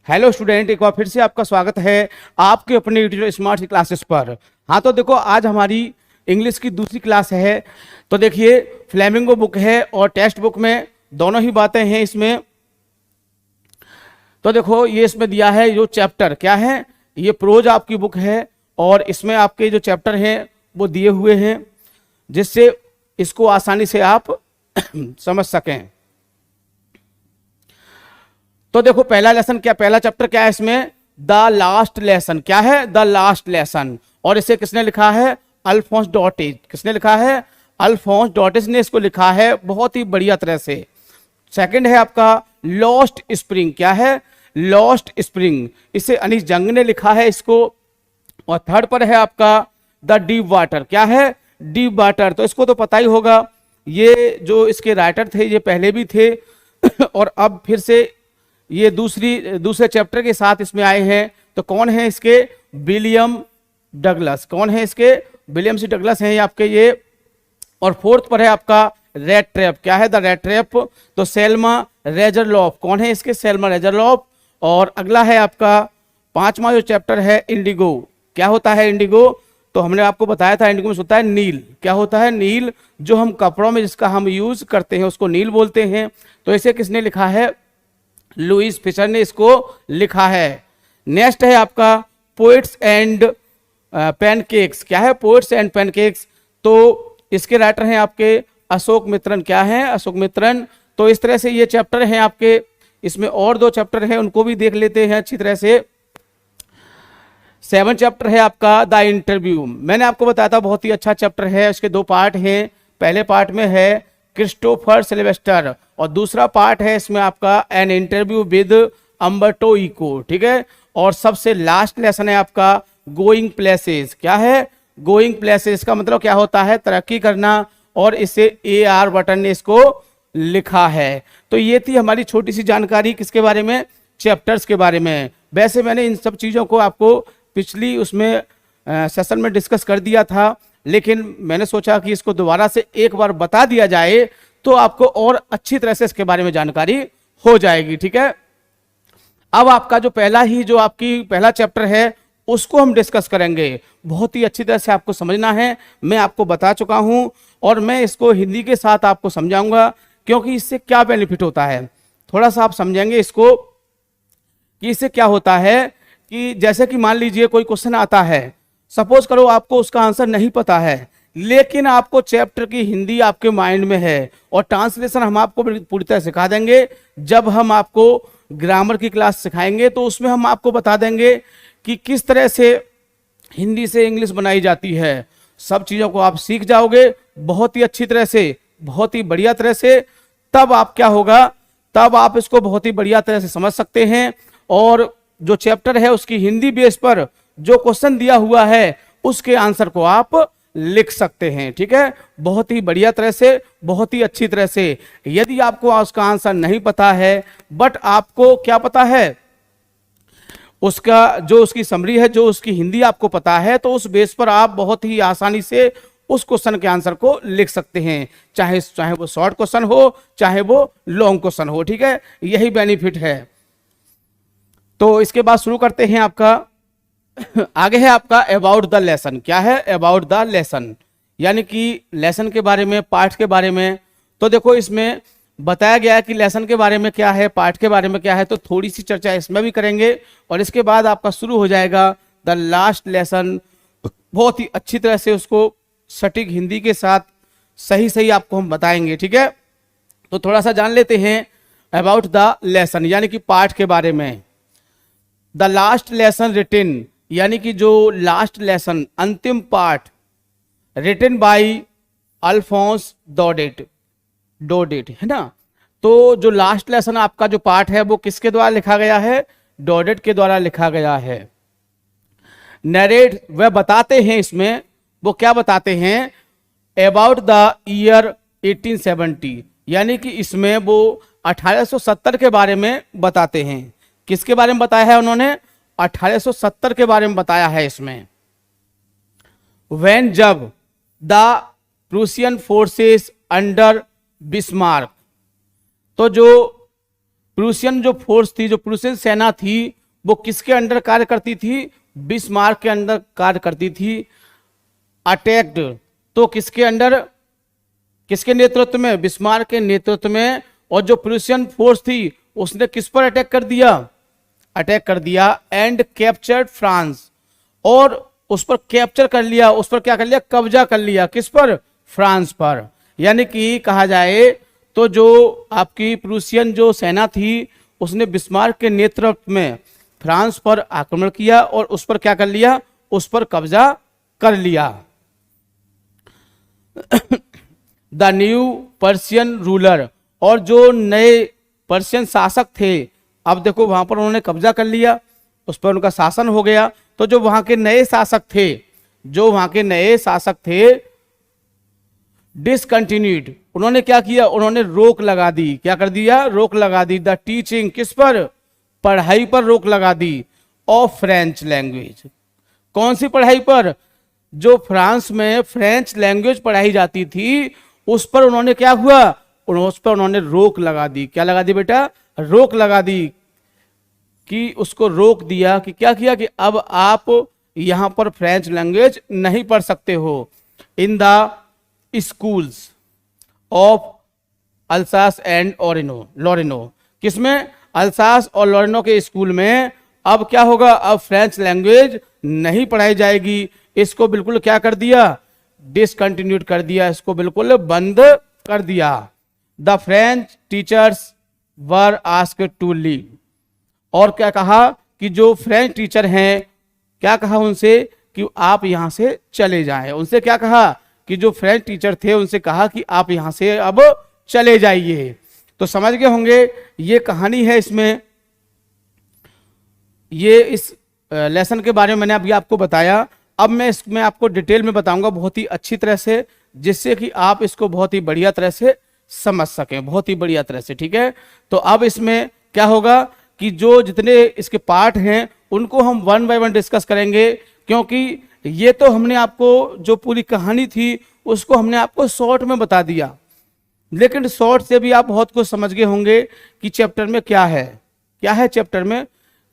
Hello student, एक बार फिर से आपका स्वागत है आपके अपने यूट्यूब स्मार्ट क्लासेस पर। हाँ, तो देखो आज हमारी इंग्लिश की दूसरी क्लास है। तो देखिए, फ्लेमिंगो बुक है और टेक्स्ट बुक में दोनों ही बातें हैं इसमें। तो देखो, ये इसमें दिया है जो चैप्टर क्या है, ये प्रोज आपकी बुक है और इसमें आपके जो चैप्टर हैं वो दिए हुए हैं, जिससे इसको आसानी से आप समझ सकें। तो देखो, पहला लेसन क्या, पहला चैप्टर क्या है इसमें, द लास्ट लेसन। क्या है? The last lesson. और इसे किसने लिखा है? अल्फोंस डॉटेज। किसने लिखा है? अल्फोंस डॉटेज ने इसको लिखा है बहुत ही बढ़िया तरह से। सेकंड है आपका लॉस्ट स्प्रिंग। क्या है? लॉस्ट स्प्रिंग, इसे अनीस जंग ने लिखा है इसको। और थर्ड पर है आपका द डीप वाटर। क्या है? Deep water. तो इसको तो पता ही होगा, ये जो इसके राइटर थे ये पहले भी थे और अब फिर से ये दूसरे चैप्टर के साथ इसमें आए हैं। तो कौन है इसके? William Douglas. कौन है इसके? विलियम सी डगलस हैं ये आपके ये। और फोर्थ पर है आपका रेड ट्रैप। क्या है? The red trap. तो सेल्मा रेजरलॉफ। कौन है इसके? सेल्मा रेजरलॉफ। और अगला है आपका पांचवा जो चैप्टर है, इंडिगो। क्या होता है इंडिगो? तो हमने आपको बताया था इंडिगो में होता है नील। क्या होता है? नील। जो हम कपड़ों में जिसका हम यूज करते हैं उसको नील बोलते हैं। तो इसे किसने लिखा है? लुइस फिशर ने इसको लिखा है। नेक्स्ट है आपका पोएट्स एंड पैनकेक्स। क्या है? Poets and pancakes. तो इसके राइटर हैं आपके अशोक मित्रन। क्या है? अशोक मित्रन। तो इस तरह से ये चैप्टर हैं आपके। इसमें और दो चैप्टर हैं, उनको भी देख लेते हैं अच्छी तरह से। 7 चैप्टर है आपका द इंटरव्यू। मैंने आपको बताया था बहुत ही अच्छा चैप्टर है। इसके 2 पार्ट हैं। पहले पार्ट में है क्रिस्टोफर सिल्वेस्टर और दूसरा पार्ट है इसमें आपका an interview with Umberto Eco. ठीक है। और सबसे लास्ट लेसन है आपका गोइंग प्लेसेस। क्या है? गोइंग प्लेसेस का मतलब क्या होता है? तरक्की करना। और इसे AR बटन ने इसको लिखा है। तो ये थी हमारी छोटी सी जानकारी किसके बारे में? चैप्टर्स के बारे में। वैसे मैंने इन सब चीज़ों को आपको पिछली उसमें सेशन में डिस्कस कर दिया था, लेकिन मैंने सोचा कि इसको दोबारा से एक बार बता दिया जाए तो आपको और अच्छी तरह से इसके बारे में जानकारी हो जाएगी। ठीक है। अब आपका जो पहला चैप्टर है उसको हम डिस्कस करेंगे। बहुत ही अच्छी तरह से आपको समझना है, मैं आपको बता चुका हूं और मैं इसको हिंदी के साथ आपको समझाऊंगा, क्योंकि इससे क्या बेनिफिट होता है थोड़ा सा आप समझेंगे इसको कि इससे क्या होता है। कि जैसे कि मान लीजिए कोई क्वेश्चन आता है, सपोज करो आपको उसका आंसर नहीं पता है, लेकिन आपको चैप्टर की हिंदी आपके माइंड में है और ट्रांसलेशन हम आपको पूरी तरह सिखा देंगे। जब हम आपको ग्रामर की क्लास सिखाएंगे तो उसमें हम आपको बता देंगे कि किस तरह से हिंदी से इंग्लिश बनाई जाती है। सब चीज़ों को आप सीख जाओगे बहुत ही अच्छी तरह से, बहुत ही बढ़िया तरह से। तब आप क्या होगा, तब आप इसको बहुत ही बढ़िया तरह से समझ सकते हैं और जो चैप्टर है उसकी हिंदी बेस पर जो क्वेश्चन दिया हुआ है उसके आंसर को आप लिख सकते हैं। ठीक है। बहुत ही बढ़िया तरह से, बहुत ही अच्छी तरह से। यदि आपको उसका आंसर नहीं पता है बट आपको क्या पता है, उसका जो उसकी समरी है, जो उसकी हिंदी आपको पता है, तो उस बेस पर आप बहुत ही आसानी से उस क्वेश्चन के आंसर को लिख सकते हैं, चाहे वो शॉर्ट क्वेश्चन हो, चाहे वो लॉन्ग क्वेश्चन हो। ठीक है। यही बेनिफिट है। तो इसके बाद शुरू करते हैं आपका आगे है आपका अबाउट द लेसन। क्या है? अबाउट द लेसन, यानी कि लेसन के बारे में, पाठ के बारे में। तो देखो, इसमें बताया गया है कि लेसन के बारे में क्या है, पाठ के बारे में क्या है, तो थोड़ी सी चर्चा इसमें भी करेंगे और इसके बाद आपका शुरू हो जाएगा द लास्ट लेसन। बहुत ही अच्छी तरह से उसको सटीक हिंदी के साथ सही सही आपको हम बताएंगे। ठीक है। तो थोड़ा सा जान लेते हैं अबाउट द लेसन, यानी कि पाठ के बारे में। द लास्ट लेसन रिटिन, यानी कि जो लास्ट लेसन, अंतिम पाठ, रिटन बाय अल्फोंस डॉडेट है ना। तो जो लास्ट लेसन आपका जो पाठ है वो किसके द्वारा लिखा गया है? डॉडेट के द्वारा लिखा गया है। नरेट, वह बताते हैं इसमें, वो क्या बताते हैं? अबाउट द ईयर 1870, यानी कि इसमें वो 1870 के बारे में बताते हैं। किसके बारे में बताया है उन्होंने? 1870 के बारे में बताया है इसमें। व्हेन, जब the Prussian forces under Bismarck, तो जो प्रूसियन जो फोर्स थी, जो प्रूसियन सेना थी, वो किसके अंडर कार्य करती थी? बिस्मार्क के अंदर कार्य करती थी। अटैक्ड तो किसके अंडर, किसके नेतृत्व में? बिस्मार्क के नेतृत्व में। और जो प्रूसियन फोर्स थी उसने किस पर अटैक कर दिया? अटैक कर दिया एंड कैप्चर्ड फ्रांस, और उस पर कैप्चर कर लिया, उस पर क्या कर लिया? कब्जा कर लिया। किस पर? फ्रांस पर। यानी कि कहा जाए तो जो आपकी प्रूसियन जो सेना थी उसने बिस्मार्क के नेतृत्व में फ्रांस पर आक्रमण किया और उस पर क्या कर लिया? उस पर कब्जा कर लिया। द न्यू पर्शियन रूलर, और जो नए पर्शियन शासक थे, अब देखो वहां पर उन्होंने कब्जा कर लिया, उस पर उनका शासन हो गया। तो जो वहां के नए शासक थे, जो वहां के नए शासक थे, डिसकंटिन्यूड, उन्होंने क्या किया? उन्होंने रोक लगा दी। क्या कर दिया? रोक लगा दी। द टीचिंग, किस पर? पढ़ाई पर रोक लगा दी। ऑफ फ्रेंच लैंग्वेज, कौन सी पढ़ाई पर? जो फ्रांस में फ्रेंच लैंग्वेज पढ़ाई जाती थी उस पर उन्होंने क्या हुआ? उस पर उन्होंने रोक लगा दी। क्या लगा दी बेटा? रोक लगा दी। कि उसको रोक दिया कि क्या किया? कि अब आप यहां पर फ्रेंच लैंग्वेज नहीं पढ़ सकते हो। In the schools of Alsace and Lorraine, किसमें? अल्सास और लोरेनो के स्कूल में अब क्या होगा? अब फ्रेंच लैंग्वेज नहीं पढ़ाई जाएगी। इसको बिल्कुल क्या कर दिया? डिसकंटिन्यूड कर दिया, इसको बिल्कुल बंद कर दिया। The French teachers were asked to leave, और क्या कहा? कि जो फ्रेंच टीचर हैं, क्या कहा उनसे? कि आप यहां से चले जाएं। उनसे क्या कहा? कि जो फ्रेंच टीचर थे उनसे कहा कि आप यहां से अब चले जाइए। तो समझ गए होंगे ये कहानी है। इसमें ये इस लेसन के बारे में मैंने अभी आपको बताया। अब मैं इसमें आपको डिटेल में बताऊंगा बहुत ही अच्छी तरह से, जिससे कि आप इसको बहुत ही बढ़िया तरह से समझ सकें, बहुत ही बढ़िया तरह से। ठीक है, तो अब इसमें क्या होगा कि जो जितने इसके पार्ट हैं उनको हम वन बाय वन डिस्कस करेंगे, क्योंकि ये तो हमने आपको जो पूरी कहानी थी उसको हमने आपको शॉर्ट में बता दिया, लेकिन शॉर्ट से भी आप बहुत कुछ समझ गए होंगे कि चैप्टर में क्या है। क्या है चैप्टर में?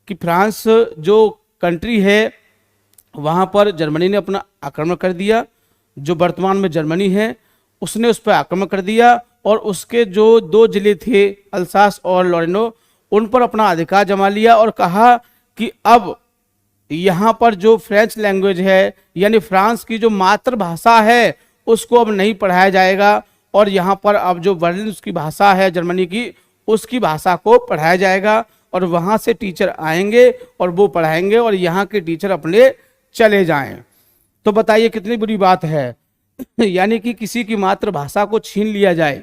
कि फ्रांस जो कंट्री है वहां पर जर्मनी ने अपना आक्रमण कर दिया। जो वर्तमान में जर्मनी है उसने उस पर आक्रमण कर दिया और उसके जो दो जिले थे अल्सास और लोरेनो उन पर अपना अधिकार जमा लिया और कहा कि अब यहाँ पर जो फ्रेंच लैंग्वेज है यानी फ्रांस की जो मातृभाषा है उसको अब नहीं पढ़ाया जाएगा, और यहाँ पर अब जो बर्लिन उसकी भाषा है जर्मनी की उसकी भाषा को पढ़ाया जाएगा, और वहाँ से टीचर आएंगे और वो पढ़ाएंगे और यहाँ के टीचर अपने चले जाएं। तो बताइए कितनी बुरी बात है यानी कि किसी की मातृभाषा को छीन लिया जाए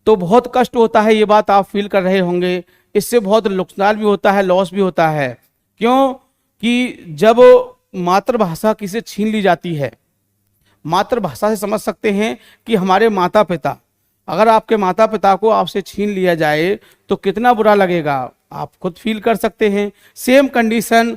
तो बहुत कष्ट होता है। ये बात आप फील कर रहे होंगे। इससे बहुत नुकसान भी होता है, लॉस भी होता है। क्यों? कि जब मातृभाषा किसे छीन ली जाती है, मातृभाषा से समझ सकते हैं कि हमारे माता पिता, अगर आपके माता पिता को आपसे छीन लिया जाए तो कितना बुरा लगेगा, आप खुद फील कर सकते हैं। सेम कंडीशन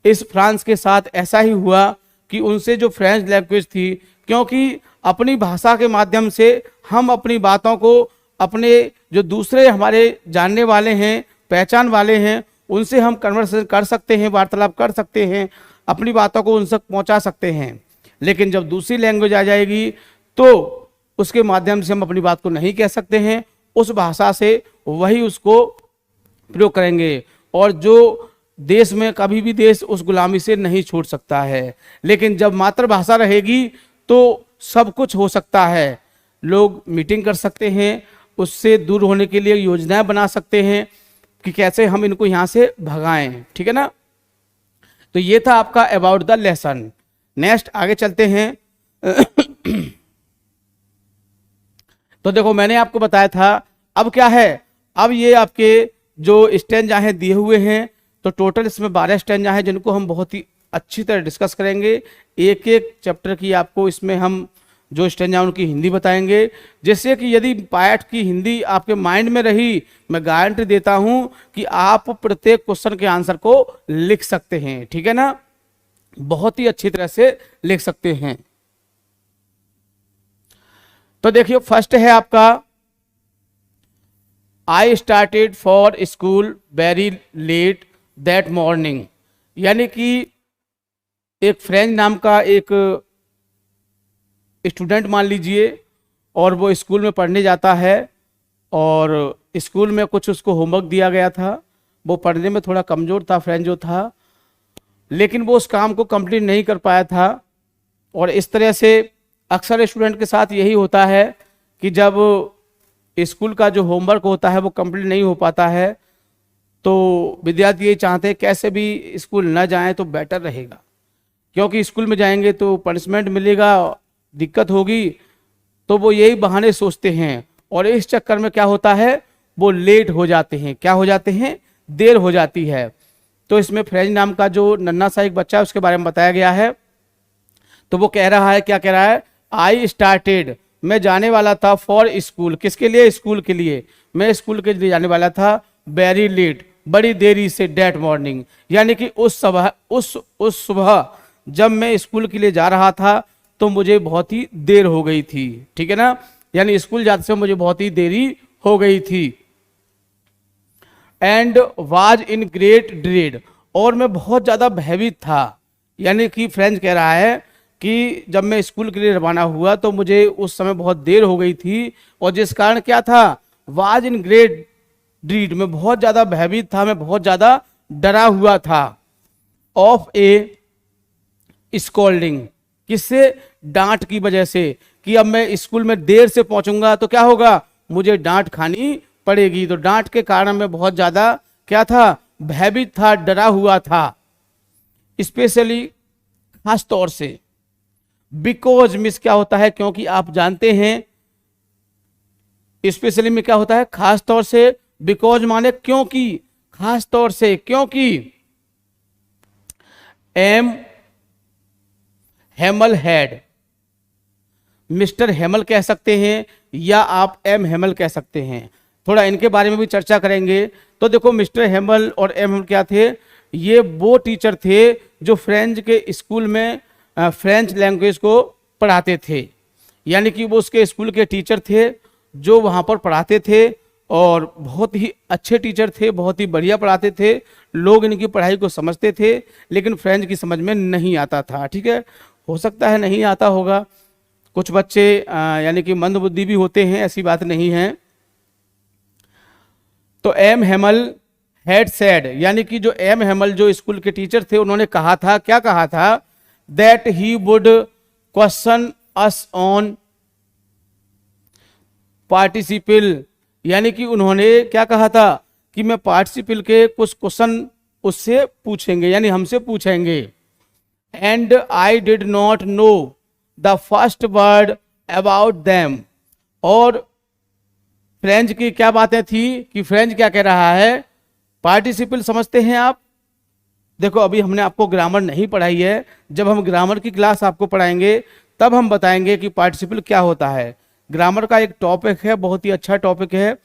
इस फ्रांस के साथ ऐसा ही हुआ कि उनसे जो फ्रेंच लैंग्वेज थी, क्योंकि अपनी भाषा के माध्यम से हम अपनी बातों को अपने जो दूसरे हमारे जानने वाले हैं, पहचान वाले हैं, उनसे हम कन्वर्सेशन कर सकते हैं, वार्तालाप कर सकते हैं, अपनी बातों को उन तक पहुंचा सकते हैं। लेकिन जब दूसरी लैंग्वेज आ जाएगी तो उसके माध्यम से हम अपनी बात को नहीं कह सकते हैं, उस भाषा से वही उसको प्रयोग करेंगे। और जो देश में कभी भी देश उस गुलामी से नहीं छूट सकता है, लेकिन जब मातृभाषा रहेगी तो सब कुछ हो सकता है। लोग मीटिंग कर सकते हैं, उससे दूर होने के लिए योजनाएं बना सकते हैं कि कैसे हम इनको यहाँ से भगाएं। ठीक है ना? तो ये था आपका अबाउट द लेसन। नेक्स्ट आगे चलते हैं। तो देखो मैंने आपको बताया था, अब क्या है, अब ये आपके जो स्टैंजा हैं दिए हुए हैं, तो टोटल इसमें 12 स्टैंजा हैं जिनको हम बहुत ही अच्छी तरह डिस्कस करेंगे। एक एक चैप्टर की आपको इसमें हम जो स्टैंजा उनकी हिंदी बताएंगे, जिससे कि यदि पाठ की हिंदी आपके माइंड में रही, मैं गारंटी देता हूं कि आप प्रत्येक क्वेश्चन के आंसर को लिख सकते हैं। ठीक है ना? बहुत ही अच्छी तरह से लिख सकते हैं। तो देखिए फर्स्ट है आपका I started for school very let that morning. यानी कि एक फ्रेंच नाम का एक स्टूडेंट मान लीजिए, और वो स्कूल में पढ़ने जाता है, और स्कूल में कुछ उसको होमवर्क दिया गया था। वो पढ़ने में थोड़ा कमज़ोर था, फ्रेंच जो था, लेकिन वो उस काम को कंप्लीट नहीं कर पाया था। और इस तरह से अक्सर स्टूडेंट के साथ यही होता है कि जब स्कूल का जो होमवर्क होता है वो कंप्लीट नहीं हो पाता है, तो विद्यार्थी ये चाहते हैं कैसे भी स्कूल ना जाएं तो बेटर रहेगा, क्योंकि स्कूल में जाएंगे तो पनिशमेंट मिलेगा, दिक्कत होगी। तो वो यही बहाने सोचते हैं, और इस चक्कर में क्या होता है, वो लेट हो जाते हैं। क्या हो जाते हैं? देर हो जाती है। तो इसमें फ्रेंच नाम का जो नन्हा सा एक बच्चा है उसके बारे में बताया गया है। तो वो कह रहा है, क्या कह रहा है? आई स्टार्टेड, मैं जाने वाला था फॉर स्कूल। किसके लिए? स्कूल के लिए। मैं स्कूल के लिए जाने वाला था वेरी लेट, बड़ी देरी से, डेट मॉर्निंग, यानी कि उस सुबह जब मैं स्कूल के लिए जा रहा था तो मुझे बहुत ही देर हो गई थी। ठीक है ना? यानी स्कूल जाते समय मुझे बहुत ही देरी हो गई थी। And was in great dread, और मैं बहुत ज्यादा भयभीत था। यानी कि फ्रेंच कह रहा है कि जब मैं स्कूल के लिए रवाना हुआ तो मुझे उस समय बहुत देर हो गई थी, और जिस कारण क्या था, वाज इन ग्रेट ड्रीड, मैं बहुत ज्यादा भयभीत था, मैं बहुत ज्यादा डरा हुआ था। ऑफ ए स्कॉल्डिंग, किससे? डांट की वजह से, कि अब मैं स्कूल में देर से पहुंचूंगा तो क्या होगा, मुझे डांट खानी पड़ेगी। तो डांट के कारण मैं बहुत ज्यादा क्या था, भयभीत था, डरा हुआ था। स्पेशली, खास तौर से। बिकॉज मिस क्या होता है, क्योंकि आप जानते हैं स्पेशली में क्या होता है, खास तौर से। बिकॉज माने क्योंकि, खास तौर से, क्योंकि। M Hamel had, mister Hemal कह सकते हैं या आप एम हेमल कह सकते हैं। थोड़ा इनके बारे में भी चर्चा करेंगे। तो देखो, मिस्टर हेमल और एम हेमल क्या थे? ये वो टीचर थे जो फ्रेंच के स्कूल में फ्रेंच लैंग्वेज को पढ़ाते थे। यानी कि वो उसके स्कूल के टीचर थे जो वहाँ पर पढ़ाते थे, और बहुत ही अच्छे टीचर थे, बहुत ही बढ़िया पढ़ाते थे। लोग इनकी पढ़ाई को समझते थे, लेकिन फ्रेंच की समझ में नहीं आता था। ठीक है, हो सकता है नहीं आता होगा, कुछ बच्चे यानी कि मंदबुद्धि भी होते हैं, ऐसी बात नहीं है। तो एम हेमल हैड सेड, यानी कि जो एम हेमल जो स्कूल के टीचर थे उन्होंने कहा था, क्या कहा था? That he would question us on participle, यानी कि उन्होंने क्या कहा था कि मैं पार्टिसिपल के कुछ क्वेश्चन उससे पूछेंगे, यानी हमसे पूछेंगे। And I did not know the first word about them, और फ्रेंच की क्या बातें थी कि फ्रेंच क्या कह रहा है, पार्टिसिपल समझते हैं आप? देखो, अभी हमने आपको ग्रामर नहीं पढ़ाई है, जब हम ग्रामर की क्लास आपको पढ़ाएंगे तब हम बताएंगे कि पार्टिसिपल क्या होता है। ग्रामर का एक टॉपिक है, बहुत ही अच्छा टॉपिक है,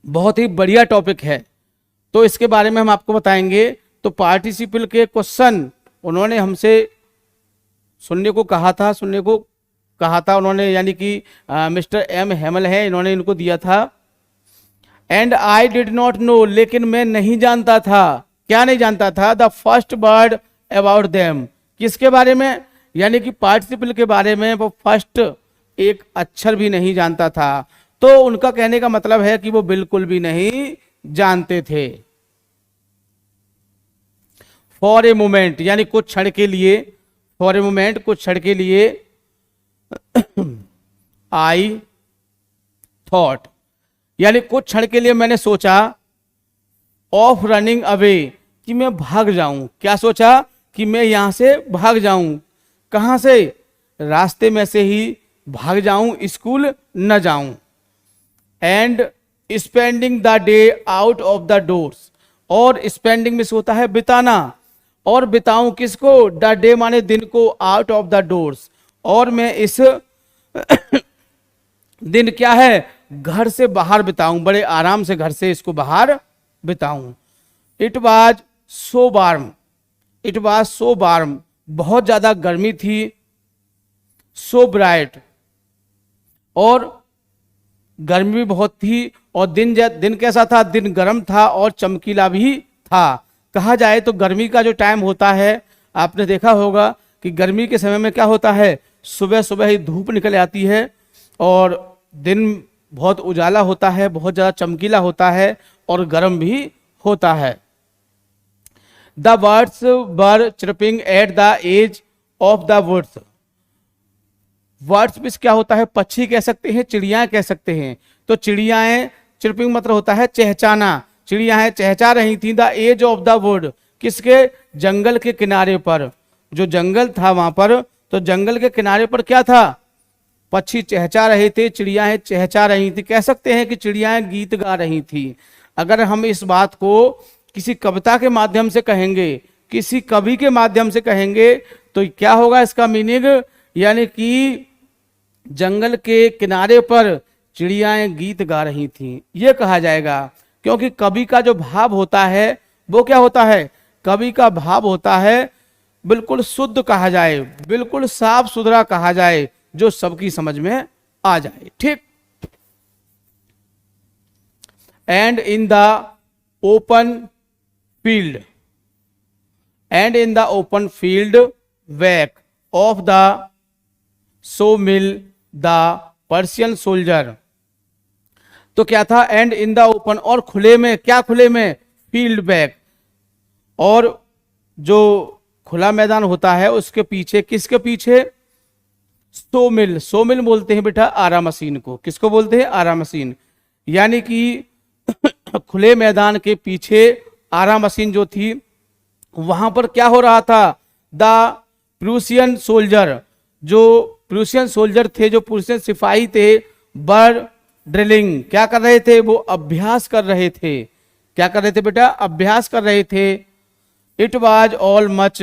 बहुत ही बढ़िया टॉपिक है, तो इसके बारे में हम आपको बताएंगे। तो पार्टिसिपल के क्वेश्चन उन्होंने हमसे सुनने को कहा था, उन्होंने, यानी कि मिस्टर एम हेमल है, इन्होंने इनको दिया था। And I did not know, लेकिन मैं नहीं जानता था। क्या नहीं जानता था? The first word about them, किसके बारे में? यानी कि पार्टिसिपल के बारे में वो फर्स्ट एक अक्षर भी नहीं जानता था। तो उनका कहने का मतलब है कि वो बिल्कुल भी नहीं जानते थे। फॉर ए मोमेंट, यानी कुछ क्षण के लिए, फॉर ए मोमेंट, कुछ क्षण के लिए। आई थॉट, यानी कुछ क्षण के लिए मैंने सोचा, ऑफ रनिंग अवे, कि मैं भाग जाऊं। क्या सोचा? कि मैं यहां से भाग जाऊं। कहां से? रास्ते में से ही भाग जाऊं, स्कूल न जाऊं। And spending the day out of the doors, और स्पेंडिंग में से होता है बिताना, और बिताऊं किसको? द डे माने दिन को, आउट ऑफ द डोर्स, और मैं इस दिन क्या है, घर से बाहर बिताऊं, बड़े आराम से घर से इसको बाहर बिताऊं। It was so warm, it was so warm, बहुत ज्यादा गर्मी थी। सो ब्राइट, और गर्मी भी बहुत थी और दिन कैसा था, दिन गर्म था और चमकीला भी था। कहा जाए तो गर्मी का जो टाइम होता है, आपने देखा होगा कि गर्मी के समय में क्या होता है, सुबह सुबह ही धूप निकल आती है और दिन बहुत उजाला होता है, बहुत ज़्यादा चमकीला होता है और गर्म भी होता है। The birds were chirping at the edge of the woods. Words में क्या होता है, पक्षी कह सकते हैं, चिड़िया कह सकते हैं। तो चिड़ियाएं, चिरपिंग मतलब होता है चहचाना, चिड़ियाएं चहचा रही थी the edge of the wood, किसके, जंगल के किनारे पर। जो जंगल था वहां पर, तो जंगल के किनारे पर क्या था, पक्षी चहचा रहे थे, चिड़ियाएं चहचा रही थी। कह सकते हैं कि चिड़ियाएं गीत गा रही थी। अगर हम इस बात को किसी कविता के माध्यम से कहेंगे, किसी कवि के माध्यम से कहेंगे, तो क्या होगा इसका मीनिंग, यानी कि जंगल के किनारे पर चिड़ियाएं गीत गा रही थीं, यह कहा जाएगा। क्योंकि कवि का जो भाव होता है वो क्या होता है, कवि का भाव होता है बिल्कुल शुद्ध कहा जाए, बिल्कुल साफ सुथरा कहा जाए, जो सबकी समझ में आ जाए। ठीक। And in the open field, and in the open field back of the sawmill the Persian soldier. तो क्या था, एंड इन द ओपन, और खुले में, क्या खुले में, फील्ड बैक, और जो खुला मैदान होता है उसके पीछे, किसके पीछे, सो मिल। सो मिल बोलते हैं बेटा आरा मशीन को। किसको बोलते हैं, आरा मशीन। यानी कि खुले मैदान के पीछे आरा मशीन जो थी, वहां पर क्या हो रहा था, द प्रूसियन सोल्जर, जो प्रूसियन सोल्जर थे, जो प्रूसियन सिपाही थे, बर ड्रिलिंग, क्या कर रहे थे, वो अभ्यास कर रहे थे। क्या कर रहे थे बेटा, अभ्यास कर रहे थे। It was all much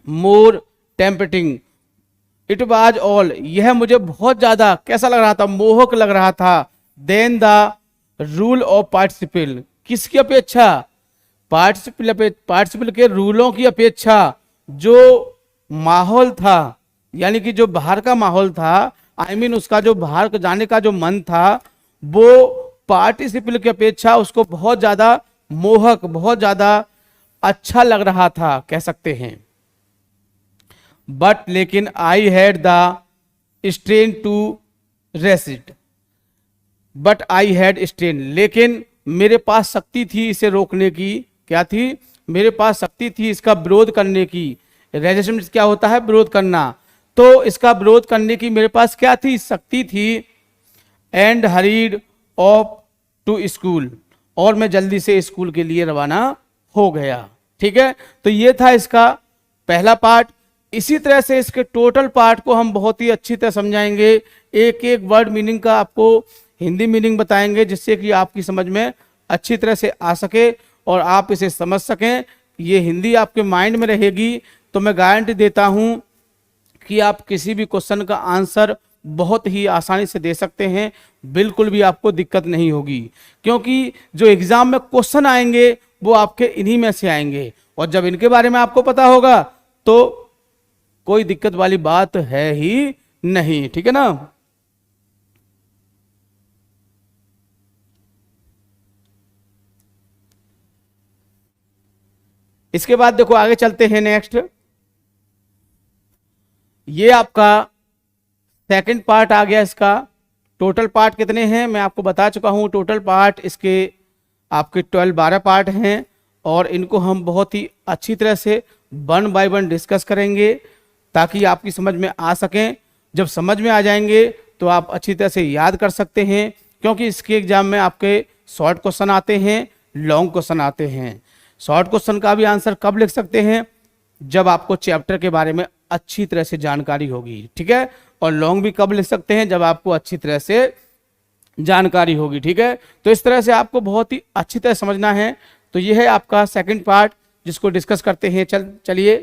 more tempting, it was all, यह मुझे बहुत ज्यादा कैसा लग रहा था, मोहक लग रहा था, then the rule of participle, किसकी अपेक्षा, पार्टिसिपल के रूलों की अपेक्षा। जो माहौल था, यानी कि जो बाहर का माहौल था, I mean उसका जो बाहर जाने का जो मन था, वो पार्टिसिपल की अपेक्षा उसको बहुत ज्यादा मोहक, बहुत ज्यादा अच्छा लग रहा था, कह सकते हैं। बट लेकिन I had the strength to resist, but I had strength, लेकिन मेरे पास शक्ति थी इसे रोकने की। क्या थी, मेरे पास शक्ति थी इसका विरोध करने की। रेजिस्टेंस क्या होता है, विरोध करना। तो इसका विरोध करने की मेरे पास क्या थी, शक्ति थी। And hurried off to school, और मैं जल्दी से स्कूल के लिए रवाना हो गया। ठीक है, तो ये था इसका पहला पार्ट। इसी तरह से इसके टोटल पार्ट को हम बहुत ही अच्छी तरह समझाएंगे, एक एक वर्ड मीनिंग का आपको हिंदी मीनिंग बताएंगे, जिससे कि आपकी समझ में अच्छी तरह से आ सके और आप इसे समझ सकें। ये हिंदी आपके माइंड में रहेगी तो मैं गारंटी देता हूं कि आप किसी भी क्वेश्चन का आंसर बहुत ही आसानी से दे सकते हैं, बिल्कुल भी आपको दिक्कत नहीं होगी। क्योंकि जो एग्जाम में क्वेश्चन आएंगे वो आपके इन्हीं में से आएंगे, और जब इनके बारे में आपको पता होगा तो कोई दिक्कत वाली बात है ही नहीं। ठीक है ना। इसके बाद देखो आगे चलते हैं नेक्स्ट। ये आपका सेकंड पार्ट आ गया। इसका टोटल पार्ट कितने हैं मैं आपको बता चुका हूं। टोटल पार्ट इसके आपके 12 पार्ट हैं, और इनको हम बहुत ही अच्छी तरह से 1 बाय 1 डिस्कस करेंगे ताकि आपकी समझ में आ सकें। जब समझ में आ जाएंगे तो आप अच्छी तरह से याद कर सकते हैं, क्योंकि इसके एग्जाम में आपके शॉर्ट क्वेश्चन आते हैं, लॉन्ग क्वेश्चन आते हैं। शॉर्ट क्वेश्चन का भी आंसर कब लिख सकते हैं, जब आपको चैप्टर के बारे में अच्छी तरह से जानकारी होगी। ठीक है, और लॉन्ग भी कब लिख सकते हैं, जब आपको अच्छी तरह से जानकारी होगी। ठीक है, तो इस तरह से आपको बहुत ही अच्छी तरह समझना है। तो यह है आपका सेकंड पार्ट, जिसको डिस्कस करते हैं। चलिए।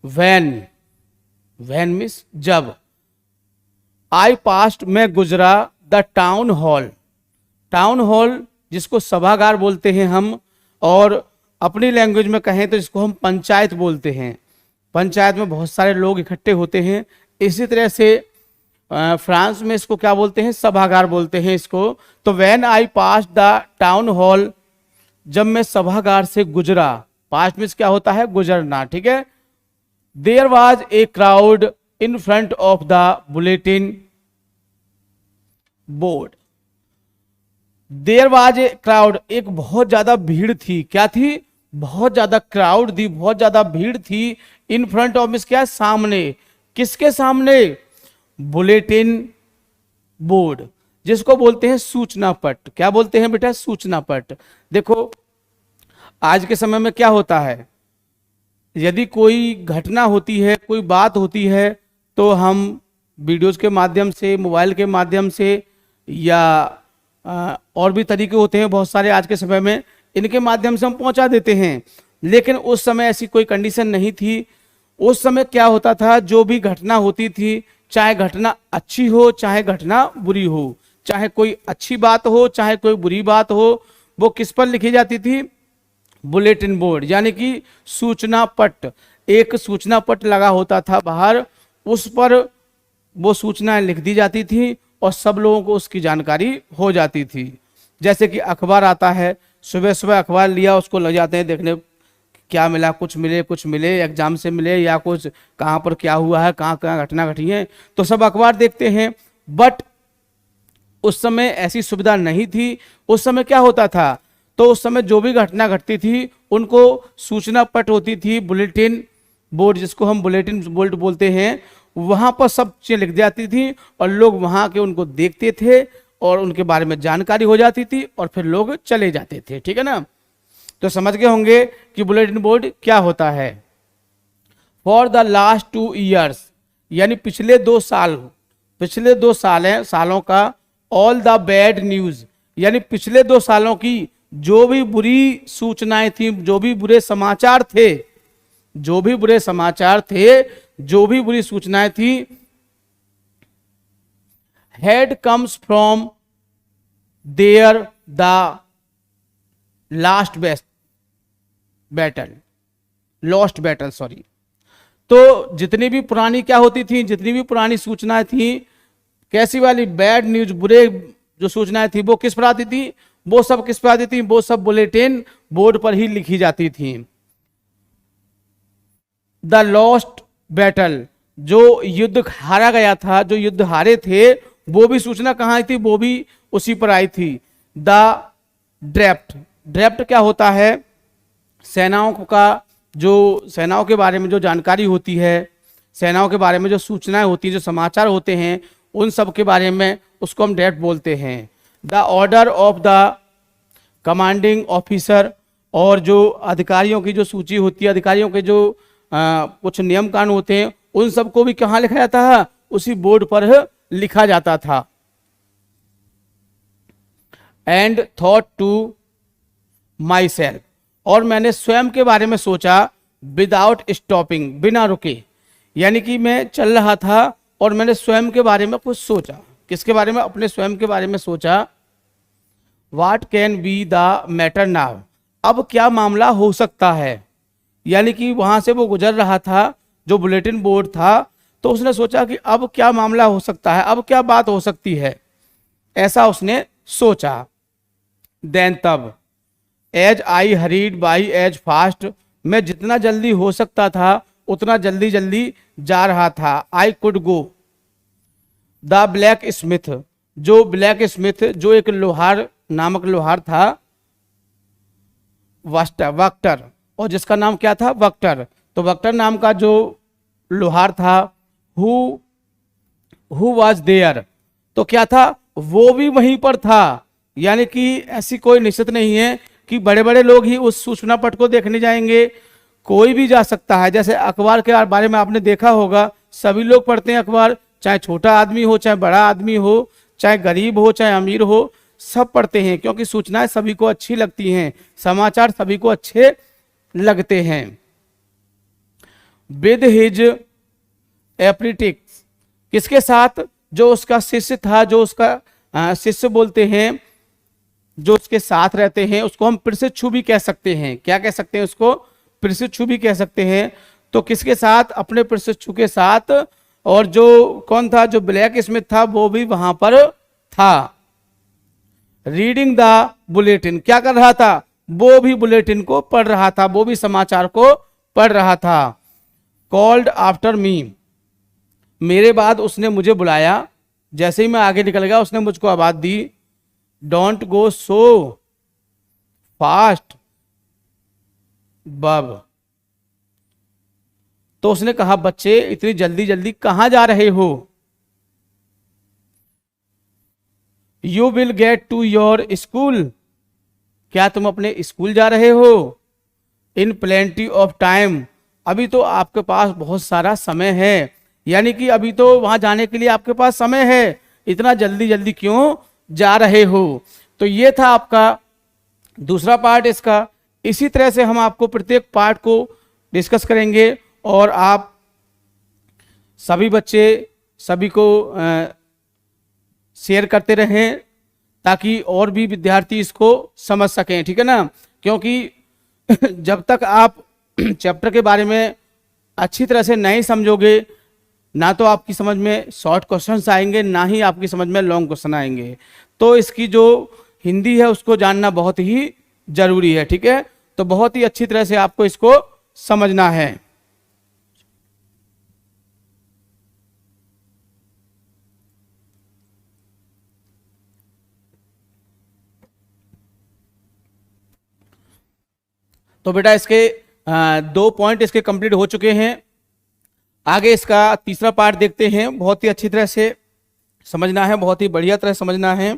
वैन मीन्स जब। आई पास्ट में गुजरा the town hall. Town hall जिसको सभागार बोलते हैं हम, और अपनी लैंग्वेज में कहें तो इसको हम पंचायत बोलते हैं। पंचायत में बहुत सारे लोग इकट्ठे होते हैं, इसी तरह से फ्रांस में इसको क्या बोलते हैं, सभागार बोलते हैं इसको। तो when I pass the town hall, जब मैं सभागार से गुजरा, पास्ट में क्या होता है, गुजरना, ठीक है। There was a crowd in front of the bulletin board. There was a crowd, एक बहुत ज्यादा भीड़ थी, क्या थी, बहुत ज्यादा क्राउड थी, बहुत ज्यादा भीड़ थी। इन फ्रंट ऑफ मींस क्या है, सामने, किसके सामने, बुलेटिन बोर्ड, जिसको बोलते हैं सूचना पट। क्या बोलते हैं बेटा, सूचना पट। देखो आज के समय में क्या होता है, यदि कोई घटना होती है, कोई बात होती है, तो हम वीडियोज के माध्यम से, मोबाइल के माध्यम से, या और भी तरीके होते हैं बहुत सारे आज के समय में, इनके माध्यम से हम पहुंचा देते हैं। लेकिन उस समय ऐसी कोई कंडीशन नहीं थी। उस समय क्या होता था, जो भी घटना होती थी, चाहे घटना अच्छी हो चाहे घटना बुरी हो, चाहे कोई अच्छी बात हो चाहे कोई बुरी बात हो, वो किस पर लिखी जाती थी, बुलेटिन बोर्ड, यानी कि सूचना पट। एक सूचना पट लगा होता था बाहर, उस पर वो सूचनाएं लिख दी जाती थी और सब लोगों को उसकी जानकारी हो जाती थी। जैसे कि अखबार आता है, सुबह सुबह अखबार लिया, उसको लग जाते हैं देखने क्या मिला, कुछ मिले, एग्जाम से मिले, या कुछ कहाँ पर क्या हुआ है, कहाँ कहाँ घटना घटी है, तो सब अखबार देखते हैं। बट उस समय ऐसी सुविधा नहीं थी। उस समय क्या होता था, तो उस समय जो भी घटना घटती थी उनको सूचना पट होती थी, बुलेटिन बोर्ड, जिसको हम बुलेटिन बोर्ड बोलते हैं, वहां पर सब चीजें लिख जाती थी और लोग वहां के उनको देखते थे और उनके बारे में जानकारी हो जाती थी और फिर लोग चले जाते थे, ठीक है ना। तो समझ गए होंगे कि बुलेटिन बोर्ड क्या होता है। फॉर द लास्ट 2 years, यानी पिछले 2 साल, पिछले 2 साल हैं, सालों का, ऑल द बैड न्यूज, यानी पिछले 2 सालों की जो भी बुरी सूचनाएं थी, जो भी बुरे समाचार थे, जो भी बुरे समाचार थे, जो भी बुरी सूचनाएं थी, had comes from there the last best battle, lost battle, sorry. तो जितनी भी पुरानी क्या होती थी, जितनी भी पुरानी सूचनाएं थी, कैसी वाली, बैड न्यूज, बुरे जो सूचनाएं थी, वो किस पर आती थी, वो सब किस पर आती थी, वो सब बुलेटिन बोर्ड पर ही लिखी जाती थी। द लॉस्ट बैटल, जो युद्ध हारा गया था, जो युद्ध हारे थे, वो भी सूचना कहाँ आई थी, वो भी उसी पर आई थी। द ड्राफ्ट, ड्राफ्ट क्या होता है, सेनाओं का, जो सेनाओं के बारे में जो जानकारी होती है, सेनाओं के बारे में जो सूचनाएं होती हैं, जो समाचार होते हैं, उन सब के बारे में, उसको हम ड्राफ्ट बोलते हैं। The order of the commanding officer, और जो अधिकारियों की जो सूची होती है, अधिकारियों के जो कुछ नियम कानून होते हैं, उन सबको भी कहाँ लिखा जाता है, उसी बोर्ड पर लिखा जाता था। And thought to myself, और मैंने स्वयं के बारे में सोचा, विदाउट स्टॉपिंग, बिना रुके, यानी कि मैं चल रहा था और मैंने स्वयं के बारे में कुछ सोचा। किसके बारे में, अपने स्वयं के बारे में सोचा। What can be the matter now, अब क्या मामला हो सकता है, यानी कि वहां से वो गुजर रहा था, जो बुलेटिन बोर्ड था, तो उसने सोचा कि अब क्या मामला हो सकता है, अब क्या बात हो सकती है, ऐसा उसने सोचा। देन तब, as I hurried by as fast, मैं जितना जल्दी हो सकता था उतना जल्दी जल्दी जा रहा था। I could go the black Smith, जो ब्लैक स्मिथ, जो एक लोहार नामक लोहार था, वक्टर, और जिसका नाम क्या था, वक्टर। तो वक्टर नाम का जो लोहार था, हु वाज देयर, तो क्या था, वो भी वहीं पर था। यानी कि ऐसी कोई निश्चित नहीं है कि बड़े बड़े लोग ही उस सूचना पट को देखने जाएंगे, कोई भी जा सकता है। जैसे अखबार के बारे में आपने देखा होगा, सभी लोग पढ़ते हैं अखबार, चाहे छोटा आदमी हो, चाहे बड़ा आदमी हो, चाहे गरीब हो, चाहे अमीर हो, सब पढ़ते हैं, क्योंकि सूचनाएं सभी को अच्छी लगती हैं, समाचार सभी को अच्छे लगते हैं। विद हिज एप्रिटिक्स, किसके साथ, जो उसका शिष्य था, जो उसका शिष्य बोलते हैं, जो उसके साथ रहते हैं, उसको हम प्रशिक्षु भी कह सकते हैं। क्या कह सकते हैं उसको, प्रशिक्षु भी कह सकते हैं। तो किसके साथ, अपने प्रशिक्षु के साथ और जो कौन था, जो ब्लैक स्मिथ था वो भी वहां पर था। रीडिंग द बुलेटिन, क्या कर रहा था, वो भी बुलेटिन को पढ़ रहा था, वो भी समाचार को पढ़ रहा था। कॉल्ड आफ्टर मी, मेरे बाद उसने मुझे बुलाया, जैसे ही मैं आगे निकल गया उसने मुझको आवाज दी। डोंट गो सो फास्ट बब, तो उसने कहा बच्चे इतनी जल्दी जल्दी कहां जा रहे हो। You will get to your school, क्या तुम अपने स्कूल जा रहे हो। इन प्लेंटी ऑफ टाइम, अभी तो आपके पास बहुत सारा समय है, यानी कि अभी तो वहां जाने के लिए आपके पास समय है, इतना जल्दी जल्दी क्यों जा रहे हो। तो ये था आपका दूसरा पार्ट इसका। इसी तरह से हम आपको प्रत्येक पार्ट को डिस्कस करेंगे और आप सभी बच्चे सभी को शेयर करते रहें ताकि और भी विद्यार्थी इसको समझ सकें, ठीक है ना। क्योंकि जब तक आप चैप्टर के बारे में अच्छी तरह से नहीं समझोगे, ना तो आपकी समझ में शॉर्ट क्वेश्चंस आएंगे, ना ही आपकी समझ में लॉन्ग क्वेश्चन आएंगे। तो इसकी जो हिंदी है उसको जानना बहुत ही जरूरी है, ठीक है। तो बहुत ही अच्छी तरह से आपको इसको समझना है। तो बेटा इसके दो पॉइंट इसके कंप्लीट हो चुके हैं। आगे इसका तीसरा पार्ट देखते हैं। बहुत ही अच्छी तरह से समझना है, बहुत ही बढ़िया तरह समझना है।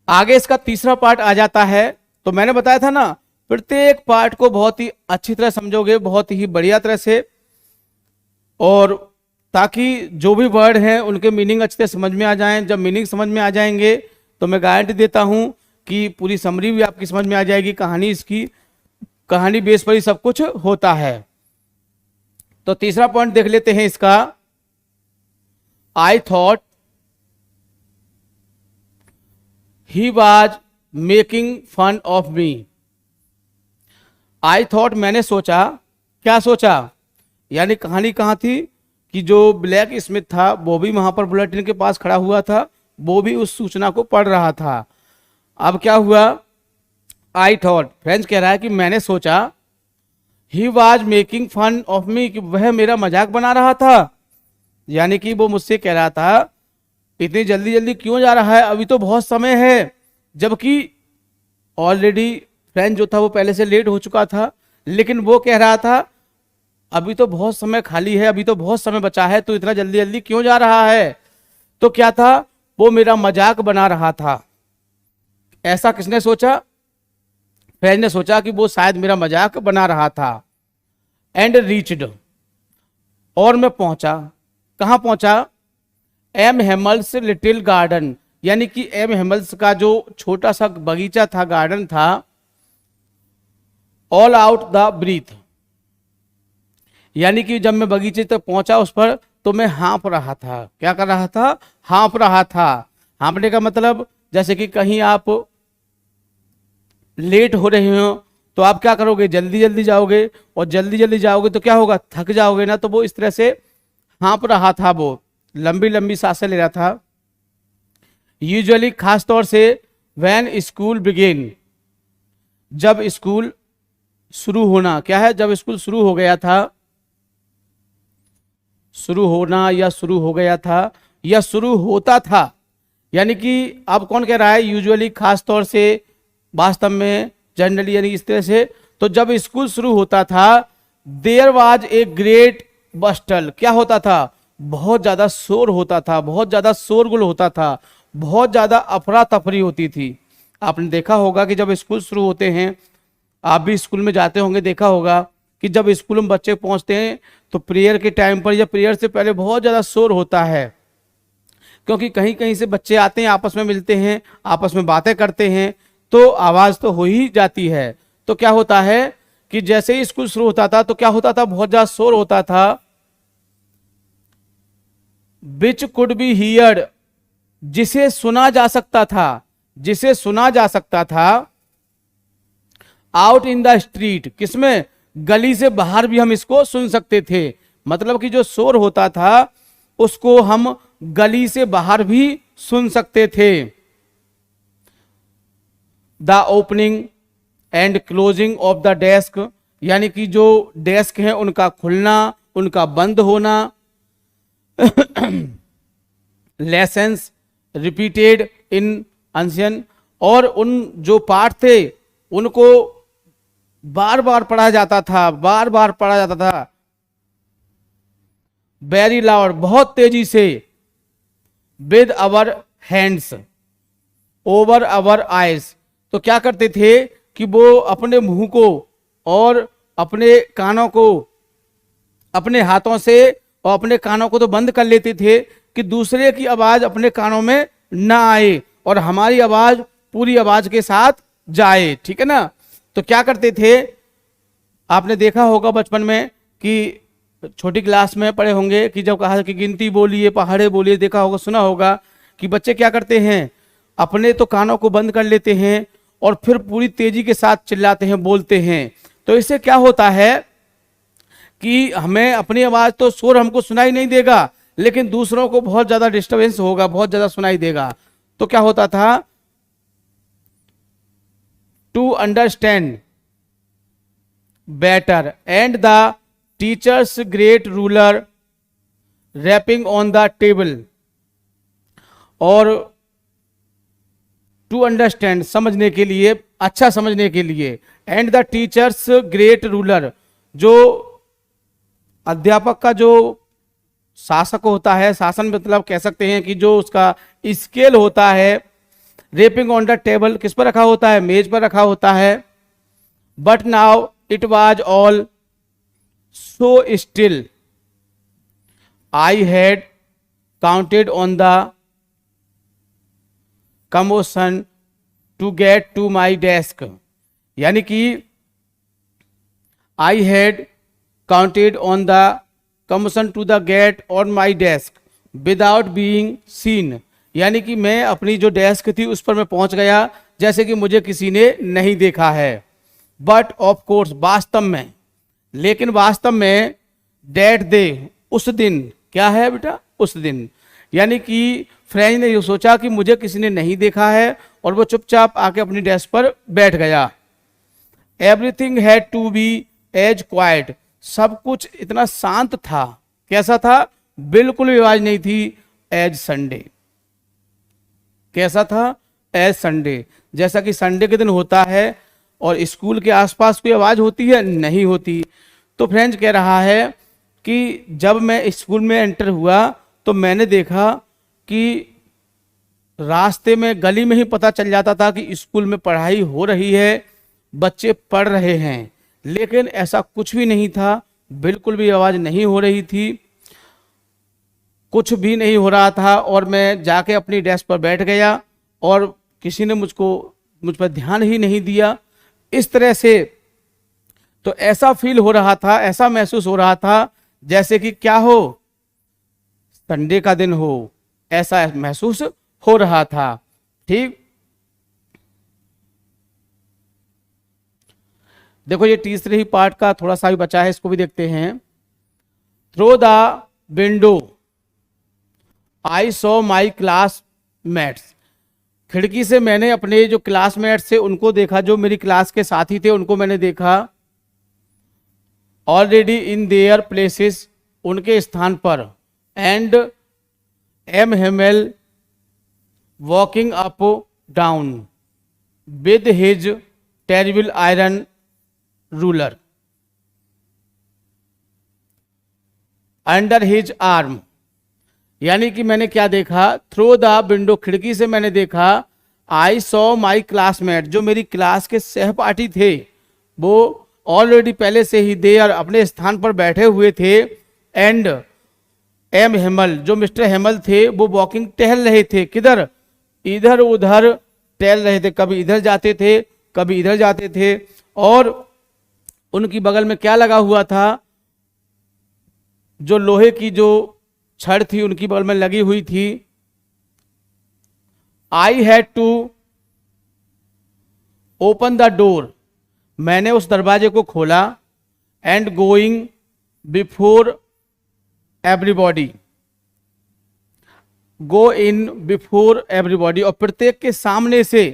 आगे इसका तीसरा पार्ट आ जाता है। तो मैंने बताया था ना, प्रत्येक पार्ट को बहुत ही अच्छी तरह समझोगे, बहुत ही बढ़िया तरह से, और ताकि जो भी वर्ड हैं उनके मीनिंग अच्छे से समझ में आ जाएं। जब मीनिंग समझ में आ जाएंगे तो मैं गारंटी देता हूं कि पूरी समरी भी आपकी समझ में आ जाएगी। कहानी इसकी कहानी बेस पर ही सब कुछ होता है। तो तीसरा पॉइंट देख लेते हैं इसका। I thought he was making fun of me. I thought, मैंने सोचा, क्या सोचा, यानी कहानी कहां थी कि जो ब्लैक स्मिथ था वो भी वहां पर बुलेटिन के पास खड़ा हुआ था, वो भी उस सूचना को पढ़ रहा था। अब क्या हुआ, आई थॉट, फ्रेंच कह रहा है कि मैंने सोचा, he was making fun of me, कि वह मेरा मजाक बना रहा था। यानी कि वो मुझसे कह रहा था इतनी जल्दी जल्दी क्यों जा रहा है, अभी तो बहुत समय है। जबकि ऑलरेडी फ्रेंच जो था वो पहले से लेट हो चुका था, लेकिन वो कह रहा था अभी तो बहुत समय खाली है, अभी तो बहुत समय बचा है, तो इतना जल्दी जल्दी क्यों जा रहा है। तो क्या था, वो मेरा मजाक बना रहा था। ऐसा किसने सोचा, फ्रेंच ने सोचा कि वो शायद मेरा मजाक बना रहा था। एंड रीच्ड, और मैं पहुंचा, कहां पहुंचा, एम हेमल्स लिटिल गार्डन, यानी कि एम हेमल्स का जो छोटा सा बगीचा था, गार्डन था। ऑल आउट द ब्रीथ, यानी कि जब मैं बगीचे तक पहुंचा उस पर, तो मैं हाँफ रहा था। क्या कर रहा था, हाँफ रहा था। हाँफने का मतलब जैसे कि कहीं आप लेट हो रहे हो तो आप क्या करोगे, जल्दी जल्दी जाओगे, और जल्दी जल्दी जाओगे तो क्या होगा, थक जाओगे ना। तो वो इस तरह से हाँफ रहा था, वो लंबी लंबी सांसें ले रहा था। यूजुअली, खास तौर से, व्हेन स्कूल बिगिन, जब स्कूल शुरू होना, क्या है, जब स्कूल शुरू हो गया था, शुरू होना या शुरू हो गया था या शुरू होता था, यानी कि अब कौन कह रहा है, यूजुअली, खास तौर से, वास्तव में, जनरली, यानी इस तरह से। तो जब स्कूल शुरू होता था, देयर वाज ए ग्रेट बस्टल, क्या होता था, बहुत ज्यादा शोर होता था, बहुत ज्यादा शोरगुल होता था, बहुत ज्यादा अफरा तफरी होती थी। आपने देखा होगा कि जब स्कूल शुरू होते हैं, आप भी स्कूल में जाते होंगे, देखा होगा कि जब स्कूल में बच्चे पहुंचते हैं तो प्रेयर के टाइम पर या प्रेयर से पहले बहुत ज़्यादा शोर होता है, क्योंकि कहीं कहीं से बच्चे आते हैं, आपस में मिलते हैं, आपस में बातें करते हैं, तो आवाज़ तो हो ही जाती है। तो क्या होता है कि जैसे ही स्कूल शुरू होता था तो क्या होता था, बहुत ज़्यादा शोर होता था। विच कुड बी हियर्ड, जिसे सुना जा सकता था, जिसे सुना जा सकता था आउट इन द स्ट्रीट, किसमें, गली से बाहर भी हम इसको सुन सकते थे। मतलब कि जो शोर होता था उसको हम गली से बाहर भी सुन सकते थे। The opening and closing of the desk, यानी कि जो डेस्क है उनका खुलना, उनका बंद होना। लेसन्स रिपीटेड इन अनशन, और उन जो पाठ थे उनको बार बार पढ़ा जाता था, बार बार पढ़ा जाता था। वेरी लाउड, बहुत तेजी से। With our hands over our eyes, तो क्या करते थे कि वो अपने मुंह को और अपने कानों को अपने हाथों से और अपने कानों को तो बंद कर लेते थे कि दूसरे की आवाज अपने कानों में ना आए और हमारी आवाज पूरी आवाज के साथ जाए, ठीक है ना। तो क्या करते थे, आपने देखा होगा बचपन में कि छोटी क्लास में पढ़े होंगे कि जब कहा कि गिनती बोलिए, पहाड़े बोलिए, देखा होगा, सुना होगा कि बच्चे क्या करते हैं, अपने तो कानों को बंद कर लेते हैं और फिर पूरी तेजी के साथ चिल्लाते हैं, बोलते हैं। तो इससे क्या होता है कि हमें अपनी आवाज तो शोर हमको सुनाई नहीं देगा, लेकिन दूसरों को बहुत ज्यादा डिस्टरबेंस होगा, बहुत ज्यादा सुनाई देगा। तो क्या होता था, to understand better and the teacher's great ruler rapping on the table, और टू अंडरस्टैंड समझने के लिए, अच्छा समझने के लिए, and the teacher's great ruler, जो अध्यापक का जो शासक होता है, शासन मतलब कह सकते हैं कि जो उसका स्केल होता है, रेपिंग ऑन द टेबल, किस पर रखा होता है, मेज पर रखा होता है। But now it was all so still, I had counted on the commotion to get to my desk, यानी कि I had counted on the commotion to the get on my desk without being seen, यानी कि मैं अपनी जो desk थी उस पर मैं पहुंच गया जैसे कि मुझे किसी ने नहीं देखा है। बट ऑफ कोर्स, वास्तव में, लेकिन वास्तव में, डेट डे, उस दिन, क्या है बेटा, उस दिन, यानी कि फ्रेंच ने ये सोचा कि मुझे किसी ने नहीं देखा है और वो चुपचाप आके अपनी डेस्क पर बैठ गया। Everything had to be as quiet, सब कुछ इतना शांत था, कैसा था, बिल्कुल भी आवाज नहीं थी, एज संडे, कैसा था, एज संडे, जैसा कि संडे के दिन होता है और स्कूल के आसपास कोई आवाज होती है, नहीं होती। तो फ्रेंच कह रहा है कि जब मैं स्कूल में एंटर हुआ तो मैंने देखा कि रास्ते में, गली में ही पता चल जाता था कि स्कूल में पढ़ाई हो रही है, बच्चे पढ़ रहे हैं, लेकिन ऐसा कुछ भी नहीं था, बिल्कुल भी आवाज नहीं हो रही थी, कुछ भी नहीं हो रहा था। और मैं जाके अपनी डेस्क पर बैठ गया और किसी ने मुझ पर ध्यान ही नहीं दिया। इस तरह से तो ऐसा फील हो रहा था, ऐसा महसूस हो रहा था जैसे कि क्या हो, संडे का दिन हो, ऐसा महसूस हो रहा था। ठीक, देखो ये तीसरे ही पार्ट का थोड़ा सा भी बचा है, इसको भी देखते हैं। Through the window I saw my classmates, खिड़की से मैंने अपने जो क्लासमेट्स थे उनको देखा, जो मेरी क्लास के साथी थे उनको मैंने देखा। ऑलरेडी इन देयर प्लेसेस, उनके स्थान पर। And M Hamel walking up down with his terrible iron ruler under his arm, यानी कि मैंने क्या देखा, थ्रू द विंडो, खिड़की से मैंने देखा, आई सॉ माई क्लासमेट, जो मेरी क्लास के सहपाठी थे वो ऑलरेडी पहले से ही देयर, अपने स्थान पर बैठे हुए थे। एंड एम हेमल, जो मिस्टर हेमल थे वो वॉकिंग, टहल रहे थे, किधर, इधर उधर टहल रहे थे, कभी इधर जाते थे कभी इधर जाते थे। और उनकी बगल में क्या लगा हुआ था, जो लोहे की जो छड़ थी उनकी बगल में लगी हुई थी। I had to open the door, मैंने उस दरवाजे को खोला, and going before everybody, go in before everybody, और प्रत्येक के सामने से,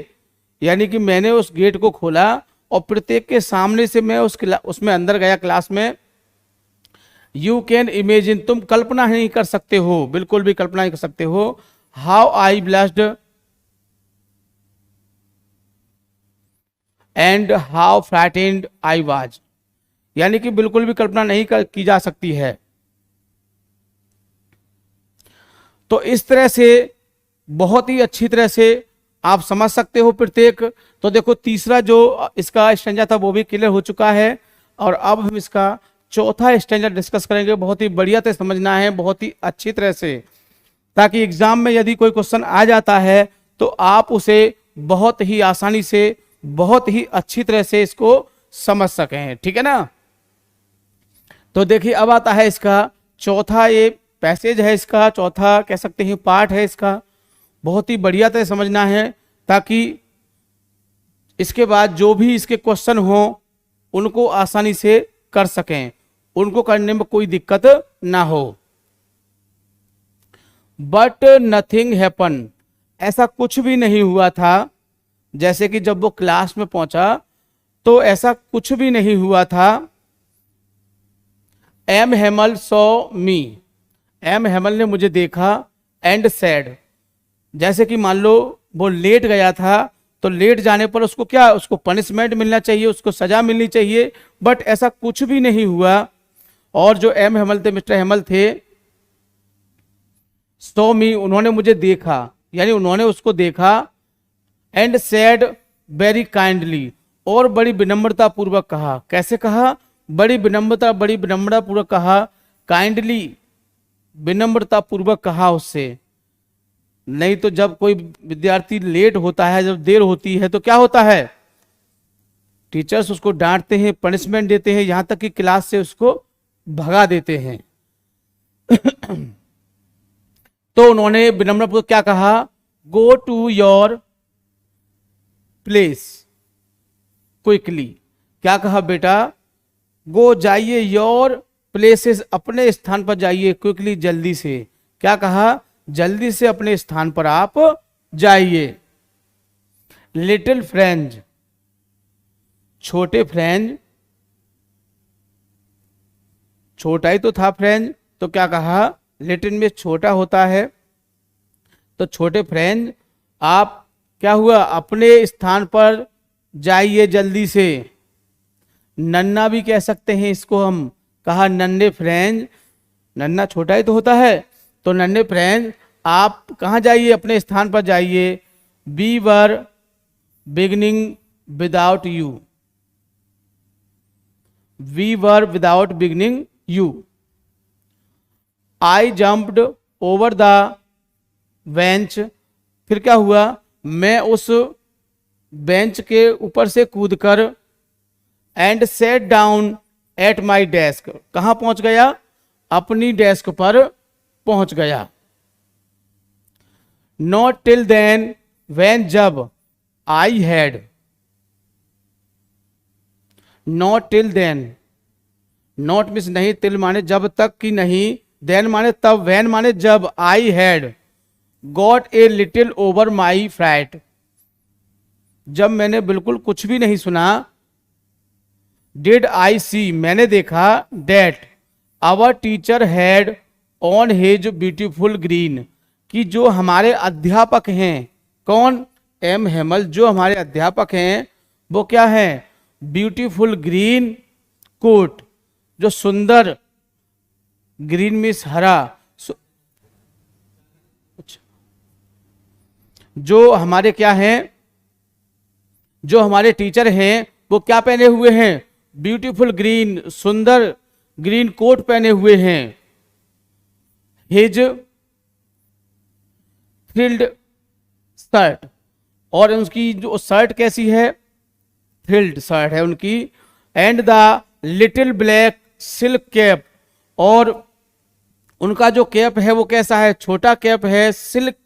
यानी कि मैंने उस गेट को खोला और प्रत्येक के सामने से मैं उसमें अंदर गया क्लास में। यू कैन इमेजिन, तुम कल्पना नहीं कर सकते हो, बिल्कुल भी कल्पना नहीं कर सकते हो, how I blessed and how frightened I was, यानी कि बिल्कुल भी कल्पना नहीं की जा सकती है। तो इस तरह से बहुत ही अच्छी तरह से आप समझ सकते हो प्रत्येक। तो देखो तीसरा जो इसका स्टैंजा था वो भी क्लियर हो चुका है, और अब हम इसका चौथा स्टैंजा डिस्कस करेंगे। बहुत ही बढ़िया से समझना है, बहुत ही अच्छी तरह से, ताकि एग्जाम में यदि कोई क्वेश्चन आ जाता है तो आप उसे बहुत ही आसानी से, बहुत ही अच्छी तरह से इसको समझ सकें, ठीक है ना। तो देखिए अब आता है इसका चौथा, ये पैसेज है इसका चौथा, कह सकते हैं पार्ट है इसका। बहुत ही बढ़िया तरह समझना है, ताकि इसके बाद जो भी इसके क्वेश्चन हो उनको आसानी से कर सकें, उनको करने में कोई दिक्कत ना हो। बट नथिंग हैपन, ऐसा कुछ भी नहीं हुआ था। जैसे कि जब वो क्लास में पहुंचा तो ऐसा कुछ भी नहीं हुआ था। M Hemal saw me, M Hemal ने मुझे देखा, एंड सैड, जैसे कि मान लो वो लेट गया था, तो लेट जाने पर उसको क्या, उसको पनिशमेंट मिलना चाहिए, उसको सजा मिलनी चाहिए, बट ऐसा कुछ भी नहीं हुआ। और जो एम हेमल थे, मिस्टर हेमल थे, सो मी, उन्होंने मुझे देखा, यानी उन्होंने उसको देखा, एंड सैड वेरी काइंडली, और बड़ी विनम्रता पूर्वक कहा। कैसे कहा, बड़ी विनम्रता पूर्वक कहा, काइंडली, विनम्रता पूर्वक कहा उससे। नहीं तो जब कोई विद्यार्थी लेट होता है, जब देर होती है, तो क्या होता है, टीचर्स उसको डांटते हैं, पनिशमेंट देते हैं, यहां तक कि क्लास से उसको भगा देते हैं। तो उन्होंने विनम्रपूर्वक क्या कहा, go to your place quickly, क्या कहा बेटा, गो जाइए, योर प्लेसेस, अपने स्थान पर जाइए, क्विकली, जल्दी से, क्या कहा, जल्दी से अपने स्थान पर आप जाइए। लिटिल फ्रेंड, छोटे फ्रेंड, छोटा ही तो था फ्रेंड, तो क्या कहा, लिटिल में छोटा होता है, तो छोटे फ्रेंड आप क्या हुआ, अपने स्थान पर जाइए जल्दी से। नन्ना भी कह सकते हैं इसको हम, कहा नन्हे फ्रेंड, नन्ना छोटा ही तो होता है, तो नन्हे फ्रेंड आप कहाँ जाइए, अपने स्थान पर जाइए। We were beginning without you, we were without beginning you. I jumped over the bench, फिर क्या हुआ, मैं उस बेंच के ऊपर से कूदकर, and set down at my desk, कहां पहुंच गया, अपनी डेस्क पर पहुंच गया। नॉट टिल देन, व्हेन, जब, I had, not till then, not means नहीं, टिल माने जब तक की नहीं, देन माने तब, व्हेन माने जब, I had got a little over my fright, जब मैंने बिल्कुल कुछ भी नहीं सुना। डिड आई सी, मैंने देखा, that our teacher had on his beautiful green, कि जो हमारे अध्यापक हैं, कौन, एम हेमल, जो हमारे अध्यापक हैं वो क्या है, ब्यूटीफुल ग्रीन कोट, जो सुंदर, ग्रीन मीन्स हरा, जो हमारे क्या हैं, जो हमारे टीचर हैं वो क्या पहने हुए हैं, ब्यूटीफुल ग्रीन, सुंदर ग्रीन कोट पहने हुए हैं। हिज थ्रिल्ड शर्ट, और उनकी जो शर्ट कैसी है, थ्रिल्ड शर्ट है उनकी। And the little black silk cap, और उनका जो कैप है वो कैसा है, छोटा कैप है, सिल्क,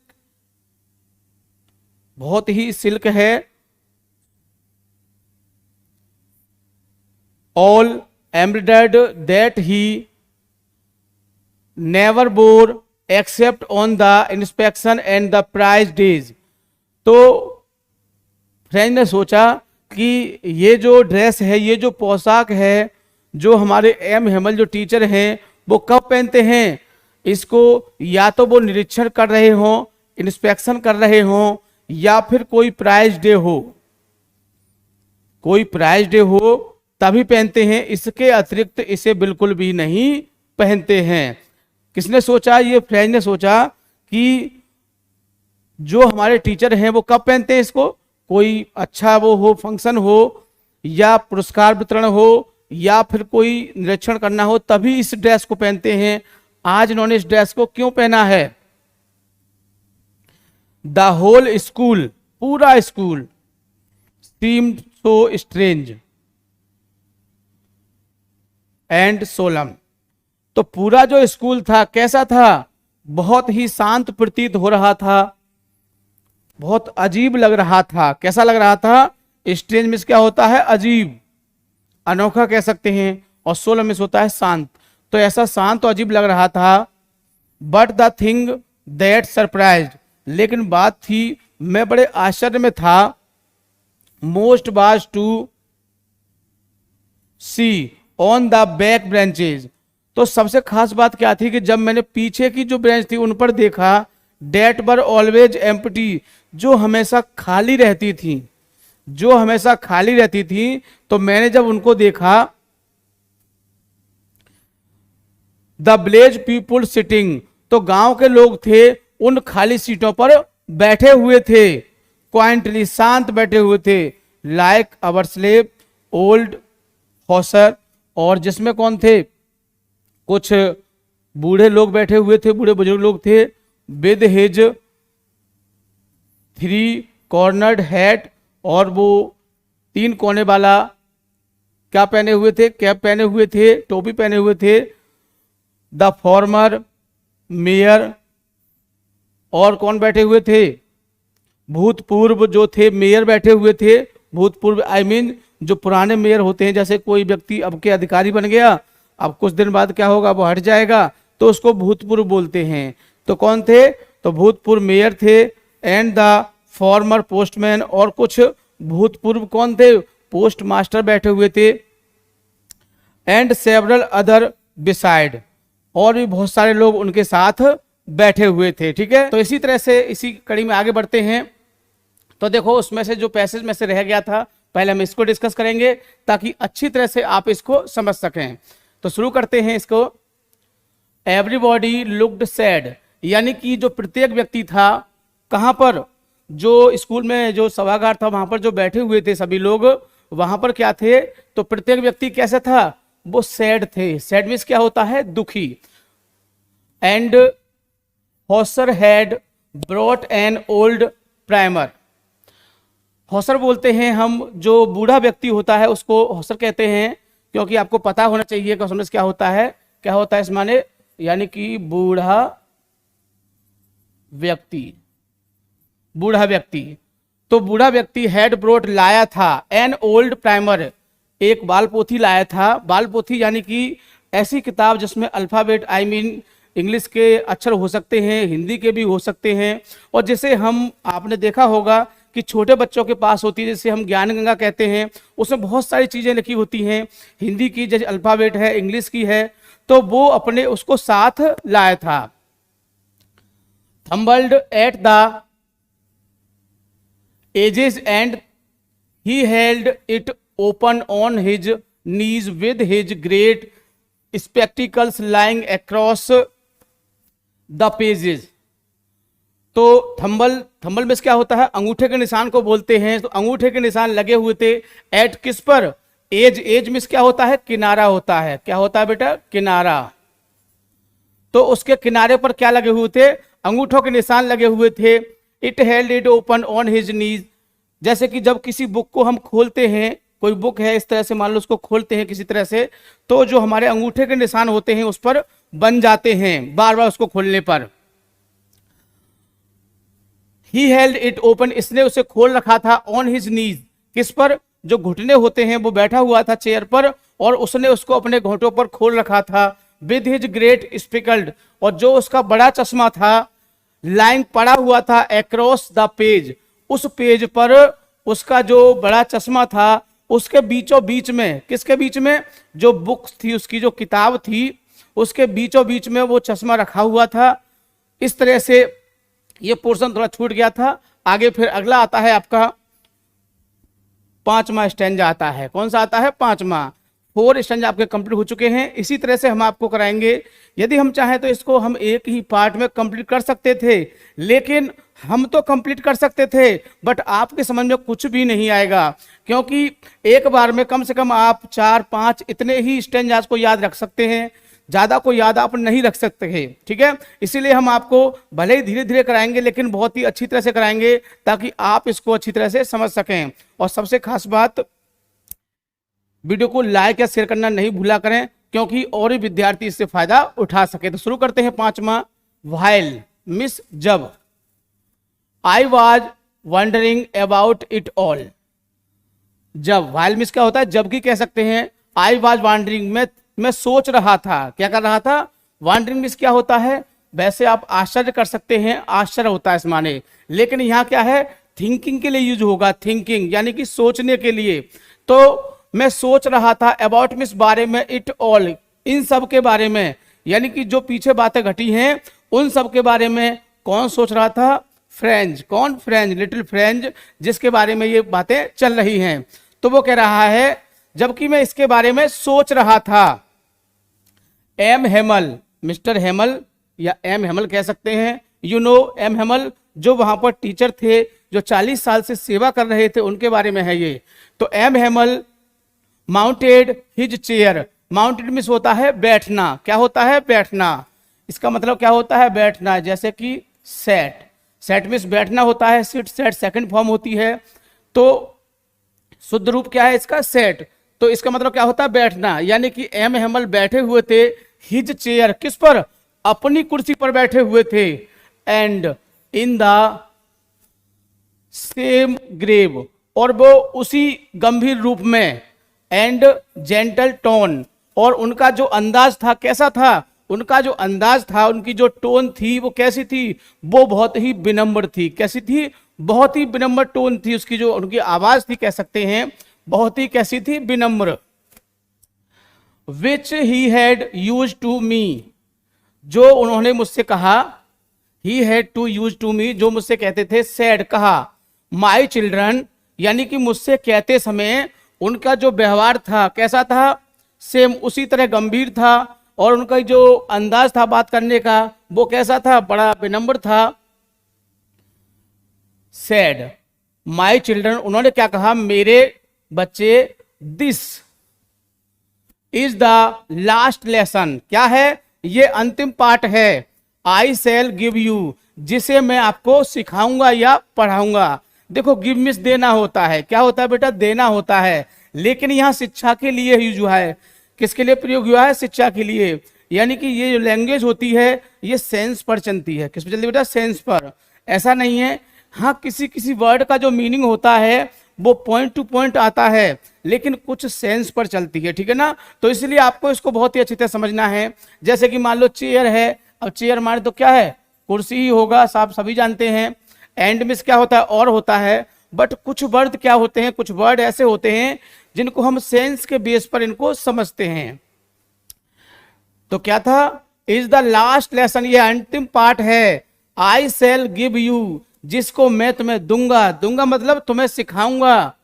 बहुत ही सिल्क है, all embroidered that he never wore except on the inspection and the prize days। तो फ्रेंड ने सोचा कि ये जो ड्रेस है, ये जो पोशाक है, जो हमारे एम हेमल जो टीचर हैं वो कब पहनते हैं, इसको या तो वो निरीक्षण कर रहे हों, इंस्पेक्शन कर रहे हों, या फिर कोई प्राइज डे हो, कोई प्राइज डे हो तभी पहनते हैं, इसके अतिरिक्त इसे बिल्कुल भी नहीं पहनते हैं। किसने सोचा? ये फ्रेंड ने सोचा कि जो हमारे टीचर हैं वो कब पहनते हैं इसको, कोई अच्छा वो हो, फंक्शन हो, या पुरस्कार वितरण हो, या फिर कोई निरीक्षण करना हो, तभी इस ड्रेस को पहनते हैं। आज इन्होंने इस ड्रेस को क्यों पहना है? द होल स्कूल, पूरा स्कूल, seemed so strange and solemn. तो पूरा जो स्कूल था कैसा था? बहुत ही शांत प्रतीत हो रहा था, बहुत अजीब लग रहा था। कैसा लग रहा था? स्ट्रेंज मीन्स क्या होता है? अजीब, अनोखा कह सकते हैं, और सोलम मीन्स होता है शांत। तो ऐसा शांत और अजीब लग रहा था। But the thing that surprised, लेकिन बात थी, मैं बड़े आश्चर्य में था, most was to see on the back branches. तो सबसे खास बात क्या थी कि जब मैंने पीछे की जो ब्रांच थी उन पर देखा, डेट वर ऑलवेज एम्प्टी, जो हमेशा खाली रहती थी, जो हमेशा खाली रहती थी। तो मैंने जब उनको देखा, द विलेज पीपुल सिटिंग, तो गांव के लोग थे उन खाली सीटों पर बैठे हुए थे, क्वाइंटली, शांत बैठे हुए थे, like our slave old Hauser, और जिसमें कौन थे? कुछ बूढ़े लोग बैठे हुए थे, बूढ़े बुजुर्ग लोग थे, विद हिज 3 कॉर्नर्ड हैट, और वो 3 कोने वाला क्या पहने हुए थे? कैप पहने हुए थे, टोपी पहने हुए थे। द फॉर्मर मेयर, और कौन बैठे हुए थे? भूतपूर्व जो थे मेयर बैठे हुए थे। भूतपूर्व आई मीन जो पुराने मेयर होते हैं, जैसे कोई व्यक्ति अब के अधिकारी बन गया, अब कुछ दिन बाद क्या होगा, वो हट जाएगा, तो उसको भूतपूर्व बोलते हैं। तो कौन थे? तो भूतपूर्व मेयर थे, एंड द फॉर्मर पोस्टमैन, और कुछ भूतपूर्व कौन थे? पोस्ट मास्टर बैठे हुए थे, एंड सेवरल अदर बिसाइड, और भी बहुत सारे लोग उनके साथ बैठे हुए थे। ठीक है, तो इसी तरह से इसी कड़ी में आगे बढ़ते हैं। तो देखो उसमें से जो पैसेज में से रह गया था, पहले हम इसको डिस्कस करेंगे ताकि अच्छी तरह से आप इसको समझ सकें। तो शुरू करते हैं इसको। एवरीबॉडी लुक्ड सैड, यानी कि जो प्रत्येक व्यक्ति था, कहां पर? जो स्कूल में जो सभागार था वहां पर जो बैठे हुए थे सभी लोग, वहां पर क्या थे? तो प्रत्येक व्यक्ति कैसा था? वो सैड थे। सैड मीन्स क्या होता है? दुखी। And Hauser had brought an old primer, Hauser बोलते हैं हम, जो बूढ़ा व्यक्ति होता है उसको हौसर कहते हैं, क्योंकि आपको पता होना चाहिए कि समझ क्या होता है, क्या होता है इस माने, यानी कि बूढ़ा व्यक्ति, बूढ़ा व्यक्ति। तो बूढ़ा व्यक्ति हैड ब्रोट लाया था एन ओल्ड प्राइमर, एक बाल पोथी लाया था। बाल पोथी यानी कि ऐसी किताब जिसमें अल्फाबेट आई मीन इंग्लिश के अक्षर हो सकते हैं, हिंदी के भी हो सकते हैं, और जैसे हम आपने देखा होगा कि छोटे बच्चों के पास होती है, जैसे हम ज्ञान गंगा कहते हैं, उसमें बहुत सारी चीज़ें लिखी होती हैं, हिंदी की जैसे अल्फाबेट है, इंग्लिश की है, तो वो अपने उसको साथ लाया था। Thumbed at the edges and he held it open on his knees with his great spectacles lying across the pages. तो थंबल में क्या होता है? अंगूठे के निशान को बोलते हैं। तो अंगूठे के निशान लगे हुए थे एट किस पर? एज। एज में क्या होता है? किनारा होता है। क्या होता है बेटा? किनारा। तो उसके किनारे पर क्या लगे हुए थे? अंगूठों के निशान लगे हुए थे। It held it open on his नीज, जैसे कि जब किसी बुक को हम खोलते हैं, कोई बुक है इस तरह से मान लो उसको खोलते हैं किसी तरह से, तो जो हमारे अंगूठे के निशान होते हैं उस पर बन जाते हैं बार बार उसको खोलने पर। ही हेल्ड इट ओपन, इसने उसे खोल रखा था ऑन हिज नीज, किस पर? जो घुटने होते हैं, वो बैठा हुआ था चेयर पर और उसने उसको अपने घोंटों पर खोल रखा था विद हिज ग्रेट स्पिकल्ड, और जो उसका बड़ा चश्मा था लाइन पड़ा हुआ था अक्रॉस द पेज, उस पेज पर उसका जो बड़ा चश्मा था उसके बीचों बीच में, किसके बीच में, जो बुक्स थी उसकी जो किताब थी उसके बीचों बीच में वो चश्मा रखा हुआ था। इस तरह से ये पोर्शन थोड़ा छूट गया था। आगे फिर अगला आता है आपका 5वां स्टैंजा आता है। कौन सा आता है? 5वां। 4 स्टैंजा आपके कंप्लीट हो चुके हैं। इसी तरह से हम आपको कराएंगे। यदि हम चाहें तो इसको हम एक ही पार्ट में कंप्लीट कर सकते थे, लेकिन हम तो कंप्लीट कर सकते थे बट आपके समझ में कुछ भी नहीं आएगा, क्योंकि एक बार में कम से कम आप 4-5 इतने ही स्टैंजास को याद रख सकते हैं, ज़्यादा को याद आप नहीं रख सकते हैं। ठीक है, इसीलिए हम आपको भले ही धीरे धीरे कराएंगे लेकिन बहुत ही अच्छी तरह से कराएंगे ताकि आप इसको अच्छी तरह से समझ सकें। और सबसे खास बात, वीडियो को लाइक या शेयर करना नहीं भूला करें क्योंकि और भी विद्यार्थी इससे फायदा उठा सके। तो शुरू करते हैं 5वां। व्हाइल मिस जब, I was wondering about it all. जब, व्हाइल मिस क्या होता है? जबकि कह सकते हैं। आई वॉज वॉन्डरिंग, मैं सोच रहा था। क्या कर रहा था? वॉन्डरिंग मिस क्या होता है? वैसे आप आश्चर्य कर सकते हैं, आश्चर्य होता है इस माने, लेकिन यहाँ क्या है? थिंकिंग के लिए यूज होगा, थिंकिंग यानी कि सोचने के लिए। तो मैं सोच रहा था अबाउट मिस बारे में, इट ऑल इन सब के बारे में, यानी कि जो पीछे बातें घटी हैं उन सब के बारे में। कौन सोच रहा था? फ्रेंच। कौन? फ्रेंच, लिटिल फ्रेंच, जिसके बारे में ये बातें चल रही हैं। तो वो कह रहा है जबकि मैं इसके बारे में सोच रहा था। एम हेमल, मिस्टर हेमल या एम हेमल कह सकते हैं। यू नो एम हेमल, जो वहां पर टीचर थे जो 40 साल से सेवा कर रहे थे, उनके बारे में है ये। तो M Hamel mounted his chair. Mounted मिस होता है बैठना। क्या होता है? बैठना। इसका मतलब क्या होता है? बैठना। जैसे कि सेट, सेट मिस बैठना होता है, सिट सेट सेकंड फॉर्म होती है। तो शुद्ध रूप क्या है इसका? सेट। तो इसका मतलब क्या होता है? बैठना। यानी कि एम हेमल बैठे हुए थे हिज चेयर, किस पर? अपनी कुर्सी पर बैठे हुए थे। And in the same grave, और वो उसी गंभीर रूप में। एंड जेंटल टोन, और उनका जो अंदाज था कैसा था? उनका जो अंदाज था, उनकी जो टोन थी वो कैसी थी? वो बहुत ही विनम्र थी। कैसी थी? बहुत ही विनम्र टोन थी उसकी, जो उनकी आवाज थी कह सकते हैं, बहुत ही कैसी थी? विनम्र। Which he had used to me, जो उन्होंने मुझसे कहा। He had to use to me, जो मुझसे कहते थे। सैड, कहा। माई चिल्ड्रन, यानी कि मुझसे कहते समय उनका जो व्यवहार था कैसा था? सेम उसी तरह गंभीर था, और उनका जो अंदाज था बात करने का वो कैसा था? बड़ा विनम्र था। सैड माई चिल्ड्रन, उन्होंने क्या कहा? मेरे बच्चे। This is the last lesson, क्या है? ये अंतिम पाठ है। आई शैल गिव यू, जिसे मैं आपको सिखाऊंगा या पढ़ाऊंगा। देखो, गिव मिस देना होता है। क्या होता है बेटा? देना होता है, लेकिन यहां शिक्षा के लिए यूज हुआ है। किसके लिए प्रयोग हुआ है? शिक्षा के लिए। यानी कि ये जो लैंग्वेज होती है ये सेंस पर चलती है। किस पर चलती है बेटा? सेंस पर। ऐसा नहीं है, हाँ किसी किसी वर्ड का जो मीनिंग होता है वो पॉइंट टू पॉइंट आता है, लेकिन कुछ सेंस पर चलती है। ठीक है ना? तो इसलिए आपको इसको बहुत ही अच्छी तरह समझना है। जैसे कि मान लो चेयर है, अब चेयर माने तो क्या है? कुर्सी ही होगा, आप सभी जानते हैं। एंड मिस क्या होता है? और होता है। बट कुछ वर्ड क्या होते हैं? कुछ वर्ड ऐसे होते हैं जिनको हम सेंस के बेस पर इनको समझते हैं। तो क्या था? इज द लास्ट लेसन, ये अंतिम पाठ है। आई शैल गिव यू, जिसको मैं तुम्हें दूंगा। दूंगा मतलब तुम्हें सिखाऊंगा।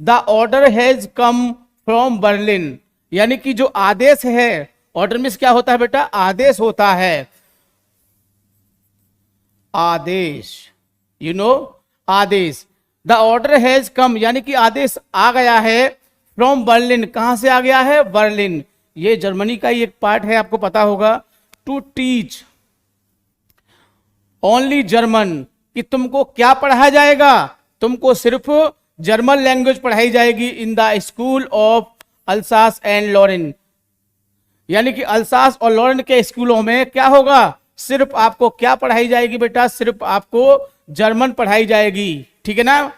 The order has come from Berlin, यानी कि जो आदेश है, ऑर्डर मीन्स क्या होता है बेटा? आदेश होता है। आदेश, यू नो, आदेश। द ऑर्डर हैज कम, यानी कि आदेश आ गया है। फ्रॉम बर्लिन, कहां से आ गया है? बर्लिन। ये जर्मनी का ही एक पार्ट है, आपको पता होगा। टू टीच ओनली जर्मन, कि तुमको क्या पढ़ाया जाएगा? तुमको सिर्फ जर्मन लैंग्वेज पढ़ाई जाएगी। In the school of Alsace and Lorraine, यानी कि अल्सास और लॉरेन के स्कूलों में क्या होगा? सिर्फ आपको क्या पढ़ाई जाएगी बेटा? सिर्फ आपको जर्मन पढ़ाई जाएगी। ठीक है ना?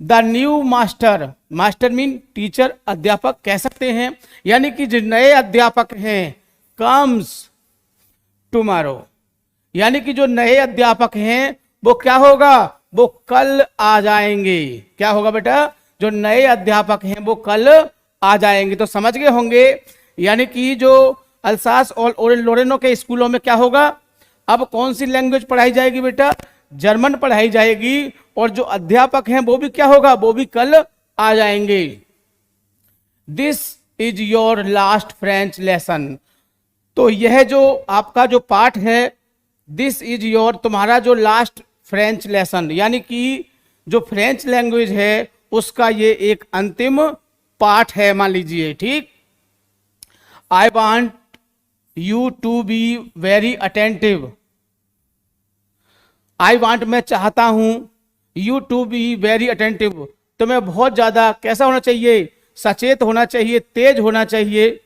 The new master, master mean teacher, अध्यापक कह सकते हैं, यानी कि जो नए अध्यापक हैं, कम्स टुमारो, यानी कि जो नए अध्यापक हैं वो क्या होगा, वो कल आ जाएंगे। क्या होगा बेटा, जो नए अध्यापक हैं वो कल आ जाएंगे। तो समझ गए होंगे, यानी कि जो अल्सास और लोरेनो के स्कूलों में क्या होगा, अब कौन सी लैंग्वेज पढ़ाई जाएगी बेटा, जर्मन पढ़ाई जाएगी, और जो अध्यापक हैं वो भी क्या होगा, वो भी कल आ जाएंगे। This is your last French lesson, तो यह जो आपका जो पाठ है, दिस इज योर, तुम्हारा जो लास्ट फ्रेंच लेसन, यानी कि जो फ्रेंच लैंग्वेज है उसका ये एक अंतिम पाठ है, मान लीजिए, ठीक। I want you to be very attentive, I want मैं चाहता हूं, you to be very attentive, तुम्हें बहुत ज्यादा कैसा होना चाहिए, सचेत होना चाहिए, तेज होना चाहिए।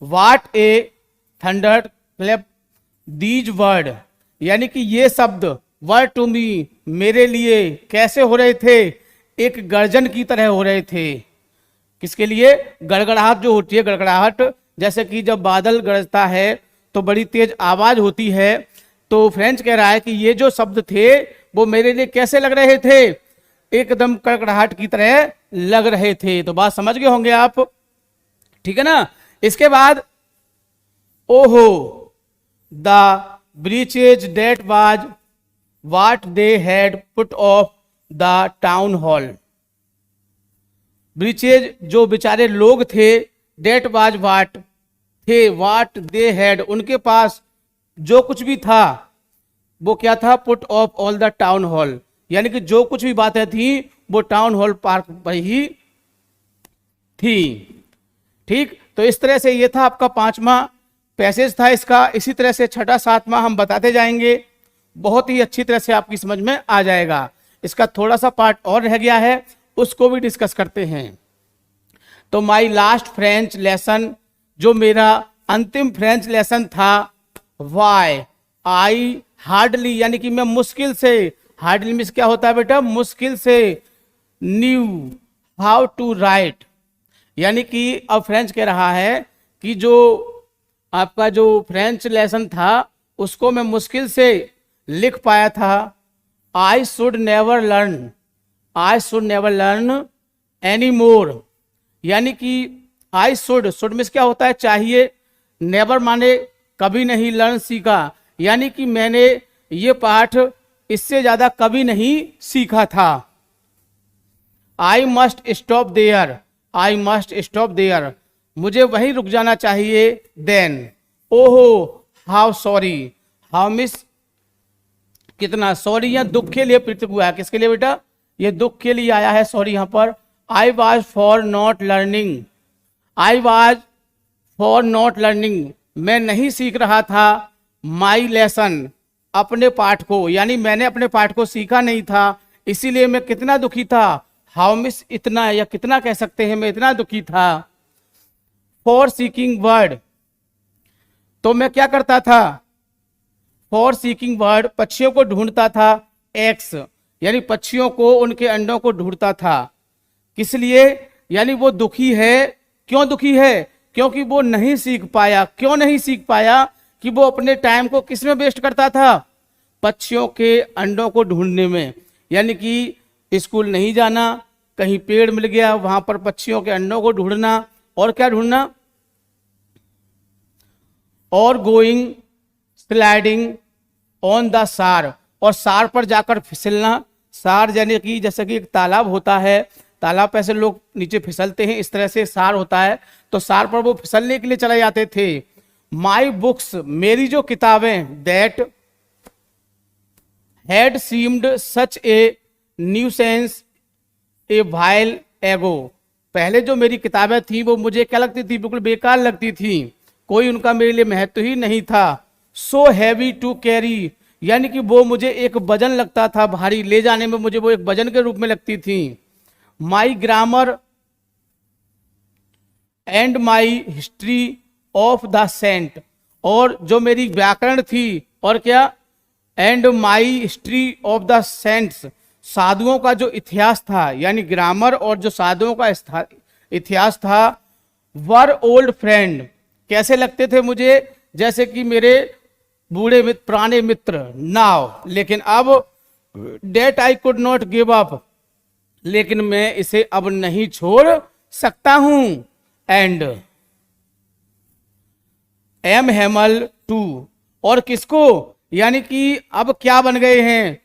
What a thunder clap these word, यानी कि ये शब्द वर्ड टू मी, मेरे लिए कैसे हो रहे थे, एक गर्जन की तरह हो रहे थे। किसके लिए, गड़गड़ाहट जो होती है, गड़गड़ाहट, जैसे कि जब बादल गरजता है तो बड़ी तेज आवाज होती है। तो फ्रेंच कह रहा है कि ये जो शब्द थे वो मेरे लिए कैसे लग रहे थे, एकदम कड़कड़ाहट की तरह लग रहे थे। तो बात समझ गए होंगे आप, ठीक है ना। इसके बाद ओहो the breeches that was what they had put off the town hall, breeches जो बेचारे लोग थे, डेट वाज वाट थे, वाट दे हैड उनके पास जो कुछ भी था वो क्या था, put off all the town hall, यानी कि जो कुछ भी बातें थी वो टाउन हॉल पार्क पर ही थी, ठीक। तो इस तरह से ये था आपका 5वां पैसेज था इसका। इसी तरह से 6ठा 7वां हम बताते जाएंगे, बहुत ही अच्छी तरह से आपकी समझ में आ जाएगा। इसका थोड़ा सा पार्ट और रह गया है, उसको भी डिस्कस करते हैं। तो माई लास्ट फ्रेंच लेसन, जो मेरा अंतिम फ्रेंच लेसन था, वाई आई हार्डली, यानी कि मैं मुश्किल से, हार्डली मीन्स क्या होता है बेटा, मुश्किल से, न्यू हाउ टू राइट, यानी कि अब फ्रेंच कह रहा है कि जो आपका जो फ्रेंच लेसन था उसको मैं मुश्किल से लिख पाया था। आई should never learn, I should never learn any more, यानी कि आई शुड मीन्स क्या होता है, चाहिए, नेवर माने कभी नहीं, लर्न सीखा, यानी कि मैंने ये पाठ इससे ज्यादा कभी नहीं सीखा था। I must stop there, I must stop there, मुझे वहीं रुक जाना चाहिए। देन ओहो हाउ सॉरी, हाउ मिस कितना, सॉरी या दुख के लिए प्रतीक हुआ है, किसके लिए बेटा, ये दुख के लिए आया है सॉरी यहां पर। I was for not learning, I was for not learning, मैं नहीं सीख रहा था, माई लेसन अपने पाठ को, यानी मैंने अपने पाठ को सीखा नहीं था, इसीलिए मैं कितना दुखी था। हाउ मिस इतना, या कितना कह सकते हैं, मैं इतना दुखी था। फॉर सीकिंग वर्ड, तो मैं क्या करता था, फॉर सीकिंग वर्ड पक्षियों को ढूंढता था, एक्स यानी पक्षियों को, उनके अंडों को ढूंढता था। किस लिए, यानी वो दुखी है, क्यों दुखी है, क्योंकि वो नहीं सीख पाया। क्यों नहीं सीख पाया, कि वो अपने टाइम को किस में वेस्ट करता था, पक्षियों के अंडों को ढूंढने में, यानी कि स्कूल नहीं जाना, कहीं पेड़ मिल गया वहां पर पक्षियों के अंडों को ढूंढना, और क्या ढूंढना, और गोइंग स्लाइडिंग ऑन द सार, और सार पर जाकर फिसलना। सार यानी कि जैसे कि एक तालाब होता है, तालाब पे से लोग नीचे फिसलते हैं, इस तरह से सार होता है, तो सार पर वो फिसलने के लिए चले जाते थे। माई बुक्स, मेरी जो किताबें, that had seemed such A nuisance A while एगो, पहले जो मेरी किताबें थी वो मुझे क्या लगती थी, बिल्कुल बेकार लगती थी, कोई उनका मेरे लिए महत्व ही नहीं था। सो हैवी टू कैरी, यानी कि वो मुझे एक वजन लगता था, भारी ले जाने में मुझे वो एक वजन के रूप में लगती थी। My grammar and my history of the saint, और जो मेरी व्याकरण थी, और क्या, and my history of the saints, साधुओं का जो इतिहास था, यानी ग्रामर और जो साधुओं का इतिहास था, वर ओल्ड फ्रेंड, कैसे लगते थे मुझे, जैसे कि मेरे बूढ़े मित्र, पुराने मित्र। नाउ, लेकिन अब, that I could not give up, लेकिन मैं इसे अब नहीं छोड़ सकता हूं। एंड एम हेमल टू, और किसको, यानी कि अब क्या बन गए हैं,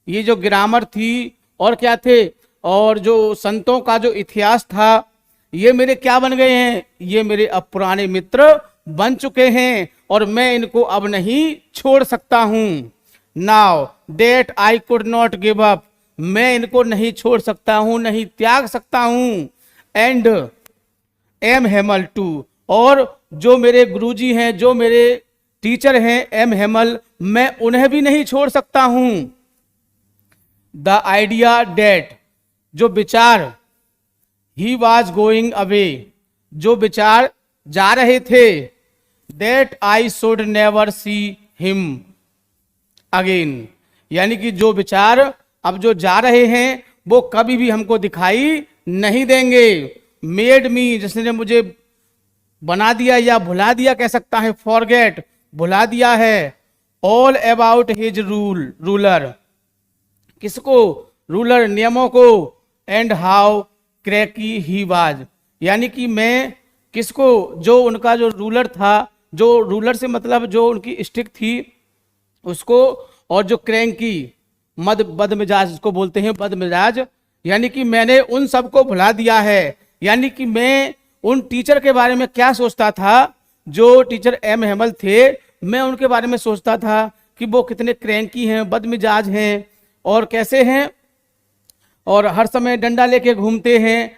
ये जो ग्रामर थी और क्या थे, और जो संतों का जो इतिहास था, ये मेरे क्या बन गए हैं, ये मेरे अब पुराने मित्र बन चुके हैं और मैं इनको अब नहीं छोड़ सकता हूं। Now that I could not give up, मैं इनको नहीं छोड़ सकता हूं, नहीं त्याग सकता हूं। एंड एम हेमल टू, और जो मेरे गुरुजी हैं, जो मेरे टीचर हैं एम हेमल, मैं उन्हें भी नहीं छोड़ सकता हूं। द आइडिया डेट, जो विचार, ही वॉज गोइंग अवे, जो विचार जा रहे थे, that I should never see him again, यानी कि जो विचार अब जो जा रहे हैं वो कभी भी हमको दिखाई नहीं देंगे। मेड मी, जिसने मुझे बना दिया या भुला दिया कह सकता है, फॉरगेट, भुला दिया है। ऑल अबाउट हिज रूलर, किसको, रूलर, नियमों को। And how cracky he was, यानी कि मैं किसको, जो उनका जो रूलर था, जो रूलर से मतलब जो उनकी स्टिक थी उसको, और जो क्रैंकी, बदमिजाज जिसको बोलते हैं, बदमिजाज, यानी कि मैंने उन सबको भुला दिया है। यानी कि मैं उन टीचर के बारे में क्या सोचता था, जो टीचर एम हेमल थे, मैं उनके बारे में सोचता था कि वो कितने क्रैंकी हैं, बदमिजाज हैं और कैसे हैं, और हर समय डंडा लेके घूमते हैं।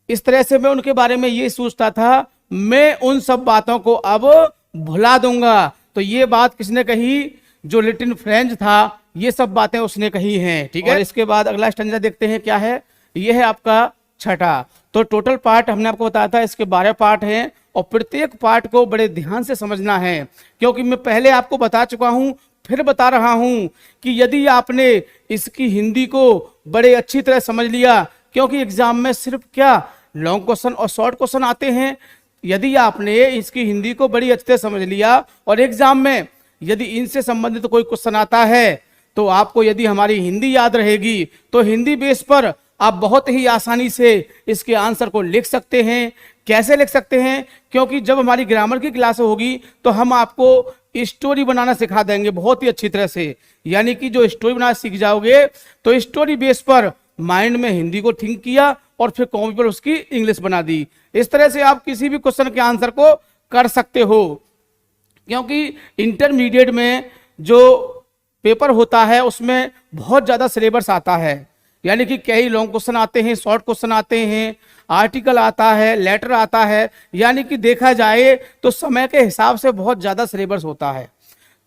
इस तरह से मैं उनके बारे में ये सोचता था, मैं उन सब बातों को अब भुला दूंगा। तो ये बात किसने कही, जो लिटिल फ्रेंच था, ये सब बातें उसने कही हैं। ठीक है, और इसके बाद अगला स्टैंजा देखते हैं क्या है। ये है आपका छठा। तो टोटल पार्ट हमने आपको बताया था, इसके 12 पार्ट हैं और प्रत्येक पार्ट को बड़े ध्यान से समझना है, क्योंकि मैं पहले आपको बता चुका हूं, फिर बता रहा हूं कि यदि आपने इसकी हिंदी को बड़े अच्छी तरह समझ लिया, क्योंकि एग्जाम में सिर्फ क्या लॉन्ग क्वेश्चन और शॉर्ट क्वेश्चन आते हैं, यदि आपने इसकी हिंदी को बड़ी अच्छी तरह समझ लिया और एग्जाम में यदि इनसे संबंधित कोई क्वेश्चन आता है, तो आपको यदि हमारी हिंदी याद रहेगी तो हिंदी बेस पर आप बहुत ही आसानी से इसके आंसर को लिख सकते हैं। कैसे लिख सकते हैं, क्योंकि जब हमारी ग्रामर की क्लास होगी तो हम आपको स्टोरी बनाना सिखा देंगे बहुत ही अच्छी तरह से। यानी कि जो स्टोरी बनाना सीख जाओगे तो स्टोरी बेस पर माइंड में हिंदी को थिंक किया और फिर कॉपी पर उसकी इंग्लिश बना दी। इस तरह से आप किसी भी क्वेश्चन के आंसर को कर सकते हो, क्योंकि इंटरमीडिएट में जो पेपर होता है उसमें बहुत ज़्यादा सिलेबस आता है। यानी कि कई लॉन्ग क्वेश्चन आते हैं, शॉर्ट क्वेश्चन आते हैं, आर्टिकल आता है, लेटर आता है, यानी कि देखा जाए तो समय के हिसाब से बहुत ज़्यादा सिलेबस होता है।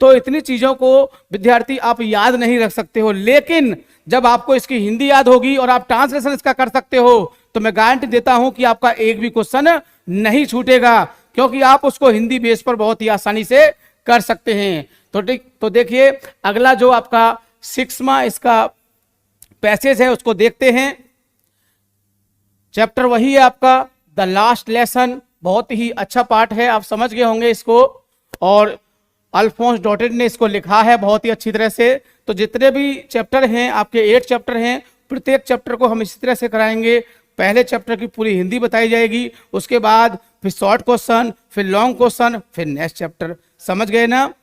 तो इतनी चीज़ों को विद्यार्थी आप याद नहीं रख सकते हो, लेकिन जब आपको इसकी हिंदी याद होगी और आप ट्रांसलेशन इसका कर सकते हो तो मैं गारंटी देता हूं कि आपका एक भी क्वेश्चन नहीं छूटेगा, क्योंकि आप उसको हिंदी बेस पर बहुत ही आसानी से कर सकते हैं। तो देखिए अगला जो आपका 6वां इसका पैसेज है उसको देखते हैं। चैप्टर वही है आपका द लास्ट लेसन, बहुत ही अच्छा पार्ट है, आप समझ गए होंगे इसको, और अल्फोंस डॉटेड ने इसको लिखा है बहुत ही अच्छी तरह से। तो जितने भी चैप्टर हैं आपके 8 चैप्टर हैं, प्रत्येक चैप्टर को हम इसी तरह से कराएंगे। पहले चैप्टर की पूरी हिंदी बताई जाएगी, उसके बाद फिर शॉर्ट क्वेश्चन, फिर लॉन्ग क्वेश्चन, फिर नेक्स्ट चैप्टर। समझ गए ना?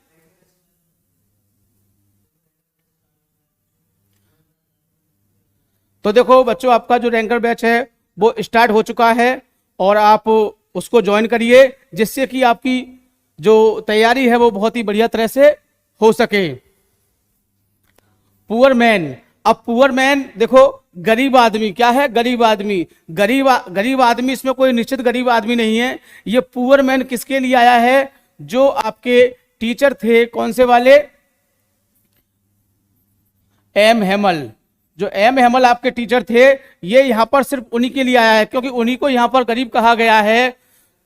तो देखो बच्चों, आपका जो रैंकर बैच है वो स्टार्ट हो चुका है और आप उसको ज्वाइन करिए, जिससे कि आपकी जो तैयारी है वो बहुत ही बढ़िया तरह से हो सके। पुअर मैन, अब पुअर मैन देखो गरीब आदमी, क्या है गरीब आदमी, गरीब आदमी, इसमें कोई निश्चित गरीब आदमी नहीं है। ये पुअर मैन किसके लिए आया है? जो आपके टीचर थे, कौन से वाले? एम हेमल। जो एम हेमल आपके टीचर थे, ये यहां पर सिर्फ उन्हीं के लिए आया है, क्योंकि उन्हीं को यहां पर गरीब कहा गया है।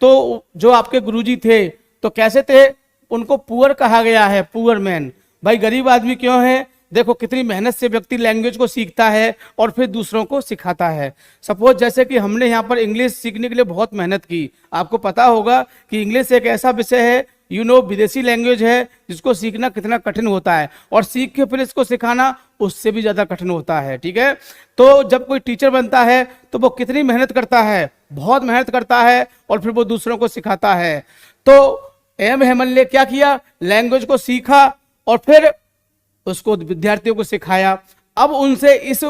तो जो आपके गुरुजी थे तो कैसे थे? उनको पुअर कहा गया है, पुअर मैन। भाई गरीब आदमी क्यों है? देखो कितनी मेहनत से व्यक्ति लैंग्वेज को सीखता है और फिर दूसरों को सिखाता है। सपोज जैसे कि हमने यहाँ पर इंग्लिश सीखने के लिए बहुत मेहनत की। आपको पता होगा कि इंग्लिश एक ऐसा विषय है, विदेशी लैंग्वेज है, जिसको सीखना कितना कठिन होता है, और सीख के फिर इसको सिखाना उससे भी ज्यादा कठिन होता है। ठीक है, तो जब कोई टीचर बनता है तो वो कितनी मेहनत करता है, बहुत मेहनत करता है, और फिर वो दूसरों को सिखाता है। तो एम हेमल ने क्या किया, लैंग्वेज को सीखा और फिर उसको विद्यार्थियों को सिखाया। अब उनसे इस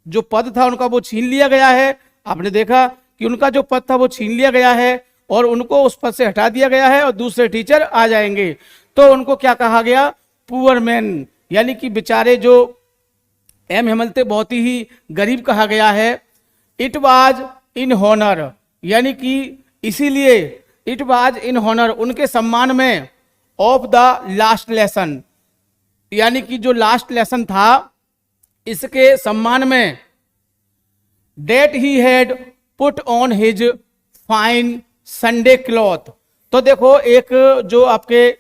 जो पद था उनका वो छीन लिया गया है। आपने देखा कि उनका जो पद था वो छीन लिया गया है और उनको उस पद से हटा दिया गया है और दूसरे टीचर आ जाएंगे। तो उनको क्या कहा गया, पुअर मैन, यानी कि बेचारे जो एम हेमल थे बहुत ही गरीब कहा गया है। इट वाज इन हॉनर, यानी कि इसीलिए इट वाज इन हॉनर, उनके सम्मान में, ऑफ द लास्ट लेसन, यानी कि जो लास्ट लेसन था इसके सम्मान में, that he had put on his fine Sunday cloth. तो देखो एक जो आपके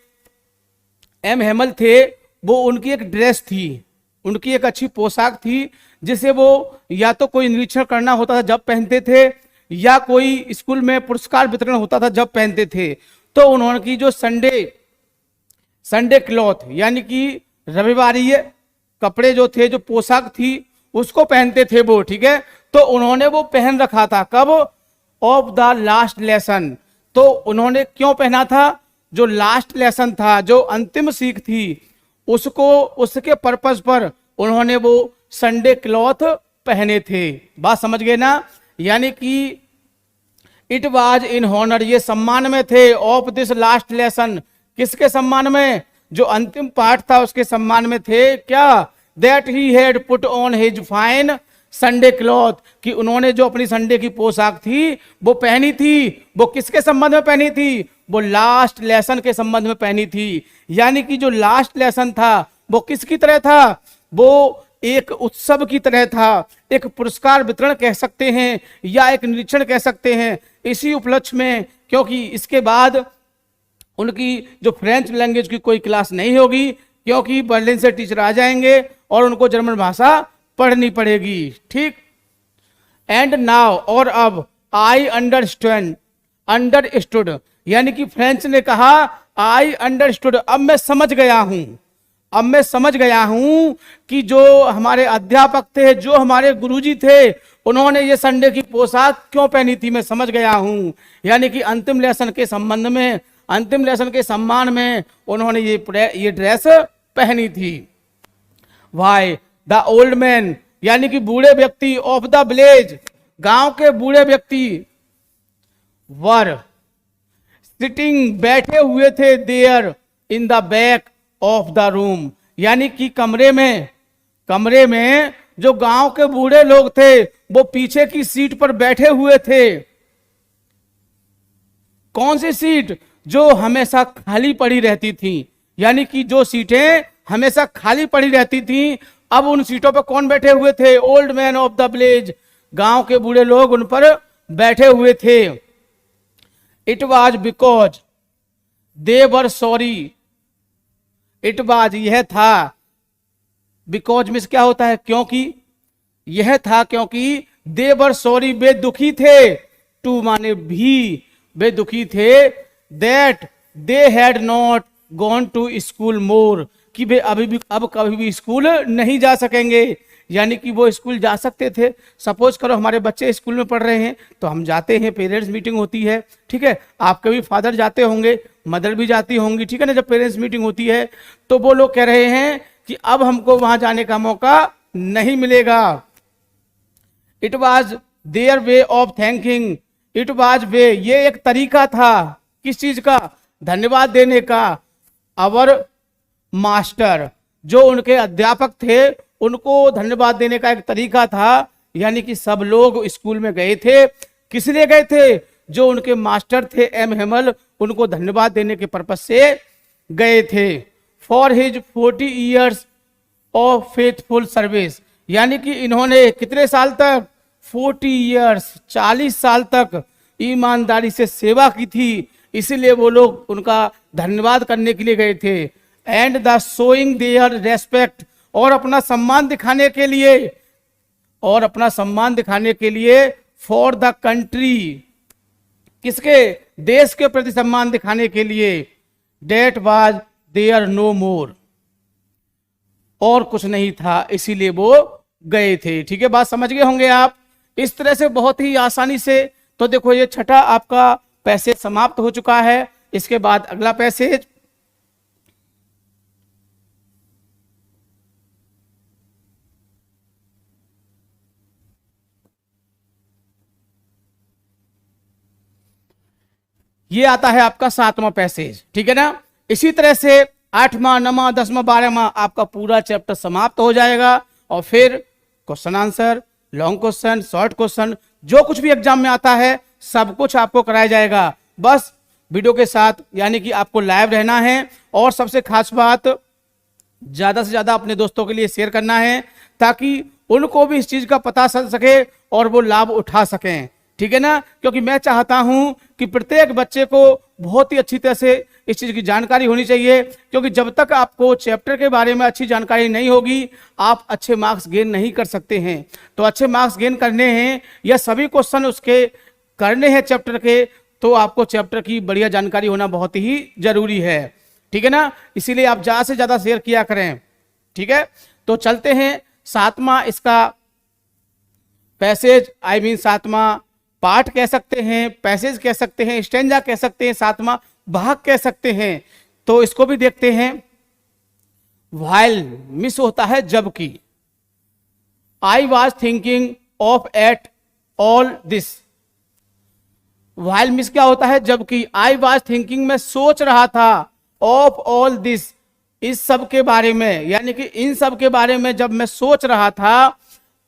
एम हेमल थे वो उनकी एक ड्रेस थी, उनकी एक अच्छी पोशाक थी, जिसे वो या तो कोई निरीक्षण करना होता था जब पहनते थे, या कोई स्कूल में पुरस्कार वितरण होता था जब पहनते थे। तो उन्होंने की जो संडे क्लॉथ, यानी कि रविवारीय कपड़े जो थे, जो पोशाक थी, उसको पहनते थे वो। ठीक है, तो उन्होंने वो पहन रखा था कब, ऑफ द लास्ट लेसन। तो उन्होंने क्यों पहना था, जो लास्ट लेसन था, जो अंतिम सीख थी, उसको उसके पर्पस पर उन्होंने वो संडे क्लॉथ पहने थे। बात समझ गए ना, यानी कि इट वाज इन हॉनर, ये सम्मान में थे, ऑफ दिस लास्ट लेसन, किसके सम्मान में, जो अंतिम पाठ था उसके सम्मान में थे। क्या, that he had put on his fine Sunday cloth, कि उन्होंने जो अपनी संडे की पोशाक थी वो पहनी थी, वो किसके संबंध में पहनी थी, वो लास्ट लेसन के संबंध में पहनी थी। यानी कि जो लास्ट लेसन था वो किसकी तरह था, वो एक उत्सव की तरह था, एक पुरस्कार वितरण कह सकते हैं या एक निरीक्षण कह सकते हैं इसी उपलक्ष्य में, क्योंकि इसके बाद उनकी जो फ्रेंच लैंग्वेज की कोई क्लास नहीं होगी, क्योंकि बर्लिन से टीचर आ जाएंगे और उनको जर्मन भाषा पढ़नी पड़ेगी। ठीक, एंड नाउ, और अब, आई अंडरस्टूड, यानी कि फ्रेंच ने कहा आई अंडरस्टूड, अब मैं समझ गया हूं, अब मैं समझ गया हूं कि जो हमारे अध्यापक थे, जो हमारे गुरुजी थे, उन्होंने ये संडे की पोशाक क्यों पहनी थी, मैं समझ गया हूं। यानी कि अंतिम लेसन के संबंध में, अंतिम लेसन के सम्मान में उन्होंने ये ड्रेस पहनी थी। वाई द ओल्ड मैन, यानी कि बूढ़े व्यक्ति, ऑफ द विलेज, गांव के बूढ़े व्यक्ति, वर सिटिंग, बैठे हुए थे, there in the back of the room, यानी कि कमरे में जो गांव के बूढ़े लोग थे वो पीछे की सीट पर बैठे हुए थे। कौन सी सीट, जो हमेशा खाली पड़ी रहती थी, यानी कि जो सीटें हमेशा खाली पड़ी रहती थी, अब उन सीटों पर कौन बैठे हुए थे, old man of the village, गांव के बूढ़े लोग उन पर बैठे हुए थे। It was because they were sorry, it was, यह था, बिकॉज में क्या होता है, क्योंकि, यह था क्योंकि, दे वर सॉरी, वे दुखी थे, टू माने भी, वे दुखी थे, that they had not gone to school more, कि वे अब कभी भी स्कूल नहीं जा सकेंगे। यानी कि वो स्कूल जा सकते थे। सपोज करो हमारे बच्चे स्कूल में पढ़ रहे हैं तो हम जाते हैं, पेरेंट्स मीटिंग होती है, ठीक है, आपके भी फादर जाते होंगे, मदर भी जाती होंगी, ठीक है ना। जब पेरेंट्स मीटिंग होती है तो वो लोग कह रहे हैं कि अब हमको वहां जाने का मौका नहीं मिलेगा। It was their way of thanking, it was way, ये एक तरीका था, किस चीज का, धन्यवाद देने का। अवर मास्टर, जो उनके अध्यापक थे उनको धन्यवाद देने का एक तरीका था। यानी कि सब लोग स्कूल में गए थे, किस लिए गए थे, जो उनके मास्टर थे एम हेमल, उनको धन्यवाद देने के पर्पज से गए थे। For his 40 years of faithful service, यानी कि इन्होंने कितने साल तक, 40 years, 40 साल तक ईमानदारी से सेवा की थी, इसीलिए वो लोग उनका धन्यवाद करने के लिए गए थे। And the showing there respect और अपना सम्मान दिखाने के लिए, और अपना सम्मान दिखाने के लिए फॉर द कंट्री, किसके, देश के प्रति सम्मान दिखाने के लिए, डेट वाज देयर नो मोर, और कुछ नहीं था इसीलिए वो गए थे। ठीक है, बात समझ गए होंगे आप। इस तरह से बहुत ही आसानी से, तो देखो ये छठा आपका पैसेज समाप्त हो चुका है। इसके बाद अगला पैसेज, ये आता है आपका 7वां पैसेज। ठीक है ना, इसी तरह से 8वां, 9वां, 10वां, 12वां आपका पूरा चैप्टर समाप्त हो जाएगा, और फिर question answer, long question, short question, जो कुछ भी एग्जाम में आता है सब कुछ आपको कराया जाएगा। बस वीडियो के साथ, यानी कि आपको लाइव रहना है, और सबसे खास बात, ज्यादा से ज्यादा अपने दोस्तों के लिए शेयर करना है, ताकि उनको भी इस चीज का पता चल सके और वो लाभ उठा सकें। ठीक है ना, क्योंकि मैं चाहता हूं कि प्रत्येक बच्चे को बहुत ही अच्छी तरह से इस चीज की जानकारी होनी चाहिए, क्योंकि जब तक आपको चैप्टर के बारे में अच्छी जानकारी नहीं होगी, आप अच्छे मार्क्स गेन नहीं कर सकते हैं। तो अच्छे मार्क्स गेन करने हैं या सभी क्वेश्चन उसके करने हैं चैप्टर के, तो आपको चैप्टर की बढ़िया जानकारी होना बहुत ही जरूरी है। ठीक है ना, इसीलिए आप ज्यादा से ज्यादा शेयर किया करें। ठीक है, तो चलते हैं 7वां इसका पैसेज, आई मीन 7वां पार्ट कह सकते हैं, पैसेज कह सकते हैं, स्टेंजा कह सकते हैं, 7वां भाग कह सकते हैं। तो इसको भी देखते हैं। व्हाइल मिस होता है जबकि, I was thinking of at all this. While miss क्या होता है, जबकि, आई वॉज थिंकिंग मैं सोच रहा था, ऑफ ऑल दिस इस सब के बारे में, यानी कि इन सब के बारे में जब मैं सोच रहा था,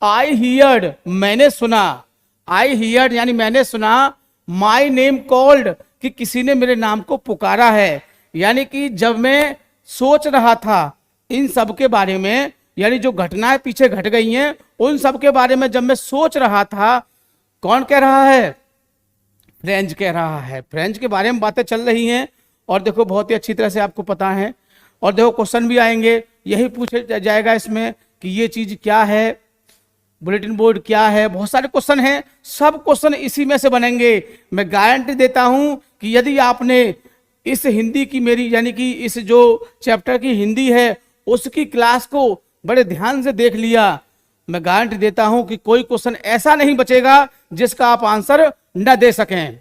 आई हियर्ड मैंने सुना, आई हियर्ड यानी मैंने सुना, माई नेम कॉल्ड कि किसी ने मेरे नाम को पुकारा है। यानी कि जब मैं सोच रहा था इन सब के बारे में, यानी जो घटनाएं पीछे घट गई हैं उन सब के बारे में जब मैं सोच रहा था, कौन कह रहा है, फ्रेंच कह रहा है। फ्रेंच के बारे में बातें चल रही हैं, और देखो बहुत ही अच्छी तरह से आपको पता है, और देखो क्वेश्चन भी आएंगे, यही पूछा जाएगा इसमें कि ये चीज क्या है, बुलेटिन बोर्ड क्या है, बहुत सारे क्वेश्चन हैं, सब क्वेश्चन इसी में से बनेंगे। मैं गारंटी देता हूं कि यदि आपने इस हिंदी की मेरी, यानी कि इस जो चैप्टर की हिंदी है उसकी क्लास को बड़े ध्यान से देख लिया, मैं गारंटी देता हूं कि कोई क्वेश्चन ऐसा नहीं बचेगा जिसका आप आंसर न दे सकें।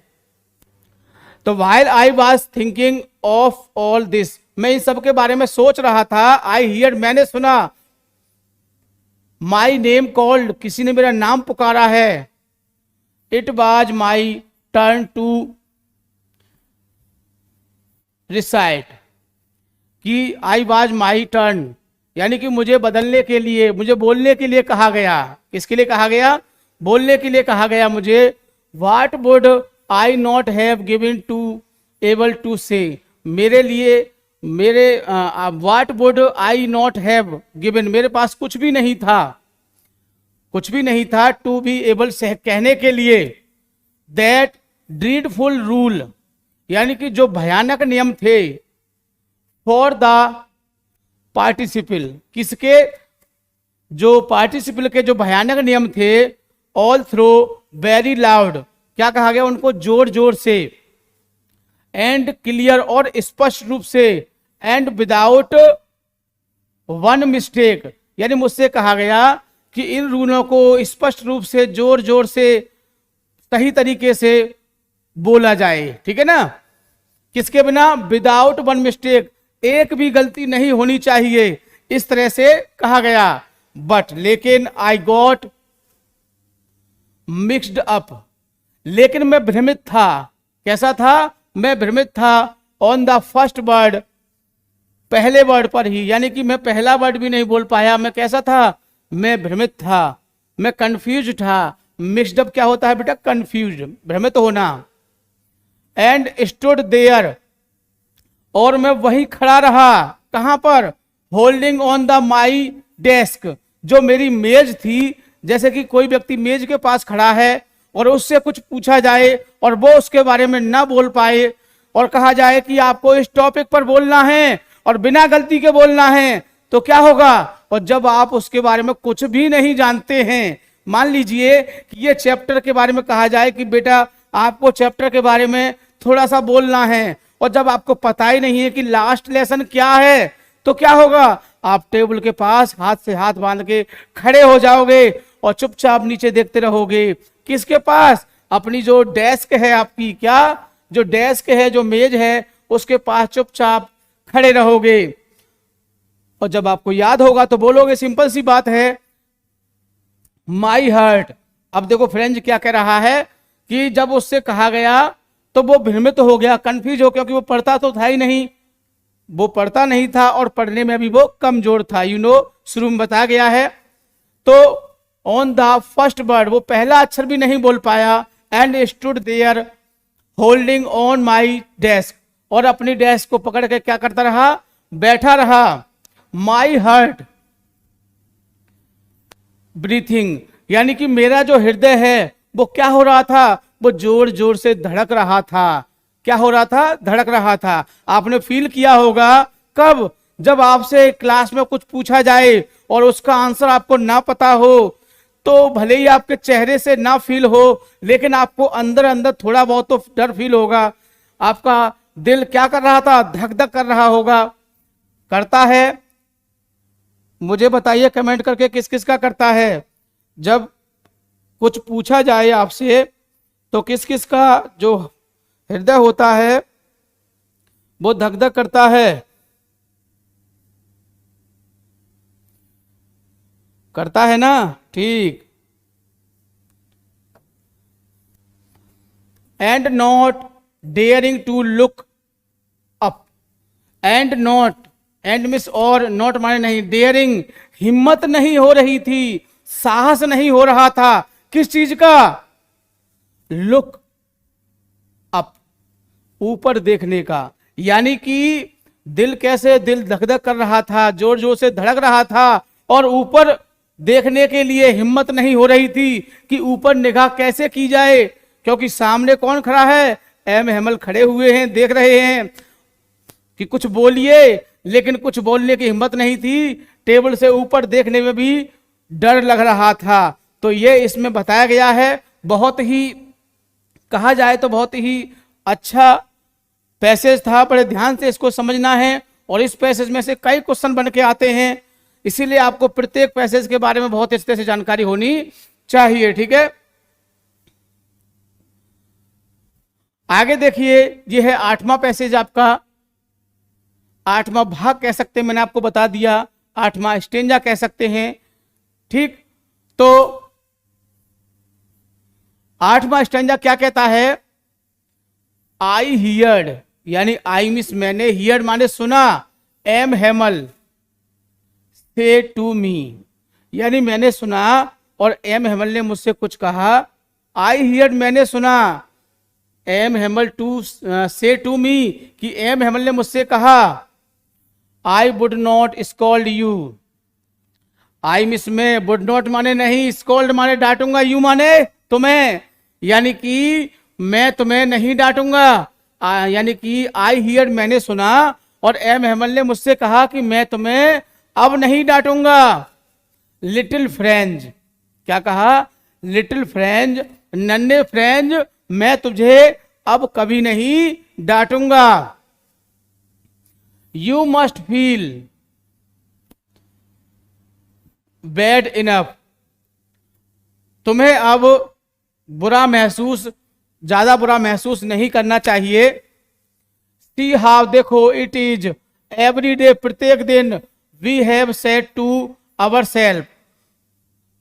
तो while I was thinking of all this, मैं इन सब के बारे में सोच रहा था, आई हियर्ड मैंने सुना, माई नेम कॉल्ड किसी ने मेरा नाम पुकारा है, it was my turn to recite कि आई वॉज माई टर्न, यानी कि मुझे बदलने के लिए, मुझे बोलने के लिए कहा गया। किसके लिए कहा गया, बोलने के लिए कहा गया मुझे। What would I not have given to able to say, मेरे लिए, मेरे what would I not have given, मेरे पास कुछ भी नहीं था, कुछ भी नहीं था, टू बी एबल से कहने के लिए, दैट ड्रीडफुल रूल यानी कि जो भयानक नियम थे, फॉर द पार्टिसिपल, किसके, जो पार्टिसिपल के जो भयानक नियम थे, ऑल थ्रो वेरी लाउड, क्या कहा गया उनको, जोर जोर से, एंड क्लियर और स्पष्ट रूप से, एंड विदाउट वन मिस्टेक, यानी मुझसे कहा गया कि इन रूलों को स्पष्ट रूप से, जोर जोर से, सही तरीके से बोला जाए। ठीक है ना, किसके बिना, विदाउट वन मिस्टेक, एक भी गलती नहीं होनी चाहिए, इस तरह से कहा गया। बट लेकिन, आई गॉट मिक्स्ड अप, लेकिन मैं भ्रमित था, कैसा था, मैं भ्रमित था, ऑन द फर्स्ट वर्ड, पहले वर्ड पर ही, यानी कि मैं पहला वर्ड भी नहीं बोल पाया, मैं कैसा था, मैं भ्रमित था, मैं कंफ्यूज था। मिक्स्ड अप क्या होता है बेटा, कंफ्यूज, भ्रमित होना। एंड स्टूड देयर, और मैं वहीं खड़ा रहा, कहां पर, holding on the my desk, जो मेरी मेज थी, जैसे कि कोई व्यक्ति मेज के पास खड़ा है और उससे कुछ पूछा जाए और वो उसके बारे में ना बोल पाए, और कहा जाए कि आपको इस टॉपिक पर बोलना है और बिना गलती के बोलना है, तो क्या होगा। और जब आप उसके बारे में कुछ भी नहीं जानते हैं, मान लीजिए कि ये चैप्टर के बारे में कहा जाए कि बेटा आपको चैप्टर के बारे में थोड़ा सा बोलना है, और जब आपको पता ही नहीं है कि लास्ट लेसन क्या है, तो क्या होगा, आप टेबल के पास हाथ से हाथ बांध के खड़े हो जाओगे और चुपचाप नीचे देखते रहोगे। किसके पास, अपनी जो डेस्क है आपकी, क्या जो डेस्क है, जो मेज है, उसके पास चुपचाप खड़े रहोगे। और जब आपको याद होगा तो बोलोगे, सिंपल सी बात है, माई हार्ट। अब देखो फ्रेंड क्या कह रहा है कि जब उससे कहा गया तो वो भ्रमित हो गया, कंफ्यूज हो, क्योंकि वो पढ़ता तो था ही नहीं, वो पढ़ता नहीं था और पढ़ने में भी वो कमजोर था। शुरू में बताया गया है। तो ऑन द फर्स्ट वर्ड, वो पहला अक्षर भी नहीं बोल पाया। And stood there holding on my desk, और अपनी डेस्क को पकड़ के क्या करता रहा, बैठा रहा। माई हार्ट ब्रीथिंग, यानी कि मेरा जो हृदय है वो क्या हो रहा था, वो जोर जोर से धड़क रहा था। क्या हो रहा था, धड़क रहा था। आपने फील किया होगा कब, जब आपसे क्लास में कुछ पूछा जाए और उसका आंसर आपको ना पता हो, तो भले ही आपके चेहरे से ना फील हो, लेकिन आपको अंदर अंदर थोड़ा बहुत तो डर फील होगा। आपका दिल क्या कर रहा था, धक धक कर रहा होगा। करता है, मुझे बताइए कमेंट करके किस किस का करता है। जब कुछ पूछा जाए आपसे तो किस किस का जो हृदय होता है वो धक धक करता है, करता है ना, ठीक। And not daring to look up, and not, and miss और, नॉट माने नहीं, डेयरिंग हिम्मत नहीं हो रही थी, साहस नहीं हो रहा था, किस चीज का, लुक अप, ऊपर देखने का। यानी कि दिल कैसे, दिल धक धक कर रहा था, जोर जोर से धड़क रहा था, और ऊपर देखने के लिए हिम्मत नहीं हो रही थी कि ऊपर निगाह कैसे की जाए, क्योंकि सामने कौन खड़ा है, एम हेमल खड़े हुए हैं, देख रहे हैं कि कुछ बोलिए, लेकिन कुछ बोलने की हिम्मत नहीं थी। टेबल से ऊपर देखने में भी डर लग रहा था। तो ये इसमें बताया गया है। बहुत ही, कहा जाए तो बहुत ही अच्छा पैसेज था, बड़े ध्यान से इसको समझना है। और इस पैसेज में से कई क्वेश्चन बन के आते हैं, इसीलिए आपको प्रत्येक पैसेज के बारे में बहुत अच्छे से जानकारी होनी चाहिए, ठीक है। आगे देखिए, ये है 8वां पैसेज आपका, 8वां भाग कह सकते हैं, मैंने आपको बता दिया, 8वां स्टेंजा कह सकते हैं, ठीक। तो 8वां स्टेंजा क्या कहता है, आई हियर्ड, यानी आई मिस मैंने, हियर्ड माने सुना, एम हेमल से टू मी, यानी मैंने सुना और एम हेमल ने मुझसे कुछ कहा। आई हियर्ड मैंने सुना, M Hemal to say to me, कि एम हेमल ने मुझसे कहा। I would not scold you, I miss में, वुड नॉट माने नहीं, स्कॉल्ड माने डांटूंगा, यू माने तुम्हें, यानी कि मैं तुम्हें नहीं डांटूंगा। यानी कि आई हियर मैंने सुना और एम हेमल ने मुझसे कहा कि मैं तुम्हें अब नहीं डांटूंगा। लिटिल फ्रेंज, क्या कहा, लिटिल फ्रेंज, नन्हे फ्रेंज, मैं तुझे अब कभी नहीं डांटूंगा। You must feel bad enough, तुम्हें अब बुरा महसूस, ज्यादा बुरा महसूस नहीं करना चाहिए। सी हाउ, देखो, इट इज एवरी डे, प्रत्येक दिन, we have said to our self,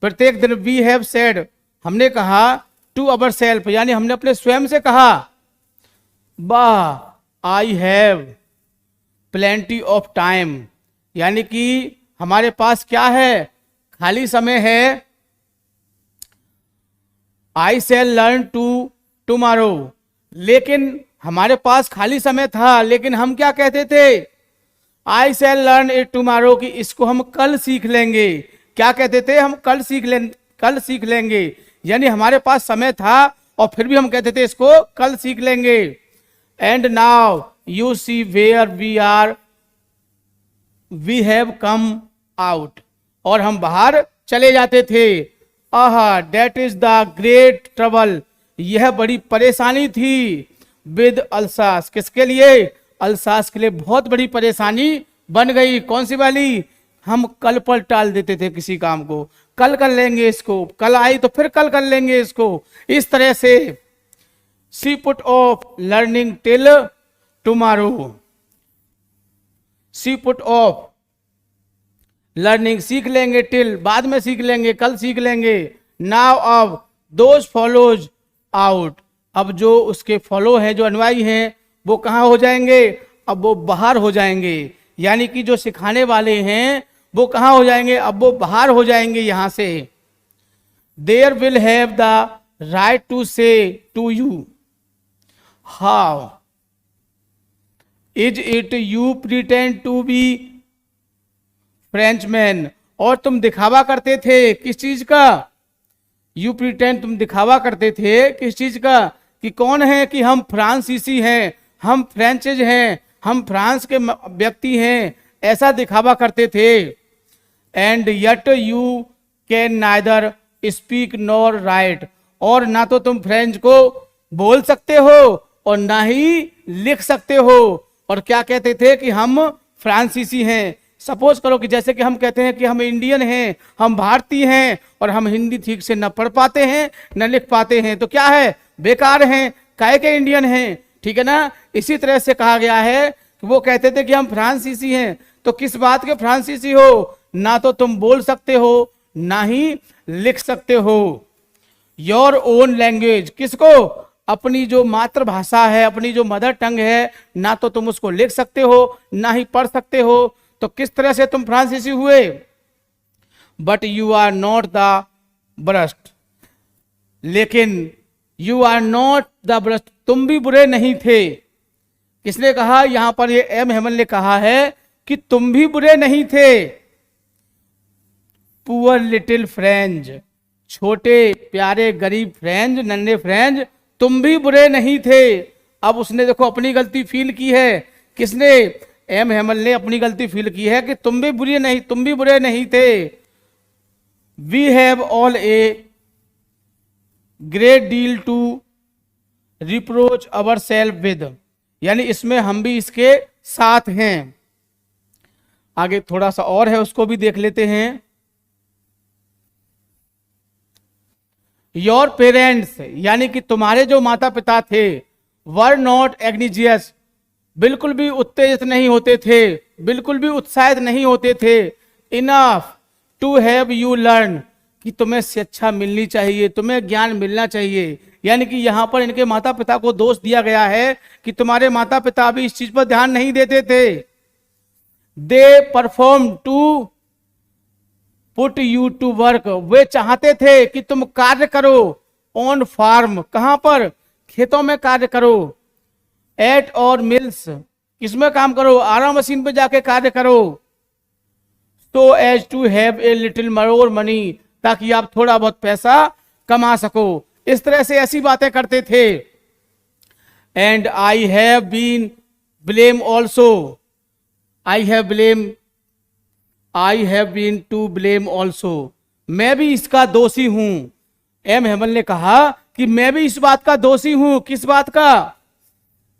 प्रत्येक दिन वी हैव सेड, हमने कहा, टू अवर सेल्फ, यानी हमने अपने स्वयं से कहा, वाह, I have plenty of time, यानी कि हमारे पास क्या है, खाली समय है। आई शैल लर्न टू टुमारो, लेकिन हमारे पास खाली समय था, लेकिन हम क्या कहते थे, आई शैल लर्न इट टुमारो, कि इसको हम कल सीख लेंगे। क्या कहते थे, हम कल सीख लेंगे, यानी हमारे पास समय था और फिर भी हम कहते थे इसको कल सीख लेंगे। And now you see where we are we have come out, और हम बाहर चले जाते थे। आहा, that is the great trouble, यह बड़ी परेशानी थी। विद अल्सास, किसके लिए? अल्सास के लिए बहुत बड़ी परेशानी बन गई। कौन सी वाली? हम कल पर टाल देते थे किसी काम को, कल कर लेंगे इसको, कल आई तो फिर कल कर लेंगे इसको, इस तरह से। See put off learning till tomorrow, see put off learning, सीख लेंगे, टिल बाद में सीख लेंगे, कल सीख लेंगे। नाउ अब दोज फॉलोज आउट, अब जो उसके फॉलो हैं, जो अनुयायी हैं, वो कहाँ हो जाएंगे? अब वो बाहर हो जाएंगे। यानी कि जो सिखाने वाले हैं वो कहाँ हो जाएंगे? अब वो बाहर हो जाएंगे यहां से। There will have the right to say to you how is it you pretend to be Frenchman, और तुम दिखावा करते थे किस चीज का? यू प्रिटेंड, तुम दिखावा करते थे किस चीज का? कि कौन है? कि हम फ्रांसीसी हैं, हम फ्रेंचेज हैं, हम फ्रांस के व्यक्ति हैं, ऐसा दिखावा करते थे। And yet you can neither speak nor right, और ना तो तुम फ्रेंच को बोल सकते हो और ना ही लिख सकते हो। और क्या कहते थे? कि हम फ्रांसीसी हैं। सपोज करो कि जैसे कि हम कहते हैं कि हम इंडियन हैं, हम भारतीय हैं, और हम हिंदी ठीक से न पढ़ पाते हैं न लिख पाते हैं, तो क्या है? बेकार हैं, काहे के इंडियन हैं, ठीक है ना। इसी तरह से कहा गया है कि वो कहते थे कि हम फ्रांसीसी हैं, तो किस बात के फ्रांसीसी हो? ना तो तुम बोल सकते हो ना ही लिख सकते हो। योर ओन लैंग्वेज, किसको? अपनी जो मातृभाषा है, अपनी जो मदर टंग है, ना तो तुम उसको लिख सकते हो ना ही पढ़ सकते हो, तो किस तरह से तुम फ्रांसीसी हुए? But you are not the worst, लेकिन you are not the worst, तुम भी बुरे नहीं थे। किसने कहा? यहां पर ये एम हेमन ने कहा है कि तुम भी बुरे नहीं थे। पुअर लिटिल फ्रेंच, छोटे प्यारे गरीब फ्रेंच, नन्हे फ्रेंच, तुम भी बुरे नहीं थे। अब उसने देखो अपनी गलती फील की है। किसने? एम हेमल ने अपनी गलती फील की है कि तुम भी बुरे नहीं थे। We have all a great deal to reproach our self with, यानी इसमें हम भी इसके साथ हैं। आगे थोड़ा सा और है, उसको भी देख लेते हैं। योर पेरेंट्स, यानी कि तुम्हारे जो माता पिता थे, वर नॉट एग्निजियस, बिल्कुल भी उत्तेजित नहीं होते थे, बिल्कुल भी उत्साहित नहीं होते थे। Enough to have you learn, कि तुम्हें शिक्षा मिलनी चाहिए, तुम्हें ज्ञान मिलना चाहिए। यानी कि यहां पर इनके माता पिता को दोष दिया गया है कि तुम्हारे माता पिता भी इस चीज पर ध्यान नहीं देते थे। They perform to put you to work, वे चाहते थे कि तुम कार्य करो। ऑन फार्म, कहां पर? खेतों में कार्य करो। एट और मिल्स, किसमें काम करो? आरा मशीन पे जाके कार्य करो। तो as to have a little more money, ताकि आप थोड़ा बहुत पैसा कमा सको। इस तरह से ऐसी बातें करते थे। And I have been blame also, I have been to blame also, मैं भी इसका दोषी हूं। एम हेमल ने कहा कि मैं भी इस बात का दोषी हूं। किस बात का?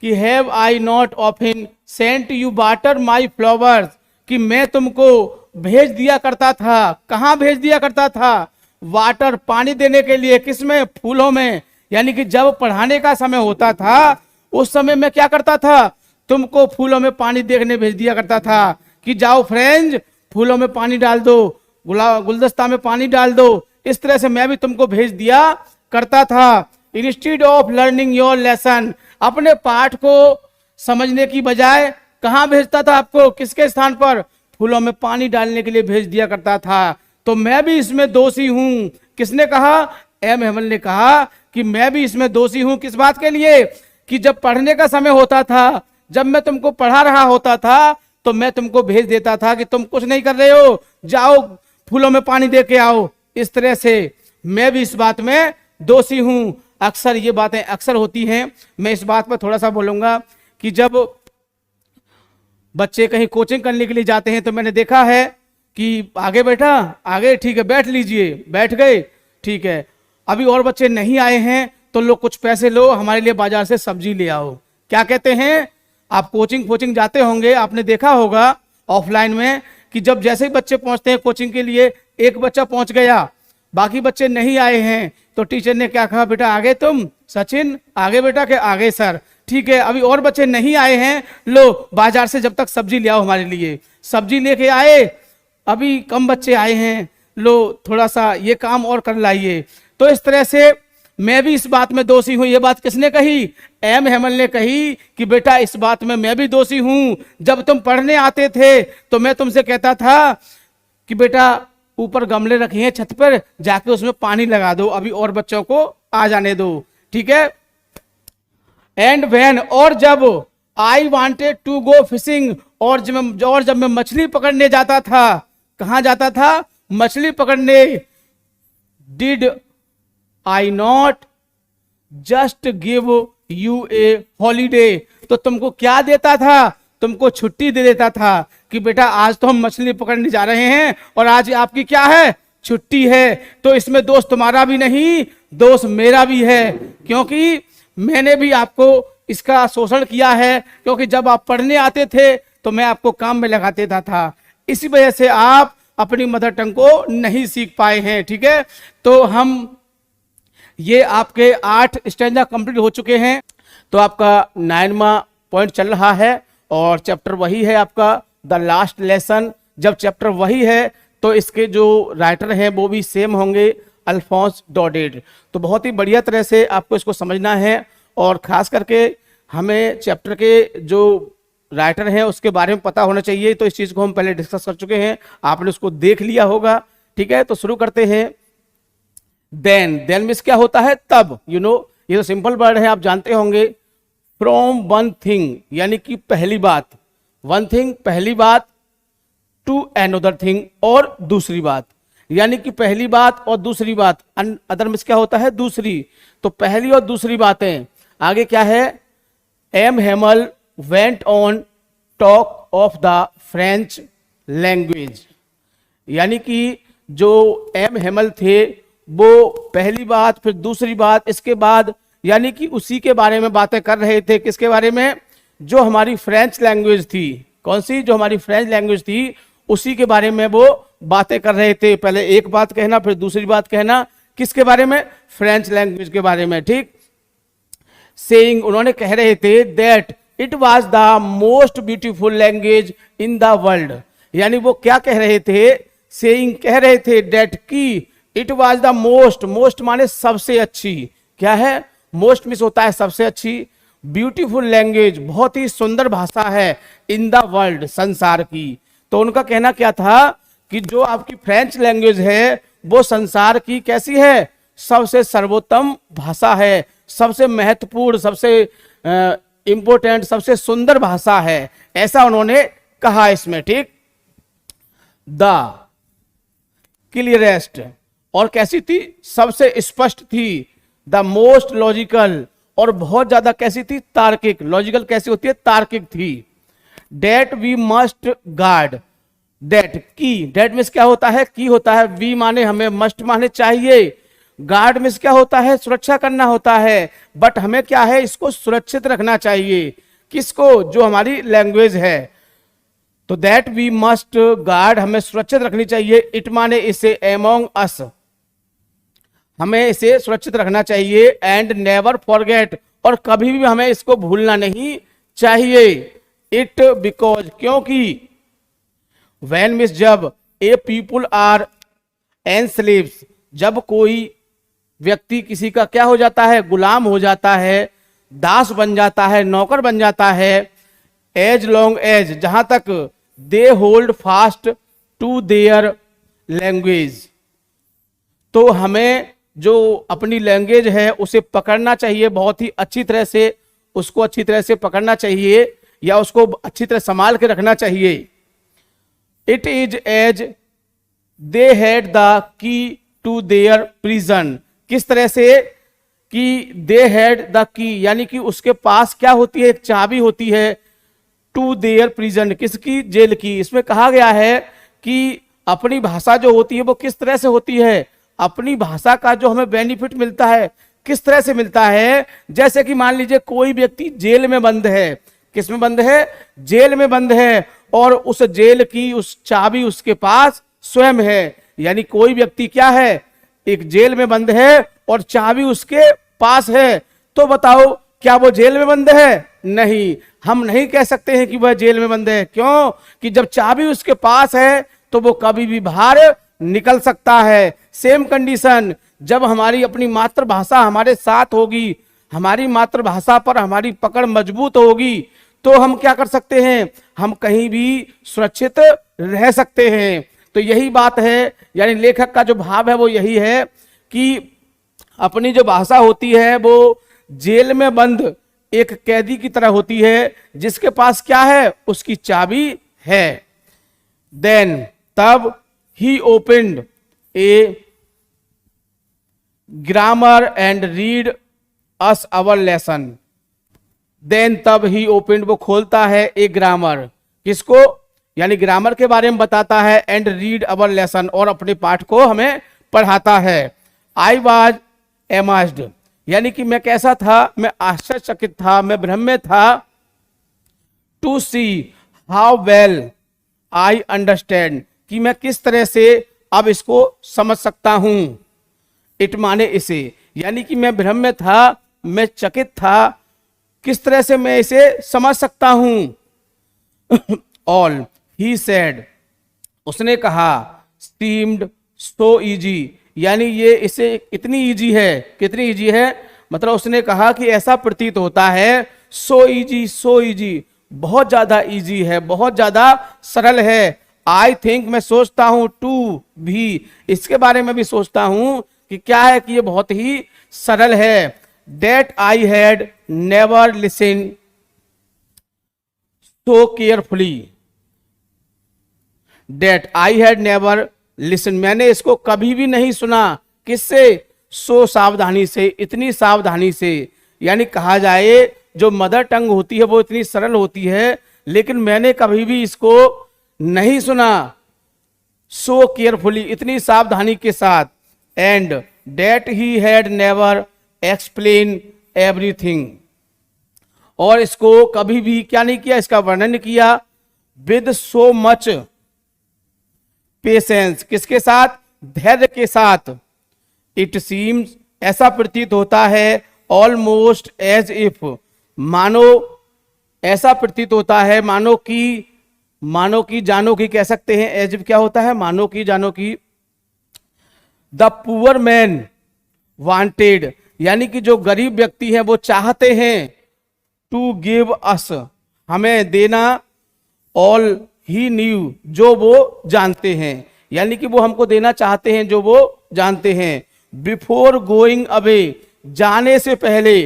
कि have I not often sent you water my flowers, कि मैं तुमको भेज दिया करता था। कहां भेज दिया करता था? वाटर, पानी देने के लिए। किसमें? फूलों में। यानी कि जब पढ़ाने का समय होता था उस समय में क्या करता था? तुमको फूलों में पानी देखने भेज दिया करता था कि जाओ फ्रेंड्स, फूलों में पानी डाल दो, गुलदस्ता में पानी डाल दो। इस तरह से मैं भी तुमको भेज दिया करता था। Instead of learning your lesson, अपने पाठ को समझने की बजाय कहां भेजता था आपको? किसके स्थान पर? फूलों में पानी डालने के लिए भेज दिया करता था। तो मैं भी इसमें दोषी हूं। किसने कहा? एम हेमल ने कहा कि मैं भी इसमें दोषी हूं। किस बात के लिए? कि जब पढ़ने का समय होता था, जब मैं तुमको पढ़ा रहा होता था, तो मैं तुमको भेज देता था कि तुम कुछ नहीं कर रहे हो, जाओ फूलों में पानी दे के आओ। इस तरह से मैं भी इस बात में दोषी हूं। अक्सर ये बातें अक्सर होती हैं। मैं इस बात पर थोड़ा सा बोलूंगा कि जब बच्चे कहीं कोचिंग करने के लिए जाते हैं तो मैंने देखा है कि आगे बैठा, आगे ठीक है, बैठ लीजिए, बैठ गए, ठीक है। अभी और बच्चे नहीं आए हैं तो लोग कुछ पैसे लो, हमारे लिए बाजार से सब्जी ले आओ। क्या कहते हैं, आप कोचिंग जाते होंगे, आपने देखा होगा ऑफलाइन में कि जब जैसे ही बच्चे पहुंचते हैं कोचिंग के लिए, एक बच्चा पहुंच गया, बाकी बच्चे नहीं आए हैं, तो टीचर ने क्या कहा, बेटा आगे तुम, सचिन आगे बेटा, के आगे सर, ठीक है। अभी और बच्चे नहीं आए हैं, लो बाजार से जब तक सब्जी ले आओ हमारे लिए। सब्जी लेके आए, अभी कम बच्चे आए हैं, लो थोड़ा सा ये काम और कर लाइए। तो इस तरह से मैं भी इस बात में दोषी हूं। ये बात किसने कही, एम हेमल ने कही कि बेटा इस बात में मैं भी दोषी हूं। जब तुम पढ़ने आते थे तो मैं तुमसे कहता था कि बेटा ऊपर गमले रखे हैं छत पर, जाके उसमें पानी लगा दो, अभी और बच्चों को आ जाने दो, ठीक है। एंड व्हेन, और जब I wanted to go fishing, और जब मैं मछली पकड़ने जाता था, कहां जाता था, मछली पकड़ने, did I not just give U A holiday, तो तुमको क्या देता था, तुमको छुट्टी दे देता था कि बेटा आज तो हम मछली पकड़ने जा रहे हैं और आज आपकी क्या है, छुट्टी है। तो इसमें दोष तुम्हारा भी नहीं, दोष मेरा भी है, क्योंकि मैंने भी आपको इसका शोषण किया है, क्योंकि जब आप पढ़ने आते थे तो मैं आपको काम में लगा देता था। इसी वजह से आप अपनी मदर टंग को नहीं सीख पाए हैं, ठीक है। तो हम ये आपके 8 स्टैंजा कंप्लीट हो चुके हैं। तो आपका 9वां पॉइंट चल रहा है और चैप्टर वही है आपका द लास्ट लेसन। जब चैप्टर वही है तो इसके जो राइटर हैं वो भी सेम होंगे, अल्फोंस डॉडेड। तो बहुत ही बढ़िया तरह से आपको इसको समझना है, और खास करके हमें चैप्टर के जो राइटर हैं उसके बारे में पता होना चाहिए। तो इस चीज़ को हम पहले डिस्कस कर चुके हैं, आपने उसको देख लिया होगा, ठीक है। तो शुरू करते हैं। देन मीन्स क्या होता है, तब, यू नो, ये तो सिंपल वर्ड है, आप जानते होंगे। फ्रॉम वन थिंग यानी कि पहली बात, वन थिंग पहली बात, टू अनदर थिंग और दूसरी बात, यानी कि पहली बात और दूसरी बात। अदर मीन्स क्या होता है, दूसरी। तो पहली और दूसरी बातें। आगे क्या है, M Hamel went on talk of the French language, यानी कि जो एम हेमल थे वो पहली बात, फिर दूसरी बात, इसके बाद यानी कि उसी के बारे में बातें कर रहे थे। किसके बारे में, जो हमारी फ्रेंच लैंग्वेज थी। कौन सी, जो हमारी फ्रेंच लैंग्वेज थी, उसी के बारे में वो बातें कर रहे थे। पहले एक बात कहना, फिर दूसरी बात कहना, किसके बारे में, फ्रेंच लैंग्वेज के बारे में, ठीक। सेइंग, उन्होंने कह रहे थे that it was the most beautiful language in the world, यानी वो क्या कह रहे थे, सेइंग कह रहे थे दैट की it was the most, most माने सबसे अच्छी, क्या है, मोस्ट मीन्स होता है सबसे अच्छी, ब्यूटीफुल लैंग्वेज बहुत ही सुंदर भाषा है, इन द वर्ल्ड संसार की। तो उनका कहना क्या था कि जो आपकी फ्रेंच लैंग्वेज है वो संसार की कैसी है, सबसे सर्वोत्तम भाषा है, सबसे महत्वपूर्ण, सबसे इंपोर्टेंट, सबसे सुंदर भाषा है, ऐसा उन्होंने कहा इसमें, ठीक। द क्लियरेस्ट, और कैसी थी, सबसे स्पष्ट थी। द मोस्ट लॉजिकल, और बहुत ज्यादा कैसी थी, तार्किक। लॉजिकल कैसी होती है, तार्किक थी। That we must guard, that की, डेट मीन्स क्या होता है, की होता है, वी माने हमें, मस्ट माने चाहिए, गार्ड मीन्स क्या होता है, सुरक्षा करना होता है। बट हमें क्या है, इसको सुरक्षित रखना चाहिए, किसको, जो हमारी लैंग्वेज है। तो दैट वी मस्ट गार्ड, हमें सुरक्षित रखनी चाहिए। इट माने इसे, एमोंग अस, हमें इसे सुरक्षित रखना चाहिए। एंड नेवर फॉरगेट, और कभी भी हमें इसको भूलना नहीं चाहिए। इट बिकॉज, क्योंकि, व्हेन मीन्स जब, ए पीपुल आर एनस्लेव्स, जब कोई व्यक्ति किसी का क्या हो जाता है, गुलाम हो जाता है, दास बन जाता है, नौकर बन जाता है। एज लॉन्ग एज, जहां तक they hold fast to their language, तो हमें जो अपनी लैंग्वेज है उसे पकड़ना चाहिए, बहुत ही अच्छी तरह से उसको अच्छी तरह से पकड़ना चाहिए, या उसको अच्छी तरह संभाल के रखना चाहिए। It is as they had the key to their prison, किस तरह से, कि दे हैड द की, यानी कि उसके पास क्या होती है, एक चाबी होती है, टू देयर प्रिजन, किसकी, जेल की। इसमें कहा गया है कि अपनी भाषा जो होती है वो किस तरह से होती है, अपनी भाषा का जो हमें बेनिफिट मिलता है किस तरह से मिलता है। जैसे कि मान लीजिए कोई व्यक्ति जेल में बंद है, किस में बंद है, जेल में बंद है, और उस जेल की उस चाबी उसके पास स्वयं है। यानी कोई व्यक्ति क्या है, एक जेल में बंद है और चाबी उसके पास है, तो बताओ क्या वो जेल में बंद है? नहीं, हम नहीं कह सकते हैं कि वह जेल में बंद है। क्यों? कि जब चाबी उसके पास है तो वो कभी भी बाहर निकल सकता है। सेम कंडीशन, जब हमारी अपनी मातृभाषा हमारे साथ होगी, हमारी मातृभाषा पर हमारी पकड़ मजबूत होगी, तो हम क्या कर सकते हैं, हम कहीं भी सुरक्षित रह सकते हैं। तो यही बात है, यानी लेखक का जो भाव है वो यही है कि अपनी जो भाषा होती है वो जेल में बंद एक कैदी की तरह होती है, जिसके पास क्या है, उसकी चाबी है। देन तब he opened a grammar and read us our lesson. Then तब ही ओपनड, वो खोलता है एक ग्रामर, किसको, यानी ग्रामर के बारे में बताता है, एंड रीड अवर लेसन, और अपने पाठ को हमें पढ़ाता है। आई वॉज एमाज्ड, यानी कि मैं कैसा था, मैं आश्चर्यचकित था, मैं भ्रम में था। To see how well I understand, कि मैं किस तरह से अब इसको समझ सकता हूं। इट माने इसे, यानी कि मैं भ्रम में था, मैं चकित था, किस तरह से मैं इसे समझ सकता हूं। ऑल ही सेड, उसने कहा, सीम्ड सो इजी, यानी ये इसे इतनी इजी है, कितनी इजी है, मतलब उसने कहा कि ऐसा प्रतीत होता है, सो इजी, सो इजी, बहुत ज्यादा इजी है, बहुत ज्यादा सरल है। आई थिंक, मैं सोचता हूं, टू भी, इसके बारे में भी सोचता हूं कि क्या है, कि ये बहुत ही सरल है। That I had never listen so carefully, that I had never listen, मैंने इसको कभी भी नहीं सुना, किससे, सो सावधानी से, इतनी सावधानी से। यानी कहा जाए जो मदर टंग होती है वो इतनी सरल होती है, लेकिन मैंने कभी भी इसको नहीं सुना, सो केयरफुली, इतनी सावधानी के साथ। And that he had never explain everything, और इसको कभी भी क्या नहीं किया, इसका वर्णन किया, विद सो मच पेशेंस, किसके साथ, धैर्य के साथ। इट सीम्स, ऐसा प्रतीत होता है, ऑलमोस्ट एज इफ, मानो, ऐसा प्रतीत होता है मानो कि, मानो की, जानो की कह सकते हैं, एज इफ क्या होता है, मानो की, जानो की। द पुअर मैन वांटेड, यानी कि जो गरीब व्यक्ति हैं वो चाहते हैं, टू गिव अस, हमें देना, ऑल ही न्यू, जो वो जानते हैं, यानी कि वो हमको देना चाहते हैं जो वो जानते हैं। बिफोर गोइंग अवे, जाने से पहले,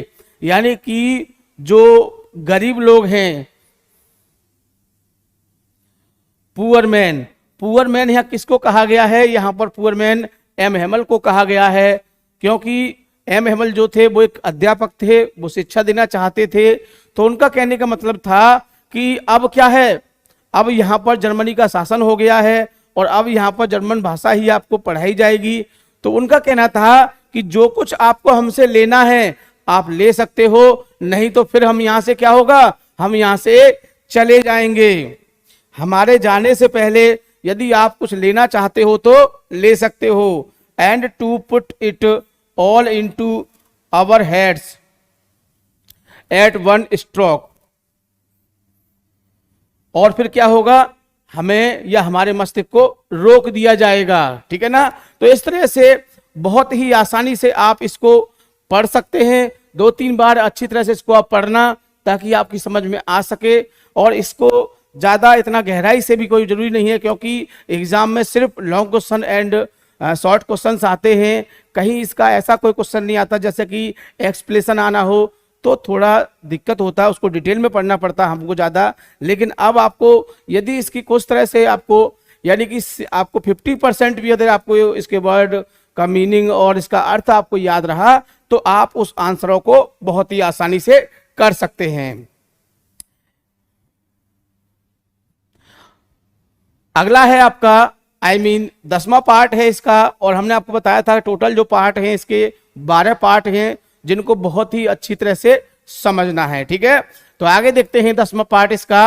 यानी कि जो गरीब लोग हैं, पुअर मैन, पुअर मैन यहां किसको कहा गया है, यहां पर पुअर मैन एम हेमल को कहा गया है, क्योंकि एम हेमल जो थे वो एक अध्यापक थे, वो शिक्षा देना चाहते थे। तो उनका कहने का मतलब था कि अब क्या है, अब यहाँ पर जर्मनी का शासन हो गया है और अब यहाँ पर जर्मन भाषा ही आपको पढ़ाई जाएगी। तो उनका कहना था कि जो कुछ आपको हमसे लेना है आप ले सकते हो, नहीं तो फिर हम यहाँ से क्या होगा, हम यहाँ से चले जाएंगे। हमारे जाने से पहले यदि आप कुछ लेना चाहते हो तो ले सकते हो। And to put it all into our heads at one stroke, और फिर क्या होगा, हमें या हमारे मस्तिष्क को रोक दिया जाएगा। ठीक है ना। तो इस तरह से बहुत ही आसानी से आप इसको पढ़ सकते हैं। 2-3 बार अच्छी तरह से इसको आप पढ़ना ताकि आपकी समझ में आ सके। और इसको ज़्यादा इतना गहराई से भी कोई जरूरी नहीं है, क्योंकि एग्जाम में सिर्फ long question and short questions आते हैं। कहीं इसका ऐसा कोई क्वेश्चन नहीं आता जैसे कि एक्सप्लेनेशन आना हो, तो थोड़ा दिक्कत होता है, उसको डिटेल में पढ़ना पड़ता है हमको ज़्यादा। लेकिन अब आपको यदि इसकी कुछ तरह से आपको, यानी कि आपको 50% भी अगर आपको इसके वर्ड का मीनिंग और इसका अर्थ आपको याद रहा तो आप उस आंसरों को बहुत ही आसानी से कर सकते हैं। अगला है आपका दसवां पार्ट है इसका, और हमने आपको बताया था टोटल जो पार्ट हैं इसके 12 पार्ट हैं जिनको बहुत ही अच्छी तरह से समझना है। ठीक है, तो आगे देखते हैं 10वां पार्ट इसका।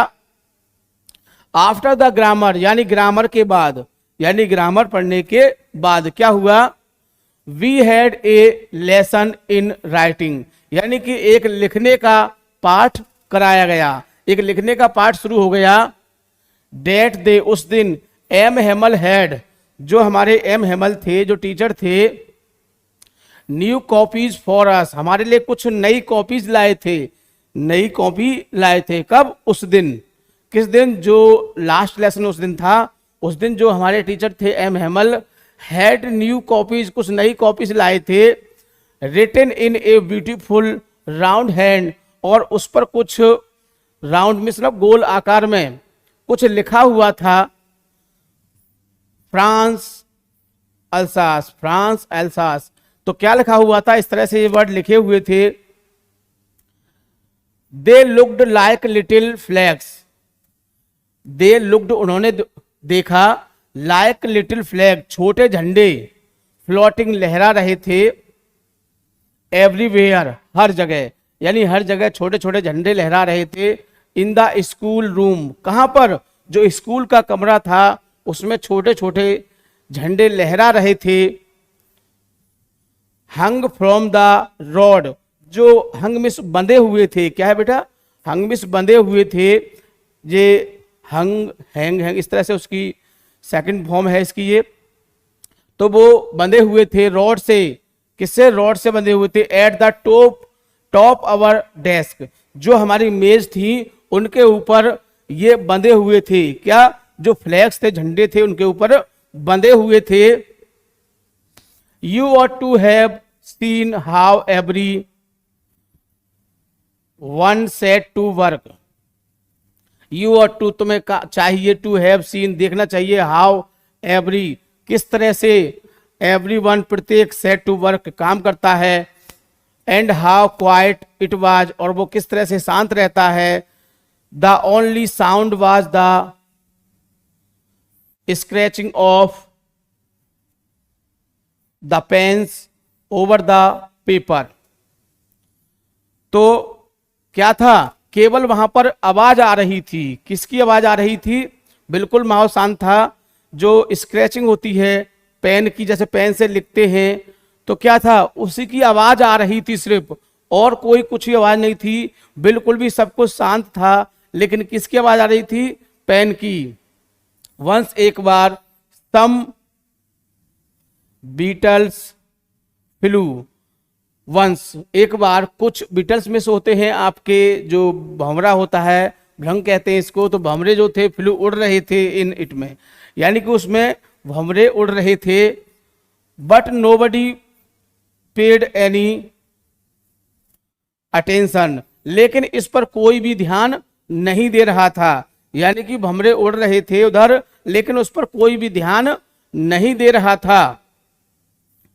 आफ्टर द ग्रामर, यानी ग्रामर के बाद, यानी ग्रामर पढ़ने के बाद क्या हुआ, we had a lesson in writing, यानी कि एक लिखने का पाठ कराया गया, एक लिखने का पाठ शुरू हो गया। डेट दे, उस दिन, एम हेमल हैड, जो हमारे एम हेमल थे, जो टीचर थे, न्यू कॉपीज फॉर अस, हमारे लिए कुछ नई कॉपीज लाए थे, नई कॉपी लाए थे। कब, उस दिन, किस दिन, जो लास्ट लेसन उस दिन था, उस दिन जो हमारे टीचर थे M Hamel had new copies, कुछ नई कॉपीज लाए थे, written in a beautiful round hand, और उस पर कुछ राउंड में मतलब गोल आकार में कुछ लिखा हुआ था, फ्रांस अल्सास, फ्रांस अल्सास। तो क्या लिखा हुआ था, इस तरह से ये वर्ड लिखे हुए थे, they looked like little flags, they looked, उन्होंने देखा, लाइक लिटिल फ्लैग, छोटे झंडे, फ्लोटिंग, लहरा रहे थे, एवरीवेयर, हर जगह, यानी हर जगह छोटे छोटे झंडे लहरा रहे थे। इन द स्कूल रूम, कहां पर, जो स्कूल का कमरा था उसमें छोटे छोटे झंडे लहरा रहे थे। हंग फ्रॉम द रोड, जो हंग मिस बंधे हुए थे, क्या है बेटा, हंग मिस बंधे हुए थे, ये हंग हैंग हैंग इस तरह से उसकी सेकंड फॉर्म है इसकी ये, तो वो बंधे हुए थे रॉड से, किससे, रॉड से बंधे हुए थे। At the top our desk, जो हमारी मेज थी उनके ऊपर ये बंधे हुए थे, क्या, जो फ्लैग्स थे, झंडे थे, उनके ऊपर बंधे हुए थे। You ought to have seen how every one set to work, you ought to, तुम्हें चाहिए, टू हैव सीन, देखना चाहिए, हाउ एवरी, किस तरह से, एवरी वन, प्रत्येक, सेट टू वर्क, काम करता है, and how quiet it was, और वो किस तरह से शांत रहता है। The only sound was the scratching of the pens over the paper, तो क्या था, केवल वहां पर आवाज आ रही थी, किसकी आवाज आ रही थी, बिल्कुल माहौल शांत था। जो स्क्रैचिंग होती है पेन की, जैसे पेन से लिखते हैं, तो क्या था, उसी की आवाज आ रही थी सिर्फ, और कोई कुछ ही आवाज नहीं थी, बिल्कुल भी सब कुछ शांत था, लेकिन किसकी आवाज आ रही थी, पेन की। वंस, एक बार, सम बीटल्स फ्लू, वंस, एक बार, कुछ बीटल्स में से होते हैं आपके, जो भंवरा होता है, भ्रंग कहते हैं इसको, तो भंवरे जो थे फ्लू उड़ रहे थे इन इट में, यानी कि उसमें भंवरे उड़ रहे थे। But nobody paid any attention, लेकिन इस पर कोई भी ध्यान नहीं दे रहा था, यानी कि भंवरे उड़ रहे थे उधर, लेकिन उस पर कोई भी ध्यान नहीं दे रहा था।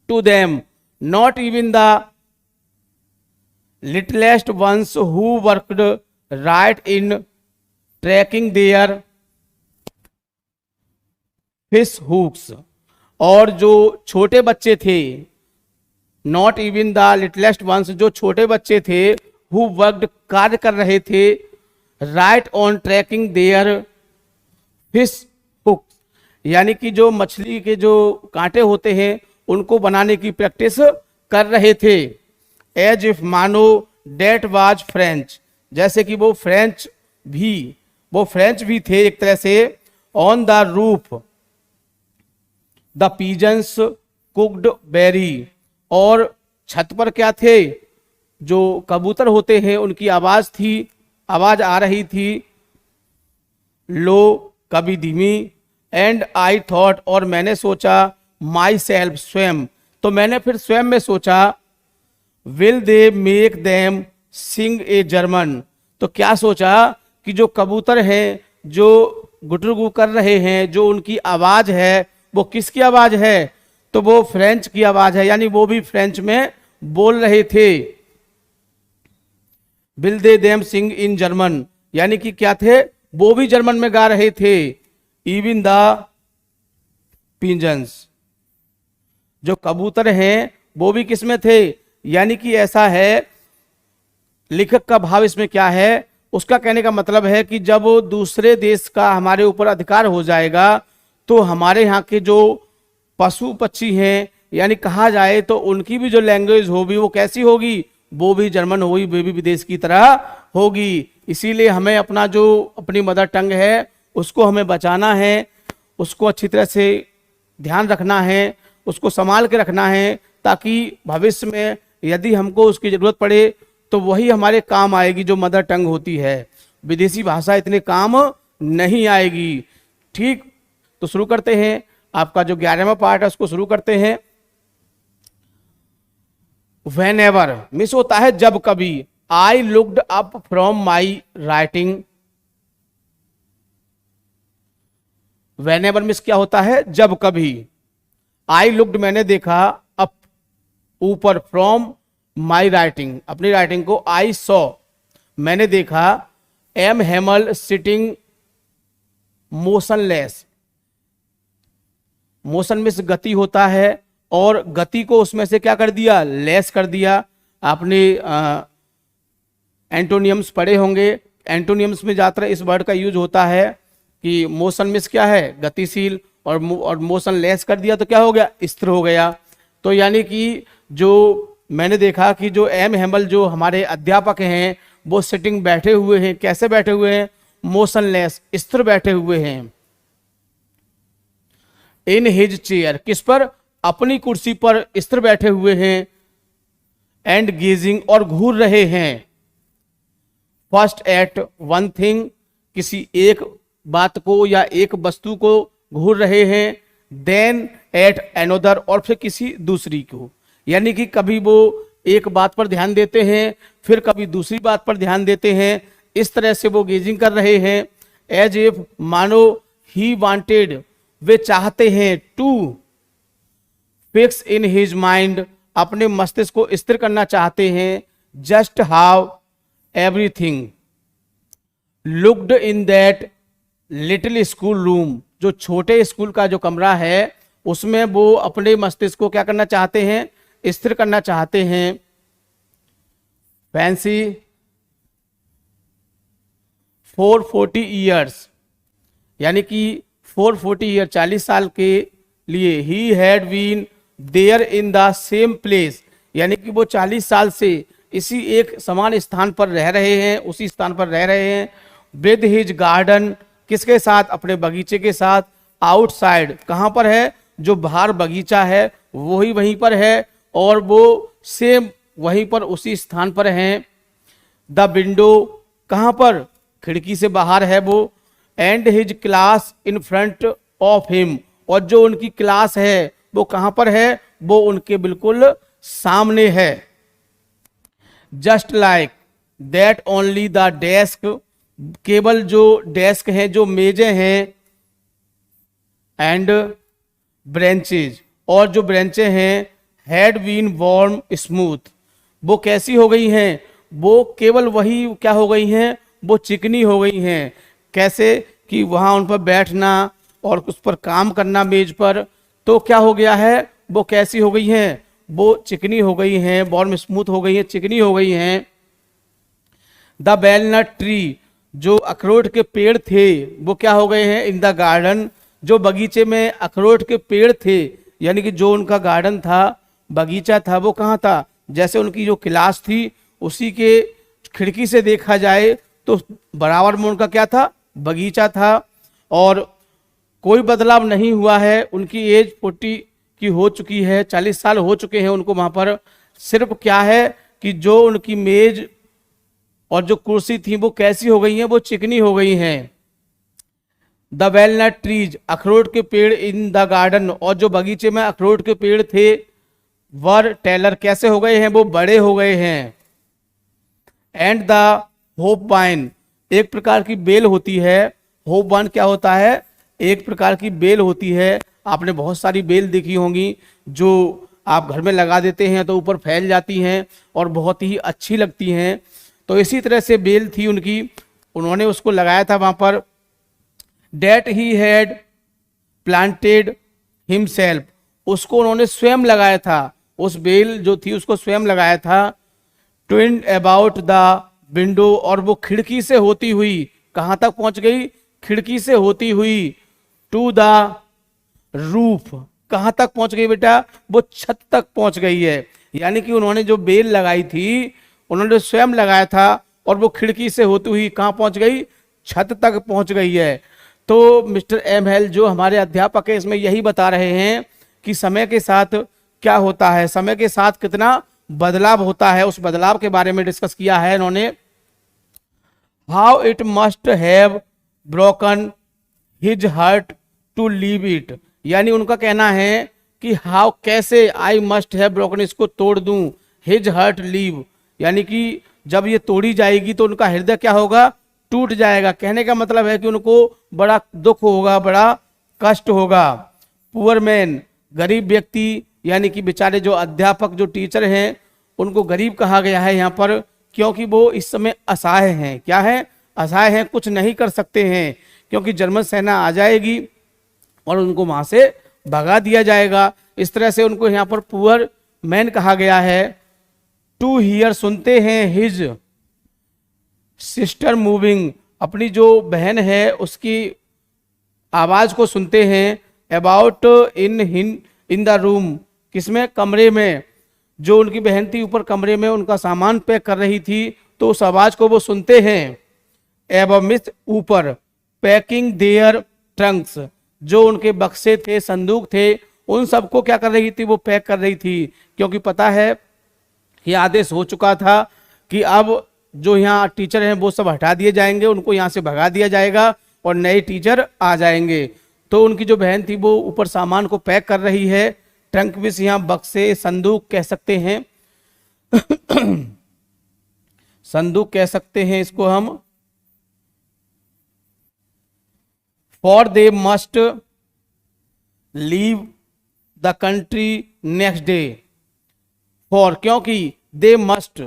To them, not even the littlest ones who worked right in tracking their fish hooks, और जो छोटे बच्चे थे, not even the littlest ones, जो छोटे बच्चे थे, हु वर्कड, कार्य कर रहे थे, right on tracking their fish hooks, यानी कि जो मछली के जो कांटे होते हैं उनको बनाने की प्रैक्टिस कर रहे थे। एज इफ, मानो, डेट वाज फ्रेंच, जैसे कि वो फ्रेंच भी थे एक तरह से। On the roof the pigeons cooked berry, और छत पर क्या थे, जो कबूतर होते हैं उनकी आवाज थी, आवाज आ रही थी, लो, कभी धीमी। एंड आई थॉट, और मैंने सोचा, माई सेल्फ, स्वयं, तो मैंने फिर स्वयं में सोचा, will they make them sing a German, तो क्या सोचा कि जो कबूतर हैं, जो गुटरगु कर रहे हैं, जो उनकी आवाज है, वो किसकी आवाज है, तो वो फ्रेंच की आवाज है, यानी वो भी फ्रेंच में बोल रहे थे। Will they them sing in German, यानी कि क्या थे, वो भी जर्मन में गा रहे थे। इवन द पिजन्स, जो कबूतर हैं वो भी किसमें थे, यानी कि ऐसा है, लेखक का भाव इसमें क्या है, उसका कहने का मतलब है कि जब दूसरे देश का हमारे ऊपर अधिकार हो जाएगा तो हमारे यहाँ के जो पशु पक्षी हैं, यानी कहा जाए तो उनकी भी जो लैंग्वेज होगी वो कैसी होगी, वो भी जर्मन होगी, वो भी विदेश की तरह होगी। इसीलिए हमें अपना जो अपनी मदर टंग है उसको हमें बचाना है, उसको अच्छी तरह से ध्यान रखना है, उसको संभाल के रखना है, ताकि भविष्य में यदि हमको उसकी ज़रूरत पड़े तो वही हमारे काम आएगी जो मदर टंग होती है। विदेशी भाषा इतने काम नहीं आएगी। ठीक, तो शुरू करते हैं, आपका जो 11वां पार्ट है उसको शुरू करते हैं। Whenever मिस होता है जब कभी, I looked up from my writing। Whenever miss क्या होता है, जब कभी। I looked मैंने देखा, up ऊपर, from my writing अपनी राइटिंग को, I saw मैंने देखा, am Hamel sitting motionless। Motion में से गति होता है और गति को उसमें से क्या कर दिया, लेस कर दिया। आपने एंटोनियम्स पढ़े होंगे, एंटोनियम्स में ज़्यादातर इस वर्ड का यूज होता है कि मोशन मिस क्या है, गतिशील, और मोशन लेस कर दिया तो क्या हो गया, स्थिर हो गया। तो यानी कि जो मैंने देखा कि जो एम हेमल जो हमारे अध्यापक हैं वो सिटिंग बैठे हुए हैं, कैसे बैठे हुए हैं, मोशनलेस, स्थिर बैठे हुए हैं। इन हिज चेयर किस पर, अपनी कुर्सी पर स्थिर बैठे हुए हैं। एंड गेजिंग और घूर रहे हैं। फर्स्ट एट वन थिंग किसी एक बात को या एक वस्तु को घूर रहे हैं। देन एट अनदर और फिर किसी दूसरी को, यानी कि कभी वो एक बात पर ध्यान देते हैं फिर कभी दूसरी बात पर ध्यान देते हैं। इस तरह से वो गेजिंग कर रहे हैं। एज इफ मानो ही वांटेड वे चाहते हैं, to fix in his mind अपने मस्तिष्क को स्थिर करना चाहते हैं। Just how everything looked in that little school room जो छोटे स्कूल का जो कमरा है उसमें वो अपने मस्तिष्क को क्या करना चाहते हैं, स्थिर करना चाहते हैं। फैंसी 440 ईयर्स यानी कि 440 ईयर 40 साल के लिए he had been there in the same place, यानी कि वो 40 साल से इसी एक समान स्थान पर रह रहे हैं, उसी स्थान पर रह रहे हैं। विद हिज गार्डन किसके साथ, अपने बगीचे के साथ। आउटसाइड कहाँ पर है, जो बाहर बगीचा है वही वहीं पर है और वो सेम वहीं पर उसी स्थान पर हैं। द विंडो कहाँ पर, खिड़की से बाहर है वो। And his class in front of him और जो उनकी क्लास है वो कहाँ पर है, वो उनके बिल्कुल सामने है। Just like that only the desk केवल जो डेस्क है, जो मेजें हैं। एंड ब्रेंचेज और जो ब्रेंचें हैं हैड बीन वार्म स्मूथ वो कैसी हो गई हैं, वो केवल वही क्या हो गई हैं, वो चिकनी हो गई हैं। कैसे कि वहाँ उन पर बैठना और उस पर काम करना मेज पर, तो क्या हो गया है, वो कैसी हो गई हैं, वो चिकनी हो गई हैं, वार्म स्मूथ हो गई हैं, चिकनी हो गई हैं। द बेलनट ट्री जो अखरोट के पेड़ थे वो क्या हो गए हैं, इन द गार्डन जो बगीचे में अखरोट के पेड़ थे, यानी कि जो उनका गार्डन था, बगीचा था, वो कहाँ था, जैसे उनकी जो क्लास थी उसी के खिड़की से देखा जाए तो बराबर में उनका क्या था, बगीचा था। और कोई बदलाव नहीं हुआ है। उनकी एज 40 की हो चुकी है, 40 साल हो चुके हैं उनको वहाँ पर। सिर्फ क्या है कि जो उनकी मेज और जो कुर्सी थी वो कैसी हो गई हैं, वो चिकनी हो गई हैं। द वेलनट ट्रीज अखरोट के पेड़ इन द गार्डन और जो बगीचे में अखरोट के पेड़ थे वर टेलर कैसे हो गए हैं, वो बड़े हो गए हैं। एंड द होप वाइन एक प्रकार की बेल होती है। होप वाइन क्या होता है, एक प्रकार की बेल होती है। आपने बहुत सारी बेल देखी होंगी जो आप घर में लगा देते हैं तो ऊपर फैल जाती हैं और बहुत ही अच्छी लगती हैं। तो इसी तरह से बेल थी उनकी, उन्होंने उसको लगाया था वहाँ पर। That he had planted himself, उसको उन्होंने स्वयं लगाया था, उस बेल जो थी उसको स्वयं लगाया था। ट्विन अबाउट द विंडो, और वो खिड़की से होती हुई कहां तक पहुंच गई, खिड़की से होती हुई टू द रूफ, कहां तक पहुंच गई बेटा, वो छत तक पहुंच गई है। यानी कि उन्होंने जो बेल लगाई थी उन्होंने स्वयं लगाया था और वो खिड़की से होती हुई कहां पहुंच गई, छत तक पहुंच गई है। तो मिस्टर एम हेल जो हमारे अध्यापक है इसमें यही बता रहे हैं कि समय के साथ क्या होता है, समय के साथ कितना बदलाव होता है, उस बदलाव के बारे में डिस्कस किया है इन्होंने। How it must have broken his heart to leave it, यानी उनका कहना है कि हाउ कैसे, आई मस्ट हैव ब्रोकन इसको तोड़ दूं, हिज हार्ट लीव, यानी कि जब ये तोड़ी जाएगी तो उनका हृदय क्या होगा, टूट जाएगा। कहने का मतलब है कि उनको बड़ा दुख होगा, बड़ा कष्ट होगा। पुअर मैन, गरीब व्यक्ति, यानी कि बेचारे जो अध्यापक जो टीचर हैं उनको गरीब कहा गया है यहाँ पर, क्योंकि वो इस समय असहाय हैं। क्या है, असहाय हैं, कुछ नहीं कर सकते हैं, क्योंकि जर्मन सेना आ जाएगी और उनको वहां से भगा दिया जाएगा। इस तरह से उनको यहाँ पर पुअर मैन कहा गया है। टू हियर, सुनते हैं, हिज सिस्टर मूविंग, अपनी जो बहन है उसकी आवाज को सुनते हैं। अबाउट इन द रूम, किसमें, कमरे में, जो उनकी बहन थी ऊपर कमरे में उनका सामान पैक कर रही थी तो उस आवाज को वो सुनते हैं। एब मिस, ऊपर, पैकिंग देयर ट्रंक्स, जो उनके बक्से थे, संदूक थे, उन सबको क्या कर रही थी, वो पैक कर रही थी, क्योंकि पता है ये आदेश हो चुका था कि अब जो यहाँ टीचर हैं वो सब हटा दिए जाएंगे, उनको यहाँ से भगा दिया जाएगा और नए टीचर आ जाएंगे। तो उनकी जो बहन थी वो ऊपर सामान को पैक कर रही है। ट्रंक भी यहाँ बक्से, संदूक कह सकते हैं संदूक कह सकते हैं इसको हम। For they must leave the country next day, for, क्योंकि, दे मस्ट,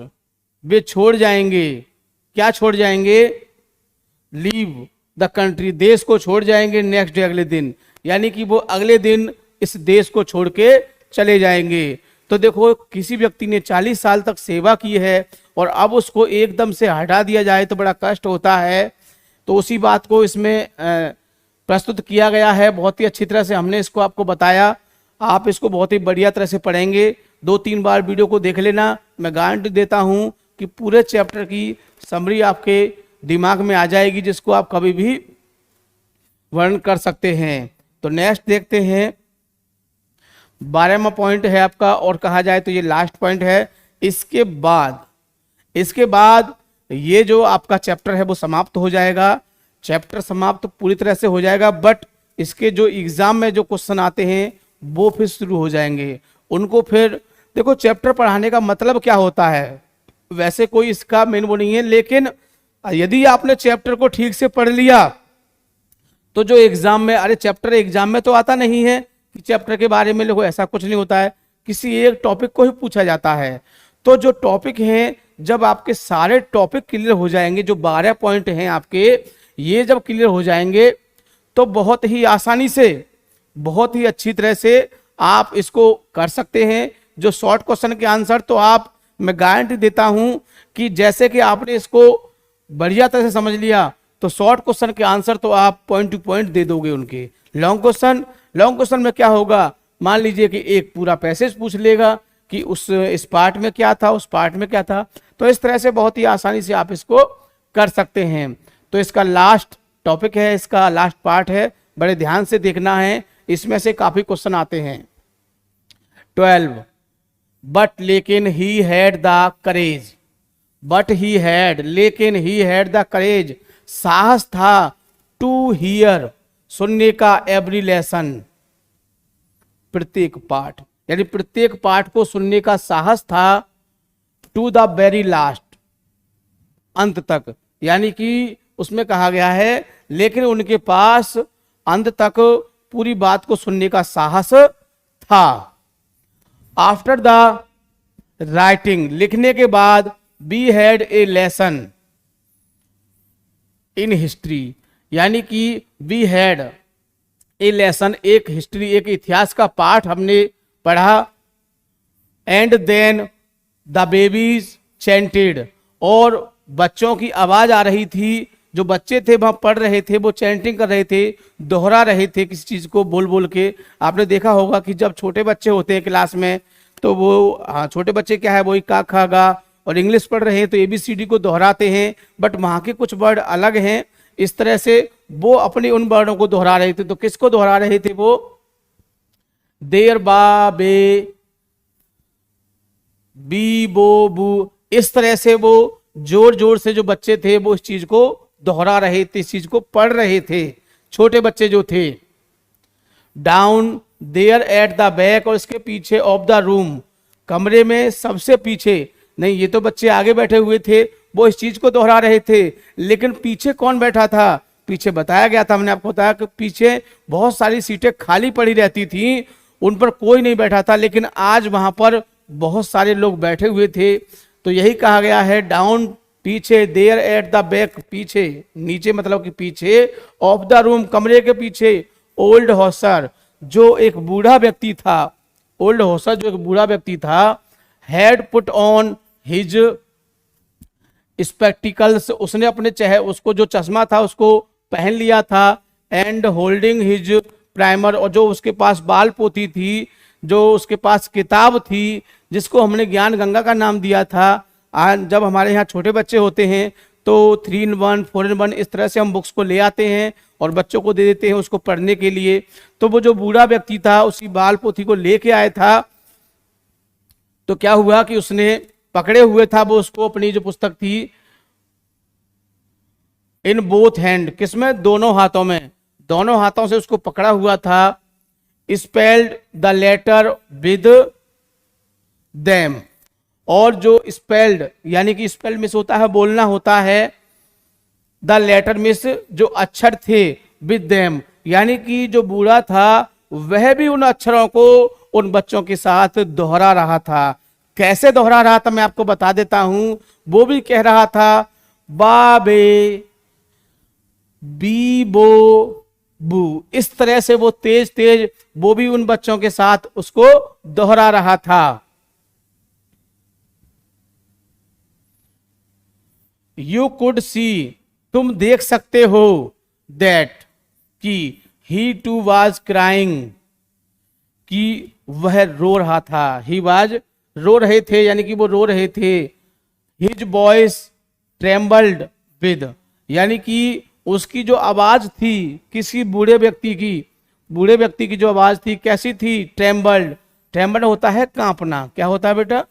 वे छोड़ जाएंगे, क्या छोड़ जाएंगे, लीव द कंट्री, देश को छोड़ जाएंगे, नेक्स्ट डे, अगले दिन, यानी कि वो अगले दिन इस देश को छोड़ के चले जाएंगे। तो देखो किसी व्यक्ति ने 40 साल तक सेवा की है और अब उसको एकदम से हटा दिया जाए तो बड़ा कष्ट होता है। तो उसी बात को इसमें प्रस्तुत किया गया है, बहुत ही अच्छी तरह से हमने इसको आपको बताया। आप इसको बहुत ही बढ़िया तरह से पढ़ेंगे, 2-3 बार वीडियो को देख लेना। मैं गारंटी देता हूं कि पूरे चैप्टर की समरी आपके दिमाग में आ जाएगी, जिसको आप कभी भी वर्णन कर सकते हैं। तो नेक्स्ट देखते हैं, 12वां पॉइंट है आपका, और कहा जाए तो ये लास्ट पॉइंट है। इसके बाद ये जो आपका चैप्टर है वो समाप्त हो जाएगा, चैप्टर समाप्त पूरी तरह से हो जाएगा, बट इसके जो एग्जाम में जो क्वेश्चन आते हैं वो फिर शुरू हो जाएंगे। उनको फिर देखो, चैप्टर पढ़ाने का मतलब क्या होता है, वैसे कोई इसका मेन वो नहीं है, लेकिन यदि आपने चैप्टर को ठीक से पढ़ लिया तो जो एग्जाम में, अरे चैप्टर एग्जाम में तो आता नहीं है कि चैप्टर के बारे में लिखो, ऐसा कुछ नहीं होता है, किसी एक टॉपिक को ही पूछा जाता है। तो जो टॉपिक हैं, जब आपके सारे टॉपिक क्लियर हो जाएंगे, जो 12 पॉइंट हैं आपके, ये जब क्लियर हो जाएंगे तो बहुत ही आसानी से, बहुत ही अच्छी तरह से आप इसको कर सकते हैं। जो शॉर्ट क्वेश्चन के आंसर तो आप, मैं गारंटी देता हूं कि जैसे कि आपने इसको बढ़िया तरह से समझ लिया तो शॉर्ट क्वेश्चन के आंसर तो आप पॉइंट टू पॉइंट दे दोगे उनके। लॉन्ग क्वेश्चन में क्या होगा, मान लीजिए कि एक पूरा पैसेज पूछ लेगा कि इस पार्ट में क्या था, उस पार्ट में क्या था, तो इस तरह से बहुत ही आसानी से आप इसको कर सकते हैं। तो इसका लास्ट टॉपिक है, इसका लास्ट पार्ट है, बड़े ध्यान से देखना है, इसमें से काफी क्वेश्चन आते हैं। 12, बट लेकिन ही हैड द करेज, लेकिन ही हैड द करेज, साहस था, टू हियर, सुनने का, एवरी लेसन, प्रत्येक पाठ, यानी प्रत्येक पाठ को सुनने का साहस था, टू द वेरी लास्ट, अंत तक, यानी कि उसमें कहा गया है लेकिन उनके पास अंत तक पूरी बात को सुनने का साहस था। आफ्टर द राइटिंग, लिखने के बाद, we had a lesson in history, यानी कि वी हैड ए लेसन, एक हिस्ट्री, एक इतिहास का पाठ हमने पढ़ा। And then the babies chanted, और बच्चों की आवाज आ रही थी, जो बच्चे थे वहां पढ़ रहे थे, वो चैंटिंग कर रहे थे, दोहरा रहे थे किसी चीज को बोल बोल के। आपने देखा होगा कि जब छोटे बच्चे होते हैं क्लास में तो वो छोटे बच्चे क्या है, वही का खा गा और इंग्लिश पढ़ रहे हैं तो ABCD को दोहराते हैं, बट वहां के कुछ वर्ड अलग हैं। इस तरह से वो अपने उन वर्डों को दोहरा रहे थे। तो किसको दोहरा रहे थे वो? देर बा बे बी बो बू, इस तरह से वो जोर जोर से जो बच्चे थे वो इस चीज को दोहरा रहे थे, इस चीज को पढ़ रहे थे, छोटे बच्चे जो थे। Down there at the back, और इसके पीछे ऑफ द रूम, कमरे में सबसे पीछे। नहीं, ये तो बच्चे आगे बैठे हुए थे, वो इस चीज को दोहरा रहे थे, लेकिन पीछे कौन बैठा था? पीछे बताया गया था, हमने आपको बताया कि पीछे बहुत सारी सीटें खाली पड़ी रहती थी, उन पर कोई नहीं बैठा था, लेकिन आज वहां पर बहुत सारे लोग बैठे हुए थे। तो यही कहा गया है, डाउन पीछे, देयर एट द बैक पीछे, नीचे मतलब कि पीछे, ऑफ द रूम कमरे के पीछे, ओल्ड हॉसर जो एक बूढ़ा व्यक्ति था, ओल्ड हॉसर जो एक बूढ़ा व्यक्ति था, had put on his spectacles, उसने अपने उसको जो चश्मा था उसको पहन लिया था, एंड होल्डिंग हिज प्राइमर, और जो उसके पास बाल पोथी थी, जो उसके पास किताब थी, जिसको हमने ज्ञान गंगा का नाम दिया था। आज जब हमारे यहाँ छोटे बच्चे होते हैं तो 3-in-1 4-in-1 इस तरह से हम बुक्स को ले आते हैं और बच्चों को दे देते हैं उसको पढ़ने के लिए। तो वो जो बूढ़ा व्यक्ति था उसकी बाल पोथी को लेके आया था, तो क्या हुआ कि उसने पकड़े हुए था वो उसको, अपनी जो पुस्तक थी, इन बोथ हैंड, किसमें? दोनों हाथों में, दोनों हाथों से उसको पकड़ा हुआ था। Spelled the letter with them, और जो स्पेल्ड यानी कि स्पेल्ड मिस होता है, बोलना होता है, द लेटर मिस जो अक्षर थे, विद देम यानी कि जो बूढ़ा था वह भी उन अक्षरों को उन बच्चों के साथ दोहरा रहा था। कैसे दोहरा रहा था मैं आपको बता देता हूं। वो भी कह रहा था बाबे बी बो बू, इस तरह से वो तेज तेज वो भी उन बच्चों के साथ उसको दोहरा रहा था। यू कुड सी, तुम देख सकते हो, दैट कि ही टू वाज क्राइंग, कि वह रो रहा था, ही वाज रो रहे थे यानी कि वो रो रहे थे। हिज वॉइस ट्रेम्बल्ड विद, यानी कि उसकी जो आवाज थी, किसी बूढ़े व्यक्ति की जो आवाज थी कैसी थी? ट्रेम्बल्ड, ट्रेम्बल्ड होता है कांपना। क्या होता है बेटा?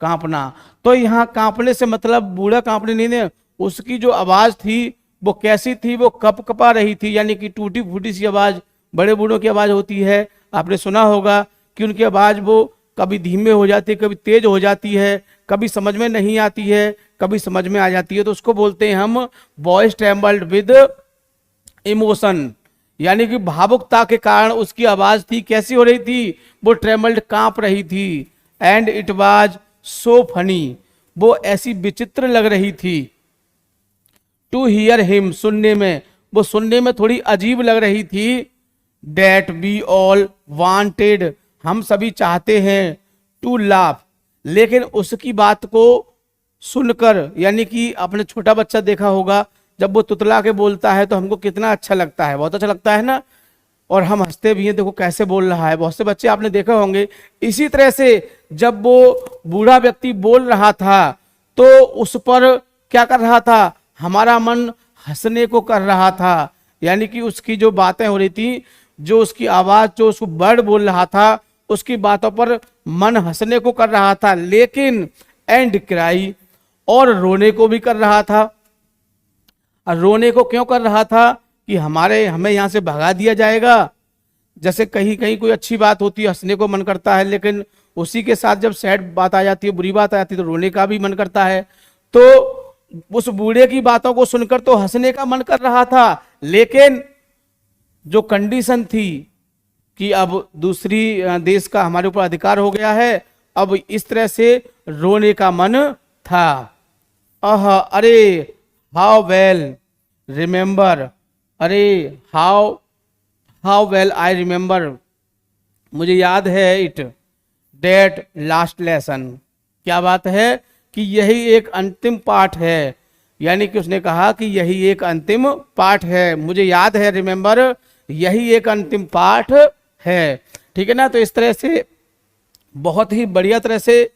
कांपना। तो यहाँ कांपने से मतलब बूढ़ा कांपने नहीं है, उसकी जो आवाज थी वो कैसी थी? वो कप कपा रही थी, यानी कि टूटी फूटी सी आवाज। बड़े बूढ़ों की आवाज होती है, आपने सुना होगा कि उनकी आवाज वो कभी धीमे हो जाती है, कभी तेज हो जाती है, कभी समझ में नहीं आती है, कभी समझ में आ जाती है। तो उसको बोलते हैं हम वॉइस ट्रेम्बल्ड विद इमोशन, यानी कि भावुकता के कारण उसकी आवाज थी कैसी हो रही थी? वो ट्रेम्बल्ड, कांप रही थी। And it was so funny, वो ऐसी विचित्र लग रही थी। टू हियर हिम, सुनने में, वो सुनने में थोड़ी अजीब लग रही थी। डेट वी ऑल वांटेड, हम सभी चाहते हैं, टू लाफ, लेकिन उसकी बात को सुनकर, यानी कि आपने छोटा बच्चा देखा होगा जब वो तुतला के बोलता है तो हमको कितना अच्छा लगता है, बहुत अच्छा लगता है ना, और हम हंसते भी हैं, देखो कैसे बोल रहा है। बहुत से बच्चे आपने देखे होंगे। इसी तरह से जब वो बूढ़ा व्यक्ति बोल रहा था तो उस पर क्या कर रहा था? हमारा मन हंसने को कर रहा था, यानी कि उसकी जो बातें हो रही थी, जो उसकी आवाज, जो उसको वर्ड बोल रहा था, उसकी बातों पर मन हंसने को कर रहा था, लेकिन एंड क्राई, और रोने को भी कर रहा था। और रोने को क्यों कर रहा था? कि हमें यहां से भगा दिया जाएगा। जैसे कहीं कहीं कोई अच्छी बात होती है, हंसने को मन करता है, लेकिन उसी के साथ जब सैड बात आ जाती है, बुरी बात आ जाती है, तो रोने का भी मन करता है। तो उस बूढ़े की बातों को सुनकर तो हंसने का मन कर रहा था, लेकिन जो कंडीशन थी कि अब दूसरी देश का हमारे ऊपर अधिकार हो गया है, अब इस तरह से रोने का मन था। अरे हाउ वेल रिमेंबर, अरे हाउ वेल आई रिमेंबर, मुझे याद है इट, डेट लास्ट लेसन। क्या बात है कि यही एक अंतिम पाठ है, यानी कि उसने कहा कि यही एक अंतिम पाठ है, मुझे याद है, रिमेंबर, यही एक अंतिम पाठ है। ठीक है ना। तो इस तरह से बहुत ही बढ़िया तरह से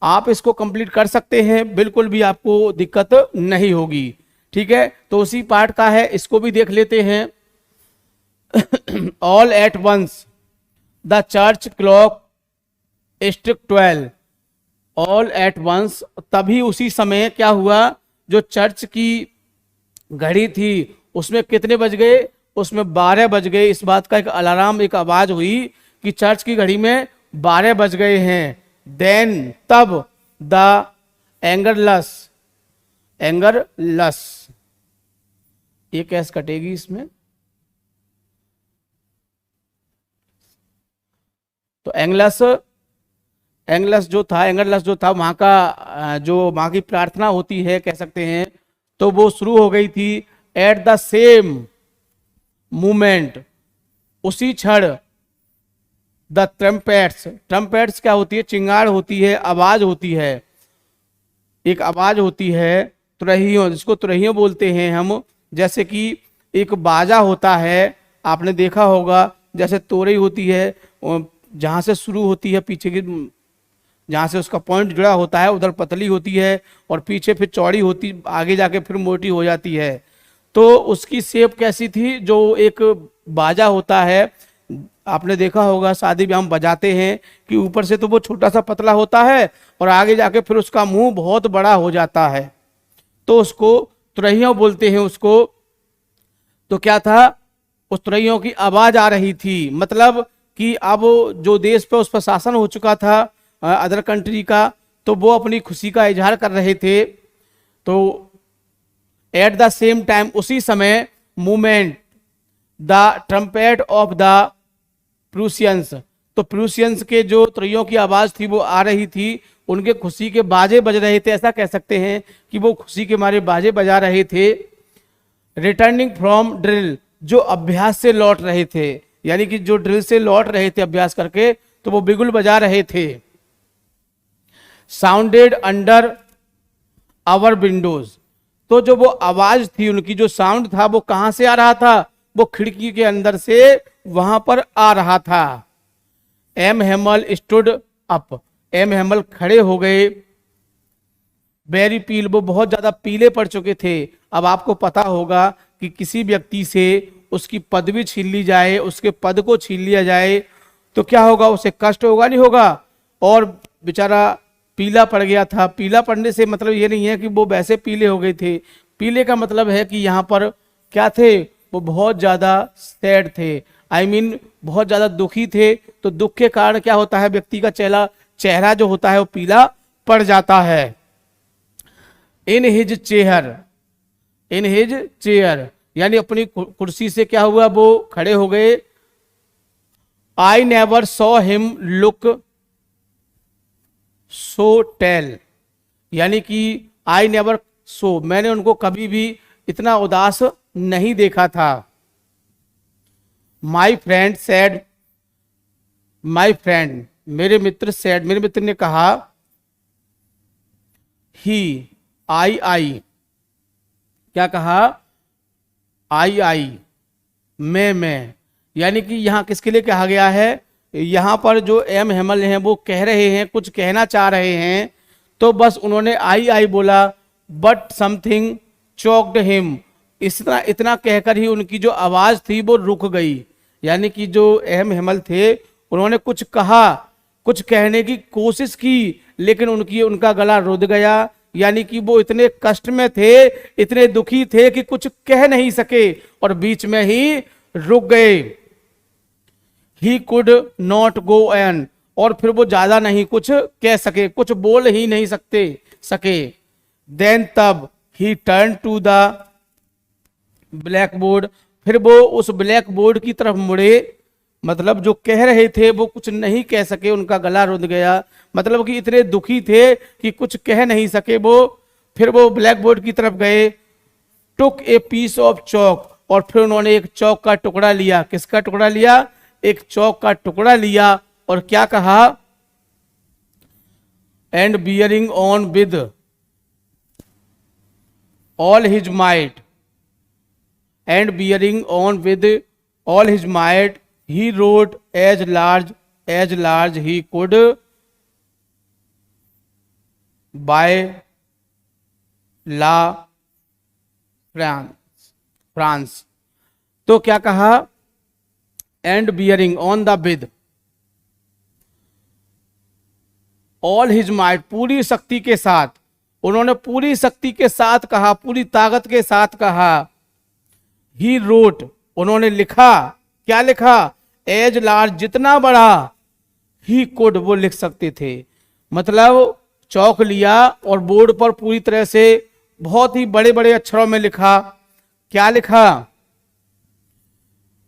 आप इसको कंप्लीट कर सकते हैं, बिल्कुल भी आपको दिक्कत नहीं होगी। ठीक है, तो उसी पाठ का है, इसको भी देख लेते हैं। All at once the church clock strike 12, all at once, तभी उसी समय क्या हुआ, जो चर्च की घड़ी थी उसमें कितने बज गए, उसमें 12 बज गए। इस बात का एक अलार्म, एक आवाज हुई कि चर्च की घड़ी में 12 बज गए हैं। देन, तब, द एंगरलस, एंगरलस, ये कैसे कटेगी इसमें, तो एंगलस, एंगलस जो था, एंगरलस जो था, वहां का जो वहां की प्रार्थना होती है कह सकते हैं, तो वो शुरू हो गई थी। एट द सेम मूवमेंट, उसी क्षण, द ट्रम्पेट्स, ट्रम्पेट्स क्या होती है, चिंगार होती है, आवाज होती है, एक आवाज होती है, तुरहियों, जिसको तुरहियों बोलते हैं हम, जैसे कि एक बाजा होता है, आपने देखा होगा, जैसे तोरई होती है, जहां से शुरू होती है पीछे की, जहां से उसका पॉइंट जुड़ा होता है उधर पतली होती है और पीछे फिर चौड़ी होती, आगे जाके फिर मोटी हो जाती है। तो उसकी शेप कैसी थी, जो एक बाजा होता है, आपने देखा होगा शादी में हम बजाते हैं कि ऊपर से तो वो छोटा सा पतला होता है और आगे जाके फिर उसका मुंह बहुत बड़ा हो जाता है, तो उसको तुरहियों बोलते हैं उसको। तो क्या था, उस तुरहियों की आवाज आ रही थी, मतलब कि अब जो देश पे उस पर शासन हो चुका था अदर कंट्री का, तो वो अपनी खुशी का इजहार कर रहे थे। तो एट द सेम टाइम, उसी समय, movement, the trumpet of the Prussians, तो प्रूसियंस के जो तुरहियों की आवाज थी वो आ रही थी, उनके खुशी के बाजे बज रहे थे, ऐसा कह सकते हैं कि वो खुशी के मारे बाजे बजा रहे थे। रिटर्निंग फ्रॉम ड्रिल, जो अभ्यास से लौट रहे थे, यानी कि जो ड्रिल से लौट रहे थे अभ्यास करके, तो वो बिगुल बजा रहे थे। साउंडेड अंडर आवर विंडोज, तो जो वो आवाज थी उनकी, जो साउंड था वो कहां से आ रहा था, वो खिड़की के अंदर से वहां पर आ रहा था। M Hemal stood up, M Hemal खड़े हो गए। वेरी पील, वो बहुत ज्यादा पीले पड़ चुके थे। अब आपको पता होगा कि किसी व्यक्ति से उसकी पदवी छीन ली जाए, उसके पद को छीन लिया जाए, तो क्या होगा, उसे कष्ट होगा, नहीं होगा। और बेचारा पीला पड़ गया था। पीला पड़ने से मतलब ये नहीं है कि वो वैसे पीले हो गए थे, पीले का मतलब है कि यहाँ पर क्या थे, वो बहुत ज्यादा सैड थे, आई मीन बहुत ज्यादा दुखी थे। तो दुख के कारण क्या होता है, व्यक्ति का चेहरा जो होता है वो पीला पड़ जाता है। In his chair, in his chair, यानी अपनी कुर्सी से क्या हुआ, वो खड़े हो गए। I never saw him look so tall, यानी कि आई नेवर सो, मैंने उनको कभी भी इतना उदास नहीं देखा था। My friend sad, my friend, मेरे मित्र सैड, मेरे मित्र ने कहा। ही, आई, क्या कहा, आई, मैं, यानी कि यहां किसके लिए कहा गया है, यहां पर जो एम हेमल हैं वो कह रहे हैं, कुछ कहना चाह रहे हैं, तो बस उन्होंने आई बोला, बट समथिंग चोक्ड हिम, इतना कहकर ही उनकी जो आवाज थी वो रुक गई। यानी कि जो एम हेमल थे उन्होंने कुछ कहा, कुछ कहने की कोशिश की, लेकिन उनका गला रुध गया, यानी कि वो इतने कष्ट में थे, इतने दुखी थे कि कुछ कह नहीं सके और बीच में ही रुक गए। He could not go on, और फिर वो ज्यादा नहीं कुछ कह सके, कुछ बोल ही नहीं सके। देन तब, he turn to the blackboard, फिर वो उस ब्लैक बोर्ड की तरफ मुड़े, मतलब जो कह रहे थे वो कुछ नहीं कह सके, उनका गला रुंध गया, मतलब कि इतने दुखी थे कि कुछ कह नहीं सके वो। फिर वो ब्लैक बोर्ड की तरफ गए, टुक ए पीस ऑफ चौक, और फिर उन्होंने एक चौक का टुकड़ा लिया। किसका टुकड़ा लिया? एक चौक का टुकड़ा लिया, और क्या कहा? And bearing on with all his might, and bearing on with all his might he wrote as large he could by la France. तो क्या कहा? And bearing on the with all his might, पूरी शक्ति के साथ, उन्होंने पूरी शक्ति के साथ कहा, पूरी ताकत के साथ कहा। ही रोट, उन्होंने लिखा। क्या लिखा? एज लार्ज, जितना बड़ा। ही कुड, वो लिख सकते थे। मतलब चौक लिया और बोर्ड पर पूरी तरह से बहुत ही बड़े बड़े अक्षरों में लिखा। क्या लिखा?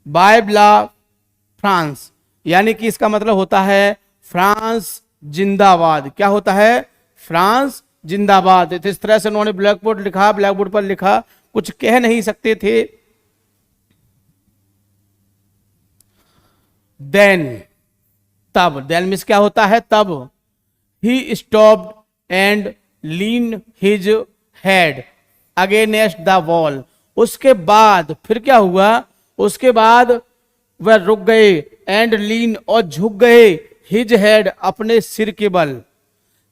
बाय ला फ्रांस, यानी कि इसका मतलब होता है फ्रांस जिंदाबाद। क्या होता है? फ्रांस जिंदाबाद। तो इस तरह से उन्होंने ब्लैक बोर्ड लिखा, ब्लैक बोर्ड पर लिखा, कुछ कह नहीं सकते थे। देन, तब, देन मीन्स क्या होता है? तब। He stopped and lean his head against the wall. उसके बाद फिर क्या हुआ? उसके बाद वह रुक गए, एंड लीन, और झुक गए, हिज हेड, अपने सिर के बल,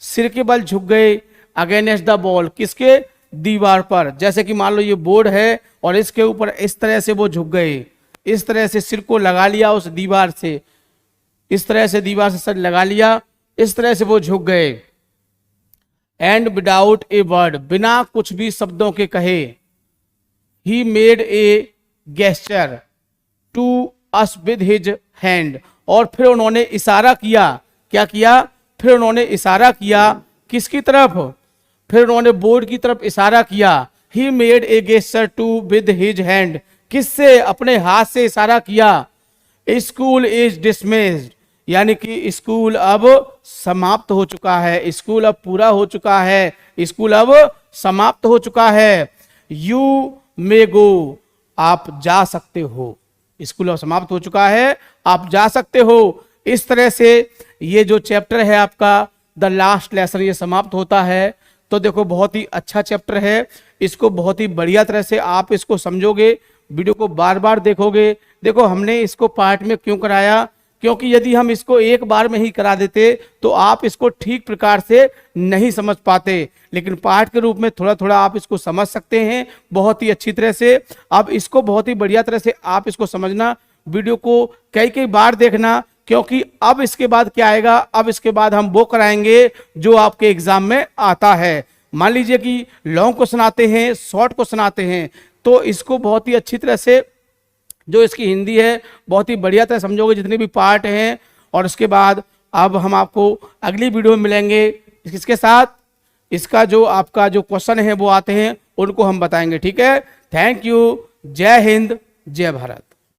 सिर के बल झुक गए, अगेंस्ट द वॉल, किसके? दीवार पर। जैसे कि मान लो ये बोर्ड है और इसके ऊपर इस तरह से वो झुक गए, इस तरह से सिर को लगा लिया उस दीवार से, इस तरह से दीवार से सर लगा लिया, इस तरह से वो झुक गए। एंड विदाउट ए वर्ड, बिना कुछ भी शब्दों के कहे, he made a gesture to us with his hand, और फिर उन्होंने इशारा किया। क्या किया? फिर उन्होंने इशारा किया, किसकी तरफ? फिर उन्होंने बोर्ड की तरफ इशारा किया। He made a gesture to with his hand, किससे? अपने हाथ से इशारा किया। स्कूल इज डिसमिस्ड, यानी कि स्कूल अब समाप्त हो चुका है, स्कूल अब पूरा हो चुका है, स्कूल अब समाप्त हो चुका है। यू मे गो, आप जा सकते हो, स्कूल अब समाप्त हो चुका है, आप जा सकते हो। इस तरह से ये जो चैप्टर है आपका द लास्ट लेसन, ये समाप्त होता है। तो देखो बहुत ही अच्छा चैप्टर है, इसको बहुत ही बढ़िया तरह से आप इसको समझोगे, वीडियो को बार बार देखोगे। देखो हमने इसको पार्ट में क्यों कराया? क्योंकि यदि हम इसको एक बार में ही करा देते तो आप इसको ठीक प्रकार से नहीं समझ पाते, लेकिन पाठ के रूप में थोड़ा थोड़ा आप इसको समझ सकते हैं बहुत ही अच्छी तरह से। अब इसको बहुत ही बढ़िया तरह से आप इसको समझना, वीडियो को कई कई बार देखना, क्योंकि अब इसके बाद क्या आएगा? अब इसके बाद हम वो कराएंगे जो आपके एग्जाम में आता है। मान लीजिए कि लॉन्ग क्वेश्चन आते हैं, शॉर्ट क्वेश्चन आते हैं, तो इसको बहुत ही अच्छी तरह से जो इसकी हिंदी है बहुत ही बढ़िया तरह समझोगे, जितने भी पार्ट हैं। और उसके बाद अब हम आपको अगली वीडियो में मिलेंगे, इसके साथ इसका जो आपका जो क्वेश्चन है वो आते हैं, उनको हम बताएंगे। ठीक है, थैंक यू, जय हिंद, जय भारत।